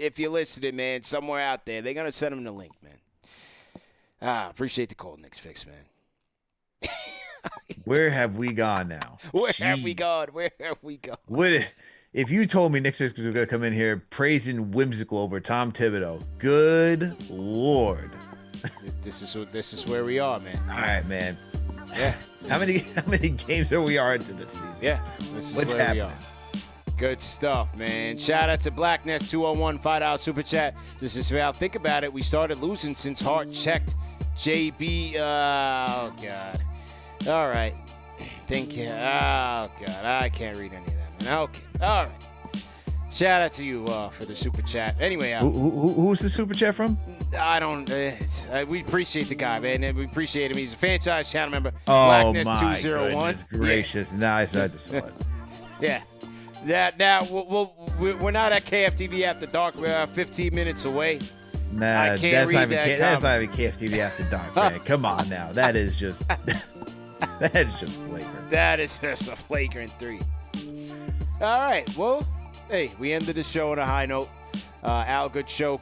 If you're listening, man, somewhere out there, they're gonna send him the link, man. Appreciate the call, Knicksfix, man. Where have we gone now? Where have we gone? If you told me Knicksfix was going to come in here praising Whimsical over Tom Thibodeau, good Lord. This is where we are, man. All right, man. Yeah. How many games are we into this season? Yeah. This is What's where happening? we are. Good stuff, man. Shout out to Blackness 201 $5 super chat. This is Val. Think about it. We started losing since Hart checked JB. Oh God. All right. Oh God. I can't read any of that, man. Okay. All right. Shout out to you for the super chat. Anyway, who's the super chat from? I don't. We appreciate the guy, man. And we appreciate him. He's a Fanchise channel member. Oh Blackness my 201. goodness gracious! Yeah. Nice. I just saw it. Yeah. Now we're not at KFTV After Dark. We're 15 minutes away. Nah, I can't read that. That's not even KFTV After Dark, man. Come on now. That is just flagrant. That is just a flagrant 3. All right. Well, hey, we ended the show on a high note. Al, good show.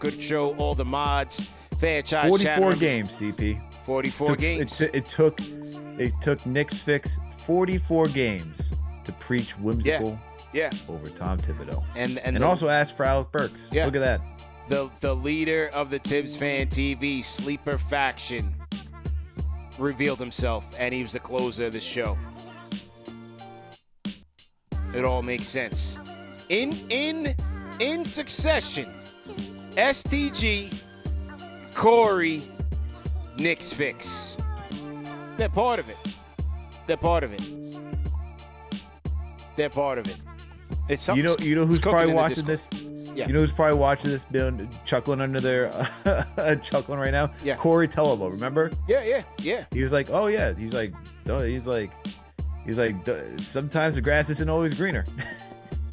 All the mods, Fanchise 44 games, CP. 44 games. It took Knicksfix 44 games to preach Whimsical over Tom Thibodeau. And also ask for Alec Burks. Yeah. Look at that. The leader of the Tibbs Fan TV sleeper faction revealed himself, and he was the closer of the show. It all makes sense. In succession, STG, Corey, Knicksfix. They're part of it. It's something. You know who's probably watching this? Yeah. You know who's probably watching this, chuckling under their chuckling right now? Yeah. Corey Telebo, remember? Yeah. He was like, oh yeah. He's like, sometimes the grass isn't always greener.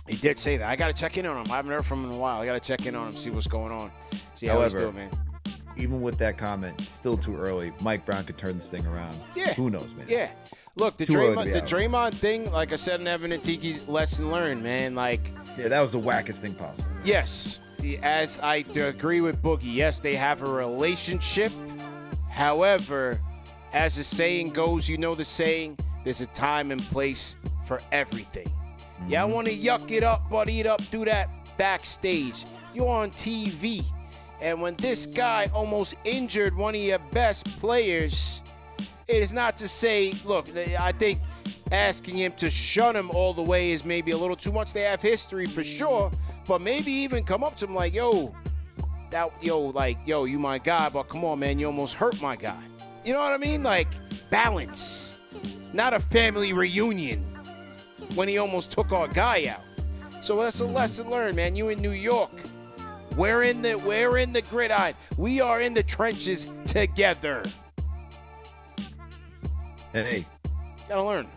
He did say that. I got to check in on him. I haven't heard from him in a while. I got to check in on him, see what's going on. See how he's doing, man. Even with that comment, still too early. Mike Brown could turn this thing around. Yeah. Who knows, man? Yeah. Look, the Draymond thing, like I said in Evan and Tiki's lesson learned, man. Yeah, that was the wackest thing possible. Yes. As I agree with Boogie, yes, they have a relationship. However, as the saying goes, you know the saying, there's a time and place for everything. Mm-hmm. Y'all want to yuck it up, buddy it up, do that backstage. You're on TV. And when this guy almost injured one of your best players, it is not to say, look, I think asking him to shun him all the way is maybe a little too much. They have history for sure, but maybe even come up to him like, yo, you my guy, but come on, man, you almost hurt my guy. You know what I mean? Like, balance. Not a family reunion when he almost took our guy out. So that's a lesson learned, man. You in New York. We're in the gridiron. We are in the trenches together. Hey. Gotta learn.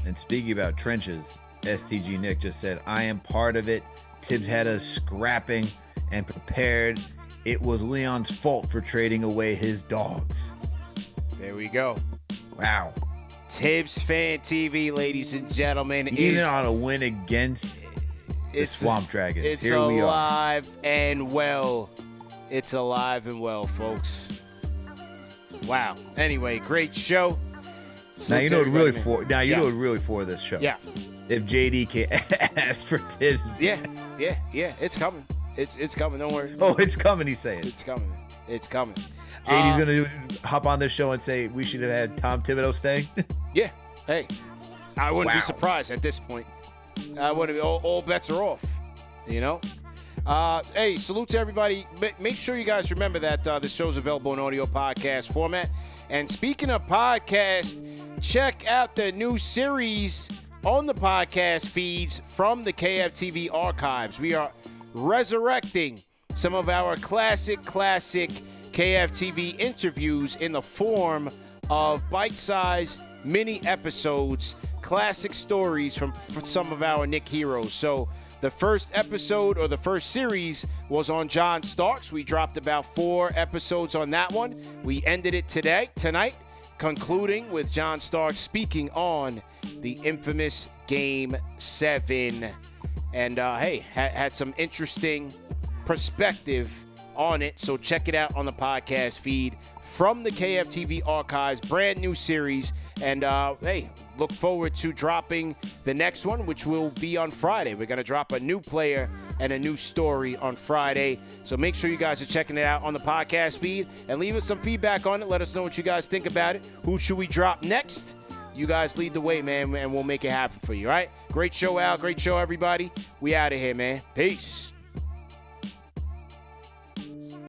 And speaking about trenches, StgNick just said, I am part of it. Tibbs had us scrapping and prepared. It was Leon's fault for trading away his dogs. There we go. Wow. KnicksFanTV, ladies and gentlemen. Even on a win against the Swamp Dragons. It's Here we are. alive and well. It's alive and well, folks. Wow. Anyway, great show. Now you know what really for this show. Yeah. If JD asked for Tibbs. Yeah. It's coming. It's coming. Don't worry. Oh, it's coming. He's saying. It's coming. JD's gonna hop on this show and say we should have had Tom Thibodeau stay. Yeah. Hey, I wouldn't be surprised at this point. I wouldn't. All bets are off. You know. Hey, salute to everybody. Make sure you guys remember that this show's available in audio podcast format. And speaking of podcast, check out the new series on the podcast feeds from the KFTV archives. We are resurrecting some of our classic KFTV interviews in the form of bite-sized mini episodes, classic stories from some of our Knick heroes. So the first episode or the first series was on John Starks. We dropped about 4 episodes on that one. We ended it tonight, concluding with John Starks speaking on the infamous Game 7. And, had some interesting perspective on it. So check it out on the podcast feed from the KFTV archives. Brand new series. And, look forward to dropping the next one, which will be on Friday. We're going to drop a new player and a new story on Friday. So make sure you guys are checking it out on the podcast feed and leave us some feedback on it. Let us know what you guys think about it. Who should we drop next? You guys lead the way, man, and we'll make it happen for you, all right? Great show, Al. Great show, everybody. We out of here, man. Peace.